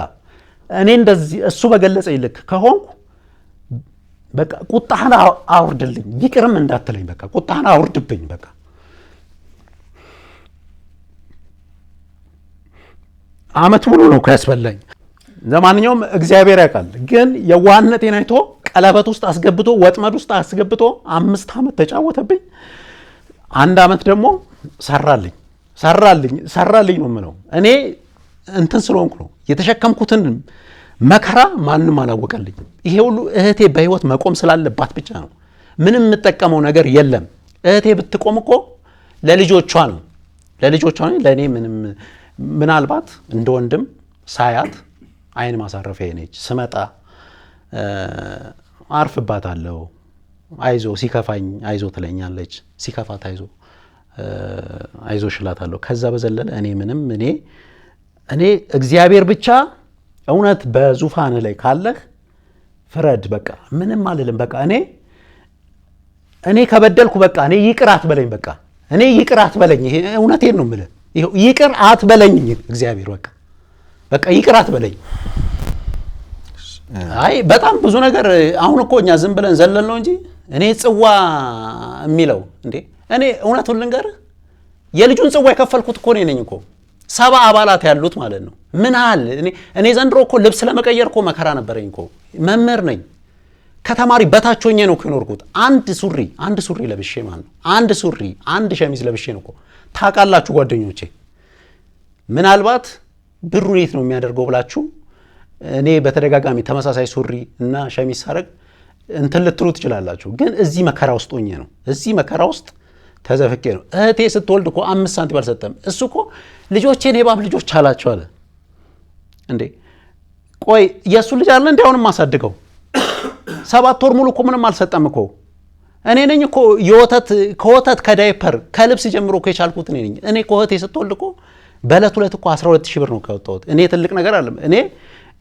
እኔ እንደዚህ እሱ በገለጸኝ ልክ ከሆንኩ በቃ ቁጣህን አውርድልኝ፣ ይቅርም እንዳትለኝ በቃ ቁጣህን አውርድብኝ በቃ። አመት ሙሉ ነው ያስበላኝ። ለማንኛውም እግዚአብሔር ያውቃል። ግን የዋህነቴን አይቶ ቀለበት ውስጥ አስገብቶ ወጥመድ ውስጥ አስገብቶ 5 ዓመት ተጫወተብኝ። 1 ዓመት ደግሞ ሰራልኝ ነው የምለው። እኔ እንትን ስለሆንኩ ነው የተሸከምኩትን መከራ ማንም አላወቀልኝ። ይሄ ሁሉ እህቴ በህይወት መቆም ስላለባት ብቻ ነው። ምንም የምጠቀመው ነገር የለም። እህቴ ብትቆም እኮ ለልጆቿ ነው ለእኔ ምንም ምናልባት እንደ ወንድም ሳያት አይን ማሳረፊያ ነች። ስመጣ አርፍባታለሁ። አይዞ ሲከፋኝ አይዞ ትለኛለች፣ ሲከፋት አይዞ ሽላታለሁ። ከዛ በዘለለ እኔ ምንም እኔ እግዚአብሔር ብቻ እውነት በዙፋን ላይ ካለህ ፍረድ በቃ። ምንም አልልም በቃ። እኔ ከበደልኩ በቃ እኔ ይቅር አትበለኝ በቃ። እኔ ይቅር አትበለኝ። ይሄ እውነቴን ነው የምልህ። ይቅር አትበለኝ እግዚአብሔር በቃ ይቅር አትበለኝ። አይ በጣም ብዙ ነገር አሁን እኮ እኛ ዝም ብለን ዘለል ነው እንጂ እኔ ጽዋ የሚለው እንዴ እኔ እውነቱን ልንገርህ የልጁን ጽዋ የከፈልኩት እኮ ነኝ እኮ 7 አባላት ያሉት ማለት ነው። ምን ያህል እኔ ዘንድሮ እኮ ልብስ ለመቀየር እኮ መከራ ነበረኝ እኮ። መምህር ነኝ። ከተማሪ በታች ሆኜ ነው የኖርኩት። አንድ ሱሪ ለብሼ ማለት ነው። አንድ ሸሚዝ ለብሼ ነው እኮ። ታውቃላችሁ ጓደኞቼ፣ ምናልባት ብሩ የት ነው የሚያደርገው ብላችሁ እኔ በተደጋጋሚ ተመሳሳይ ሱሪ እና ሸሚዝ ሳረግ እንትን ልትሉ ትችላላችሁ። ግን እዚህ መከራ ውስጥ ሆኜ ነው። እዚህ መከራ ውስጥ ተዘፍቄ ነው። እህቴ ስትወልድ እኮ 5 ሳንቲም አልሰጠም። እሱ እኮ ልጆቼን የባብ ልጆች አላቸው አለ እንዴ። ቆይ የእሱ ልጅ አለ እንዲ አሁንም ማሳድገው 7 ወር ሙሉ እኮ ምንም አልሰጠም እኮ። እኔ ነኝ እኮ ከወተት ከዳይፐር ከልብስ ጀምሮ እኮ የቻልኩት እኔ ነኝ። እኔ እኮ እህቴ ስትወልድ እኮ በዕለት እኮ 12,000 ብር ነው ካወጣሁት። እኔ ትልቅ ነገር አለም። እኔ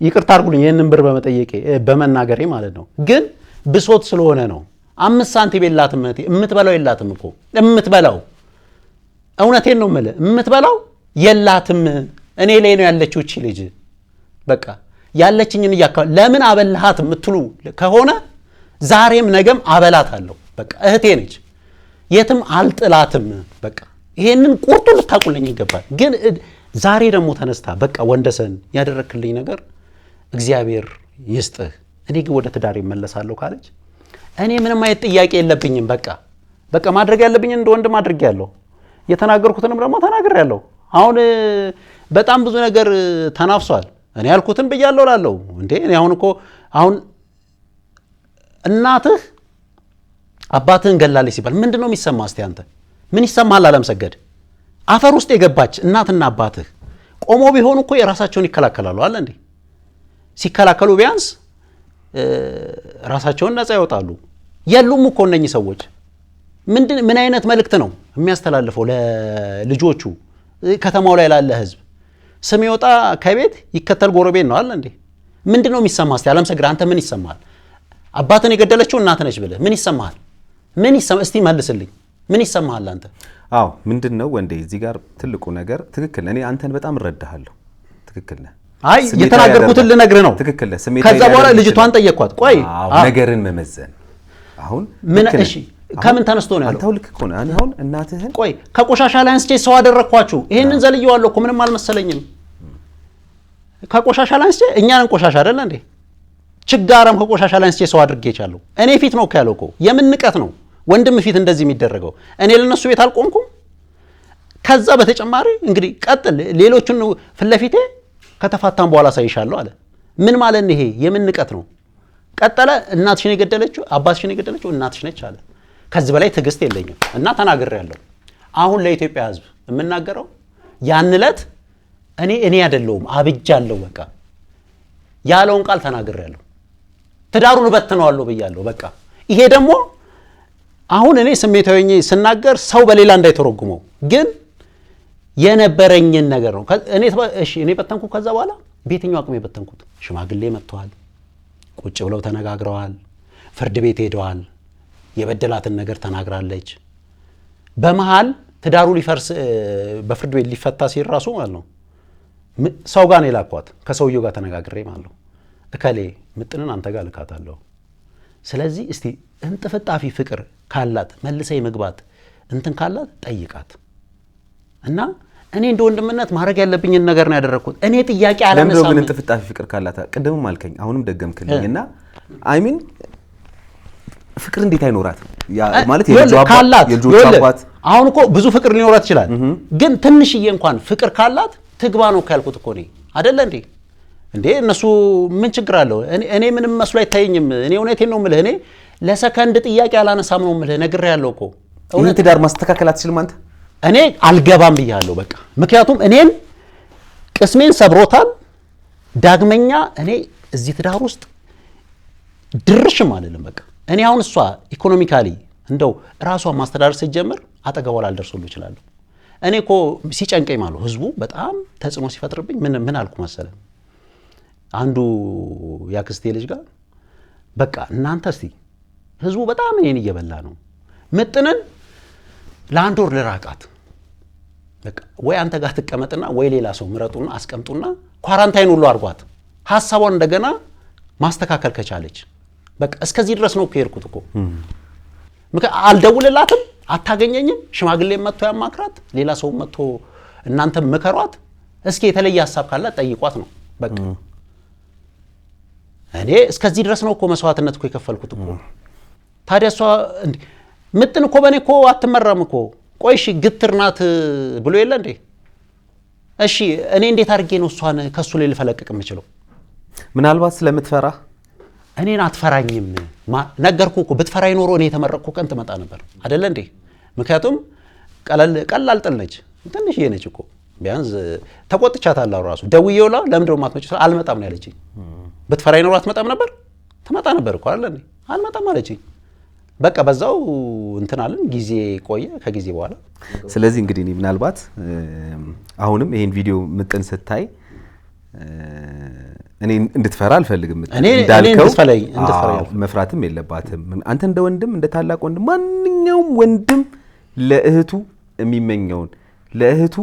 ይቅርታ አድርጉልኝ ይህንን ብር በመጠየቄ በመናገሬ ማለት ነው። ግን ብሶት ስለሆነ ነው። 5 ሳንቲም የላትም እህቴ። የምትበላው የላትም እኮ የምትበላው። እውነቴን ነው የምልህ የምትበላው የላትም። እኔ ላይ ነው ያለችው እቺ ልጅ በቃ። ያለችኝን ለምን አበላሃት የምትሉ ከሆነ ዛሬም ነገም አበላታለሁ በቃ። እህቴ ነች፣ የትም አልጥላትም በቃ። ይሄንን ቁርጡ ልታቁልኝ ይገባል። ግን ዛሬ ደግሞ ተነስታ በቃ ወንደሰን ያደረክልኝ ነገር እግዚአብሔር ይስጥህ፣ እኔ ግን ወደ ትዳር እመለሳለሁ ካለች እኔ ምንም አይነት ጥያቄ የለብኝም በቃ ማድረግ ያለብኝ እንደ ወንድም አድርጌያለሁ። የተናገርኩትንም ደግሞ ተናግሬያለሁ። አሁን በጣም ብዙ ነገር ተናፍሷል። እኔ ያልኩትን ብያለሁ እላለሁ እንዴ። እኔ አሁን እናትህ አባትህን ገላለች ሲባል ምንድነው የሚሰማህ? እስቲ አንተ ምን ይሰማሃል? አለምሰገድ አፈር ውስጥ የገባች እናትና አባትህ ቆሞ ቢሆኑ እኮ የራሳቸውን ይከላከላሉ አለ እንዴ። ሲከላከሉ ቢያንስ ራሳቸውን ነፃ ያወጣሉ። የሉም እኮ እነኚህ ሰዎች። ምን አይነት መልእክት ነው የሚያስተላልፈው ለልጆቹ? ከተማው ላይ ላለ ህዝብ ስም ይወጣ ከቤት ይከተል ጎረቤት ነው አለ እንዴ። ምንድነው የሚሰማህ? እስቲ አለምሰግድ አንተ ምን ይሰማሃል? አባትን የገደለችው እናት ነች ብለህ ምን ይሰማሃል? እስቲ መልስልኝ። ምን ይሰማሃል አንተ? አዎ ምንድነው ወንዴ እዚህ ጋር ትልቁ ነገር ትክክል። እኔ አንተን በጣም እረዳሃለሁ። ትክክል ነህ። አይ የተናገርኩትን ልነግርህ ነው። ትክክል። ከዛ በኋላ ልጅቷን ጠየቅኳት። ቆይ ነገርን መመዘን አሁን ምን እሺ ከምን ተነስቶ ነው ያለው? አንተው ልክ እኮ ነው። አሁን እናትህን ቆይ ከቆሻሻ ላይ አንስቼ ሰው አደረኳችሁ። ይሄንን ዘልየዋለሁ እኮ ምንም አልመሰለኝም። ከቆሻሻ ላይ አንስቼ እኛን ቆሻሻ አይደለ እንዴ? ችጋራም ከቆሻሻ ላይ አንስቼ ሰው አድርጌ ይቻለሁ። እኔ ፊት ነው ያለው እኮ። የምን ንቀት ነው ወንድም ፊት እንደዚህ የሚደረገው? እኔ ለነሱ ቤት አልቆምኩም። ከዛ በተጨማሪ እንግዲህ ቀጥል ሌሎቹን ፊት ለፊቴ ከተፋታን በኋላ ሳይሻለሁ አለ። ምን ማለት ነው ይሄ? የምን ንቀት ነው? ቀጠለ እናትሽን የገደለችው አባትሽን የገደለችው እናትሽ ነች አለ። ከዚህ በላይ ትዕግስት የለኝም እና ተናግሬያለሁ። አሁን ለኢትዮጵያ ሕዝብ የምናገረው ያን ዕለት እኔ አይደለሁም አብጃለሁ በቃ ያለውን ቃል ተናግሬያለሁ። ትዳሩን በትነዋለሁ ብያለሁ በቃ። ይሄ ደግሞ አሁን እኔ ስሜታዊ ሆኜ ስናገር ሰው በሌላ እንዳይተረጉመው ግን የነበረኝን ነገር ነው። እኔ በተንኩ። ከዛ በኋላ በየትኛው አቅሜ በተንኩት? ሽማግሌ መጥተዋል፣ ቁጭ ብለው ተነጋግረዋል፣ ፍርድ ቤት ሄደዋል፣ የበደላትን ነገር ተናግራለች። በመሃል ትዳሩ ሊፈርስ በፍርድ ቤት ሊፈታ ሲል ራሱ ማለት ነው ሰው ጋር ነው የላኳት። ከሰውየው ጋር ተነጋግሬ ማለት ነው እከሌ ምጥንን አንተ ጋር ልካታለሁ። ስለዚህ እስቲ እንጥፍጣፊ ፍቅር ካላት መልሰይ መግባት እንትን ካላት ጠይቃት እና እኔ እንደ ወንድምነት ማድረግ ያለብኝን ነገር ነው ያደረኩት። እኔ ጥያቄ አላነሳም። ለምን እንጥፍጣፊ ፍቅር ካላት ቅድምም አልከኝ አሁንም ደገምክልኝና አይሚን ፍቅር እንዴት አይኖራት? ማለት የልጆቿ አባት አሁን እኮ ብዙ ፍቅር ሊኖራት ይችላል። ግን ትንሽዬ እንኳን ፍቅር ካላት ትግባ ነው ያልኩት እኮ ነው አይደለ እንዴ እነሱ ምን ችግር አለው? እኔ ምንም መስሎ አይታየኝም። እኔ እውነቴን ነው የምልህ። እኔ ለሰከንድ ጥያቄ አላነሳም ነው የምልህ። ነግሬያለሁ እኮ እውነት ትዳር ማስተካከል አትችልም አንተ? እኔ አልገባም ብያለሁ በቃ። ምክንያቱም እኔን ቅስሜን ሰብሮታል። ዳግመኛ እኔ እዚህ ትዳር ውስጥ ድርሽም አልልም በቃ። እኔ አሁን እሷ ኢኮኖሚካሊ እንደው ራሷን ማስተዳደር ስትጀምር አጠገቧ ላልደርሱሉ ይችላሉ። እኔ እኮ ሲጨንቀኝ ማለት ህዝቡ በጣም ተጽዕኖ ሲፈጥርብኝ ምን አልኩ መሰለ አንዱ ያክስቴ ልጅ ጋር በቃ እናንተ እስቲ ህዝቡ በጣም እኔን እየበላ ነው፣ ምጥንን ለአንድ ወር ልራቃት በቃ ወይ አንተ ጋር ትቀመጥና ወይ ሌላ ሰው ምረጡና አስቀምጡና ኳራንታይን ሁሉ አርጓት ሐሳቧን እንደገና ማስተካከል ከቻለች በቃ እስከዚህ ድረስ ነው ከሄድኩት እኮ። አልደውልላትም፣ አታገኘኝም። ሽማግሌ መጥቶ ያማክራት፣ ሌላ ሰው መጥቶ እናንተ መከሯት፣ እስኪ የተለየ ሐሳብ ካላት ጠይቋት ነው በቃ። እኔ እስከዚህ ድረስ ነው እኮ መስዋዕትነት እኮ የከፈልኩት እኮ። ታዲያ እሷ ምጥን እኮ በእኔ እኮ አትመራም እኮ። ቆይ እሺ ግትር ናት ብሎ የለ እንዴ? እሺ እኔ እንዴት አድርጌ ነው እሷን ከሱ ላይ ልፈለቅቅ የምችለው? ምናልባት ስለምትፈራ እኔን አትፈራኝም። ነገርኩ እኮ ብትፈራኝ ኖሮ እኔ የተመረቅኩ ቀን ትመጣ ነበር አይደለ እንዴ? ምክንያቱም ቀላል ጥል ነች፣ ትንሽዬ ነች እኮ። ቢያንስ ተቆጥቻታለሁ ራሱ ደውዬውላ ለምን ነው የማትመጪው? አልመጣም ነው ያለችኝ። ብትፈራኝ ኖሮ አትመጣም ነበር? ትመጣ ነበር እኮ አይደል እንዴ? አልመጣም አለችኝ። በቃ በዛው እንትን አለን፣ ጊዜ ቆየ። ከጊዜ በኋላ ስለዚህ እንግዲህ እኔ ምናልባት አሁንም ይሄን ቪዲዮ ምጥን ስታይ እኔ እንድትፈራ አልፈልግም። እንዳልከው መፍራትም የለባትም። አንተ እንደ ወንድም እንደ ታላቅ ወንድም ማንኛውም ወንድም ለእህቱ የሚመኘውን ለእህቱ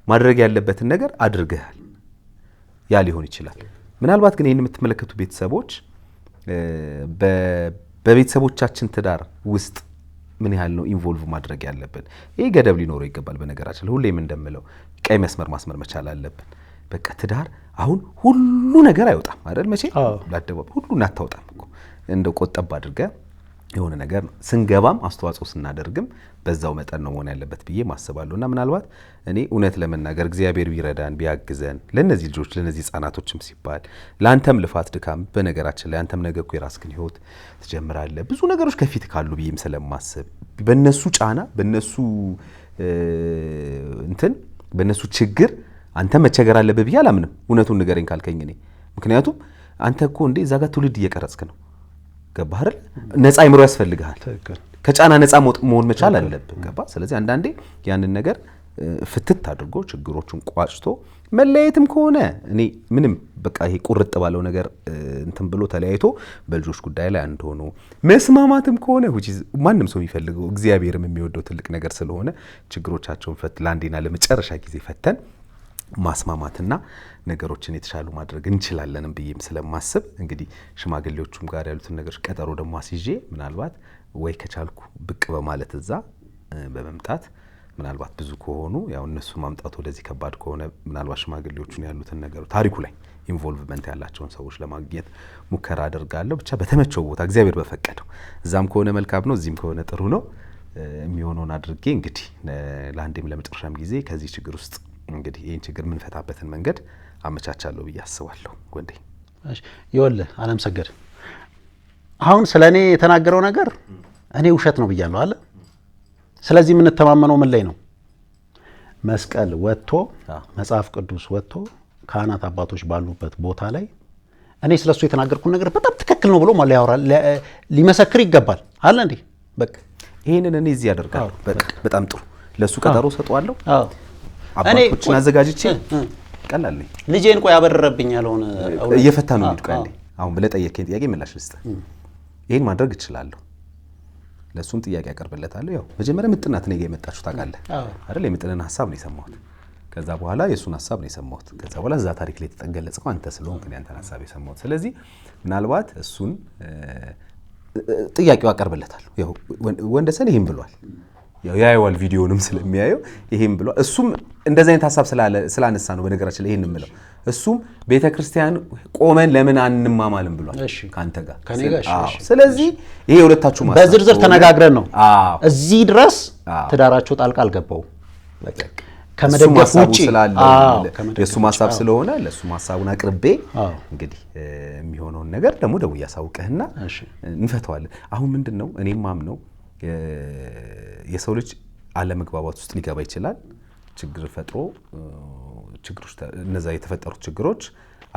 ማድረግ ያለበትን ነገር አድርገሃል። ያ ሊሆን ይችላል። ምናልባት ግን ይህን የምትመለከቱ ቤተሰቦች በቤተሰቦቻችን ትዳር ውስጥ ምን ያህል ነው ኢንቮልቭ ማድረግ ያለብን? ይህ ገደብ ሊኖረው ይገባል። በነገራችን ሁሌም እንደምለው ቀይ መስመር ማስመር መቻል አለብን። በቃ ትዳር አሁን ሁሉ ነገር አይወጣም አይደል? መቼ ለአደባባይ ሁሉን አታወጣም እኮ። እንደው ቆጠብ አድርገህ የሆነ ነገር ስንገባም አስተዋጽኦ ስናደርግም በዛው መጠን ነው መሆን ያለበት ብዬ ማስባለሁ። እና ምናልባት እኔ እውነት ለመናገር እግዚአብሔር ቢረዳን ቢያግዘን ለነዚህ ልጆች ለነዚህ ህጻናቶችም ሲባል ለአንተም ልፋት ድካም፣ በነገራችን ላይ አንተም ነገ እኮ የራስህን ህይወት ትጀምራለህ። ብዙ ነገሮች ከፊት ካሉ ብዬም ስለማስብ በነሱ ጫና በነሱ በነሱ ችግር አንተ መቸገር አለብህ ብዬ አላምንም። እውነቱን ንገረኝ ካልከኝ እኔ ምክንያቱም አንተ እኮ እንዴ እዛ ጋር ትውልድ እየቀረጽክ ነው። ገባህ አይደል? ነፃ አይምሮ ያስፈልግሃል። ከጫና ነፃ መሆን መቻል አለብህ። ገባህ? ስለዚህ አንዳንዴ ያንን ነገር ፍትት አድርጎ ችግሮቹን ቋጭቶ መለያየትም ከሆነ እኔ ምንም በቃ ይሄ ቁርጥ ባለው ነገር እንትን ብሎ ተለያይቶ በልጆች ጉዳይ ላይ አንድ ሆኖ መስማማትም ከሆነ ማንም ሰው የሚፈልገው እግዚአብሔርም የሚወደው ትልቅ ነገር ስለሆነ ችግሮቻቸውን ለአንዴና ለመጨረሻ ጊዜ ፈተን ማስማማትና ነገሮችን የተሻሉ ማድረግ እንችላለንም ብዬም ስለማስብ እንግዲህ ሽማግሌዎቹም ጋር ያሉትን ነገሮች ቀጠሮ ደግሞ አስይዤ ምናልባት ወይ ከቻልኩ ብቅ በማለት እዛ በመምጣት ምናልባት ብዙ ከሆኑ ያው እነሱ ማምጣቱ ወደዚህ ከባድ ከሆነ ምናልባት ሽማግሌዎቹን ያሉትን ነገሮች ታሪኩ ላይ ኢንቮልቭመንት ያላቸውን ሰዎች ለማግኘት ሙከራ አደርጋለሁ። ብቻ በተመቸው ቦታ እግዚአብሔር በፈቀደው እዛም ከሆነ መልካም ነው፣ እዚህም ከሆነ ጥሩ ነው። የሚሆነውን አድርጌ እንግዲህ ለአንዴም ለመጨረሻም ጊዜ ከዚህ ችግር ውስጥ እንግዲህ ይህን ችግር የምንፈታበትን መንገድ አመቻቻለሁ ብዬ አስባለሁ። ወንዴ ይኸውልህ አለምሰገድ አሁን ስለ እኔ የተናገረው ነገር እኔ ውሸት ነው ብያለሁ አለ። ስለዚህ የምንተማመነው ምን ላይ ነው? መስቀል ወጥቶ መጽሐፍ ቅዱስ ወጥቶ ካህናት አባቶች ባሉበት ቦታ ላይ እኔ ስለሱ የተናገርኩት ነገር በጣም ትክክል ነው ብሎ ማለት ያወራል ሊመሰክር ይገባል አለ እንዴ። በቃ ይሄንን እኔ እዚህ ያደርጋለሁ። በጣም ጥሩ ለሱ ቀጠሮ ሰጠዋለሁ። አባቶችን አዘጋጅቼ ቀላል ነኝ። ልጄን ቆይ አበረረብኝ ያለውን እየፈታ ነው የሚድቀል። አሁን ብለህ ጠየቀኝ ጥያቄ ምላሽ ልስጥ። ይሄን ማድረግ እችላለሁ። ለሱም ጥያቄ ያቀርብለታለሁ። ያው መጀመሪያ ምጥናት ነው የመጣችው ታውቃለህ አይደል? የምጥንን ሐሳብ ነው የሰማሁት። ከዛ በኋላ የሱን ሐሳብ ነው የሰማሁት። ከዛ በኋላ እዛ ታሪክ ላይ ተገለጸው አንተ ስለሆንክ ነው ያንተን ሐሳብ የሰማሁት። ስለዚህ ምናልባት እሱን ጥያቄው ያቀርብለታል። ያው ወንደሰን ይሄን ብሏል። ያው ያየዋል ቪዲዮንም ስለሚያየው ይሄን ብሏል። እሱም እንደዛ አይነት ሐሳብ ስላነሳ ነው በነገራችን ላይ ይሄን የምለው። እሱም ቤተክርስቲያን ቆመን ለምን አንማማልም ብሏል ካንተ ጋር ከኔ ጋር። ስለዚህ ይሄ ሁለታችሁ ማለት በዝርዝር ተነጋግረን ነው እዚህ ድረስ ትዳራቸው ጣልቃ አልገባው። በቃ ከመደገፍ ውጪ የሱ ሐሳብ ስለሆነ ለሱ ሐሳቡን አቅርቤ እንግዲህ የሚሆነውን ነገር ደግሞ ደውዬ ያሳውቀህና እንፈታዋለን። አሁን ምንድነው እኔም ማምነው የሰው ልጅ አለመግባባት ውስጥ ሊገባ ይችላል። ችግር ፈጥሮ ችግሮች እነዛ የተፈጠሩት ችግሮች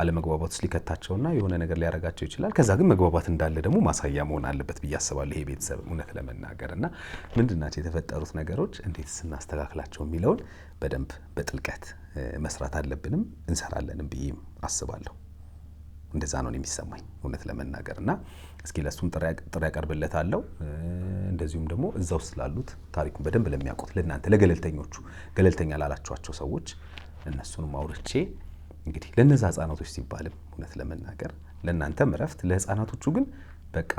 አለመግባባት ውስጥ ሊከታቸውና የሆነ ነገር ሊያረጋቸው ይችላል። ከዛ ግን መግባባት እንዳለ ደግሞ ማሳያ መሆን አለበት ብዬ አስባለሁ። ይሄ ቤተሰብ እውነት ለመናገርና ምንድናቸው የተፈጠሩት ነገሮች እንዴት ስናስተካክላቸው የሚለውን በደንብ በጥልቀት መስራት አለብንም እንሰራለንም ብዬ አስባለሁ። እንደዛ ነው የሚሰማኝ እውነት ለመናገርና እስኪ ለሱም ጥሪ ያቀርብለታለሁ። እንደዚሁም ደግሞ እዛው ስላሉት ታሪኩን በደንብ ለሚያውቁት ለእናንተ ለገለልተኞቹ ገለልተኛ ላላችኋቸው ሰዎች እነሱንም አውርቼ እንግዲህ ለነዛ ህፃናቶች ሲባልም እውነት ለመናገር ለእናንተም እረፍት ለህፃናቶቹ ግን በቃ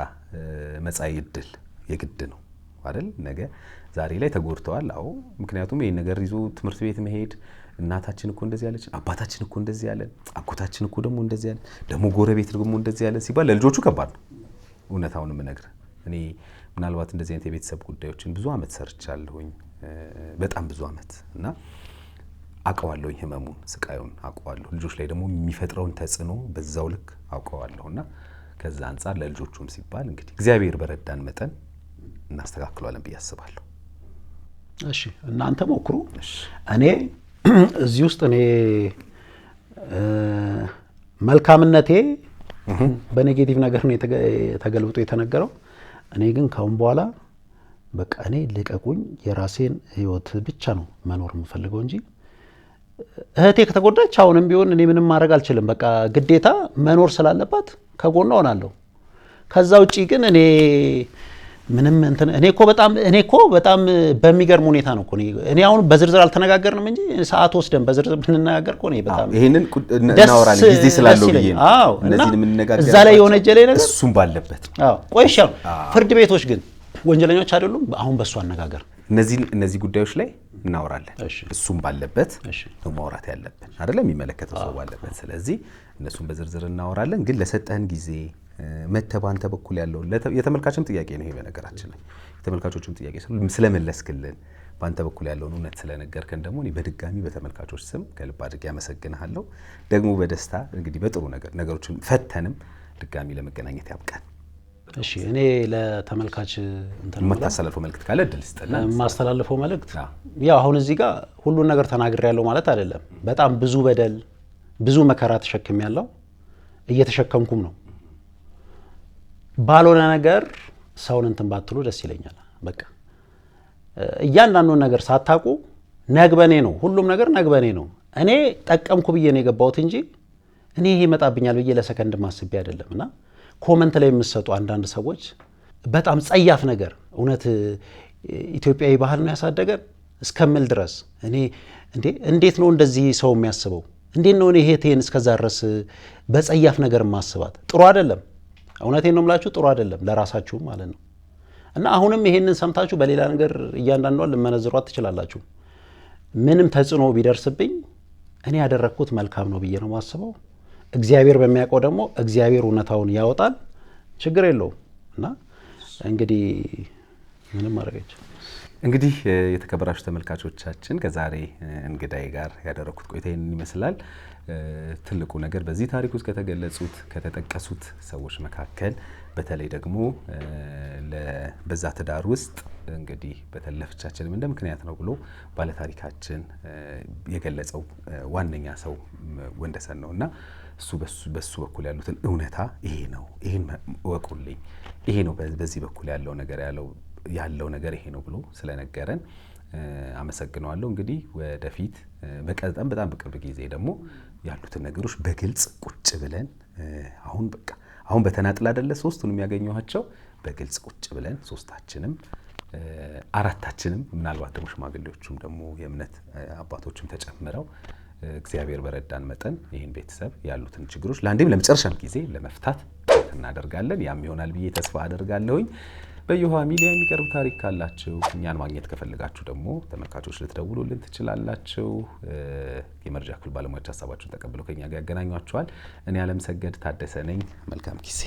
መጻኢ ዕድል የግድ ነው አይደል? ነገ ዛሬ ላይ ተጎድተዋል። አዎ ምክንያቱም ይሄን ነገር ይዞ ትምህርት ቤት መሄድ እናታችን እኮ እንደዚህ ያለች፣ አባታችን እኮ እንደዚህ ያለ፣ አጎታችን እኮ ደግሞ እንደዚህ ያለ፣ ደግሞ ጎረቤት ደግሞ እንደዚህ ያለ ሲባል ለልጆቹ ከባድ ነው። እውነታውን የምነግርህ እኔ ምናልባት እንደዚህ አይነት የቤተሰብ ጉዳዮችን ብዙ አመት ሰርቻለሁኝ፣ በጣም ብዙ አመት እና አውቀዋለሁኝ፣ ህመሙን ስቃዩን አውቀዋለሁ። ልጆች ላይ ደግሞ የሚፈጥረውን ተጽዕኖ በዛው ልክ አውቀዋለሁና ከዛ አንፃር ለልጆቹም ሲባል እንግዲህ እግዚአብሔር በረዳን መጠን እናስተካክለዋለን ብዬ አስባለሁ። እሺ እናንተ ሞክሩ። እኔ እዚህ ውስጥ እኔ መልካምነቴ በኔጌቲቭ ነገር ነው ተገልብጦ የተነገረው። እኔ ግን ካሁን በኋላ በቃ እኔ ልቀቁኝ፣ የራሴን ህይወት ብቻ ነው መኖር የምፈልገው እንጂ እህቴ ከተጎዳች አሁንም ቢሆን እኔ ምንም ማድረግ አልችልም። በቃ ግዴታ መኖር ስላለባት ከጎኗ ሆናለሁ። ከዛ ውጪ ግን እኔ ምንም እንትን እኔ እኮ በጣም በሚገርም ሁኔታ ነው እኔ አሁን በዝርዝር አልተነጋገርንም እንጂ ሰዓት ወስደን በዝርዝር ብንነጋገር እኮ ነው በጣም ይሄንን እናወራለን ጊዜ ስላለው ብዬ ነው። አዎ እነዚህ የምንነጋገር እዛ ላይ የሆነ ጀለ ነገር እሱም ባለበት ቆይሻ ፍርድ ቤቶች ግን ወንጀለኞች አይደሉም። አሁን በሱ አነጋገር እነዚህ ጉዳዮች ላይ እናወራለን። እሱም ባለበት ነው ማውራት ያለብን አይደለም፣ የሚመለከተው ሰው ባለበት። ስለዚህ እነሱም በዝርዝር እናወራለን። ግን ለሰጠህን ጊዜ መተባንተ በኩል ያለው የተመልካችም ጥያቄ ነው ይሄ በነገራችን ላይ የተመልካቾችም ጥያቄ ስለመለስክልን በአንተ በኩል ያለውን እውነት ስለነገርከን ደግሞ እኔ በድጋሚ በተመልካቾች ስም ከልብ አድርጌ አመሰግንሃለሁ። ደግሞ በደስታ እንግዲህ በጥሩ ነገሮችን ፈተንም ድጋሚ ለመገናኘት ያብቃን። እሺ እኔ ለተመልካች የማስተላልፈው መልእክት ካለ እድል ስጠና። የማስተላልፈው መልእክት ያው አሁን እዚህ ጋር ሁሉን ነገር ተናግሬያለሁ ማለት አይደለም። በጣም ብዙ በደል ብዙ መከራ ተሸክሜያለሁ፣ እየተሸከምኩም ነው። ባልሆነ ነገር ሰውን እንትን ባትሉ ደስ ይለኛል። በቃ እያንዳንዱን ነገር ሳታቁ ነግበኔ ነው፣ ሁሉም ነገር ነግበኔ ነው። እኔ ጠቀምኩ ብዬ ነው የገባሁት እንጂ እኔ ይሄ ይመጣብኛል ብዬ ለሰከንድ ማስቤ አይደለም። እና ኮመንት ላይ የምትሰጡ አንዳንድ ሰዎች በጣም ጸያፍ ነገር እውነት ኢትዮጵያዊ ባህል ነው ያሳደገን እስከምል ድረስ እኔ እንዴት ነው እንደዚህ ሰው የሚያስበው? እንዴት ነው እኔ እህቴን እስከዛ ድረስ በጸያፍ ነገር ማስባት? ጥሩ አይደለም። እውነቴን ነው የምላችሁ፣ ጥሩ አይደለም ለራሳችሁ ማለት ነው። እና አሁንም ይሄንን ሰምታችሁ በሌላ ነገር እያንዳንዷን ልመነዝሯት ትችላላችሁ። ምንም ተጽዕኖ ቢደርስብኝ እኔ ያደረግኩት መልካም ነው ብዬ ነው ማስበው። እግዚአብሔር በሚያውቀው ደግሞ እግዚአብሔር እውነታውን ያወጣል። ችግር የለውም። እና እንግዲህ ምንም ማድረግ እንግዲህ የተከበራችሁ ተመልካቾቻችን ከዛሬ እንግዳይ ጋር ያደረኩት ቆይታ ይህንን ይመስላል። ትልቁ ነገር በዚህ ታሪክ ውስጥ ከተገለጹት ከተጠቀሱት ሰዎች መካከል በተለይ ደግሞ በዛ ትዳር ውስጥ እንግዲህ በተለፍቻችንም እንደ ምክንያት ነው ብሎ ባለታሪካችን የገለጸው ዋነኛ ሰው ወንደሰን ነውና እሱ በሱ በኩል ያሉትን እውነታ ይሄ ነው፣ ይሄን ወቁልኝ፣ ይሄ ነው በዚህ በኩል ያለው ነገር ይሄ ነው ብሎ ስለነገረን አመሰግነዋለሁ። እንግዲህ ወደፊት በጣም በቅርብ ጊዜ ደግሞ ያሉትን ነገሮች በግልጽ ቁጭ ብለን አሁን በተናጥል አይደለ ሶስቱን የሚያገኘዋቸው በግልጽ ቁጭ ብለን ሶስታችንም አራታችንም ምናልባት ደግሞ ሽማግሌዎቹም ደግሞ የእምነት አባቶችም ተጨምረው እግዚአብሔር በረዳን መጠን ይህን ቤተሰብ ያሉትን ችግሮች ለአንዴም ለመጨረሻም ጊዜ ለመፍታት እናደርጋለን። ያም ይሆናል ብዬ ተስፋ አደርጋለሁኝ። በየውሃ ሚዲያ የሚቀርብ ታሪክ ካላችሁ እኛን ማግኘት ከፈልጋችሁ ደግሞ ተመልካቾች ልትደውሉልን ትችላላችሁ። የመረጃ ክፍል ባለሙያዎች ሀሳባችሁን ተቀብለው ከኛ ጋር ያገናኟችኋል። እኔ አለምሰገድ ታደሰ ነኝ። መልካም ጊዜ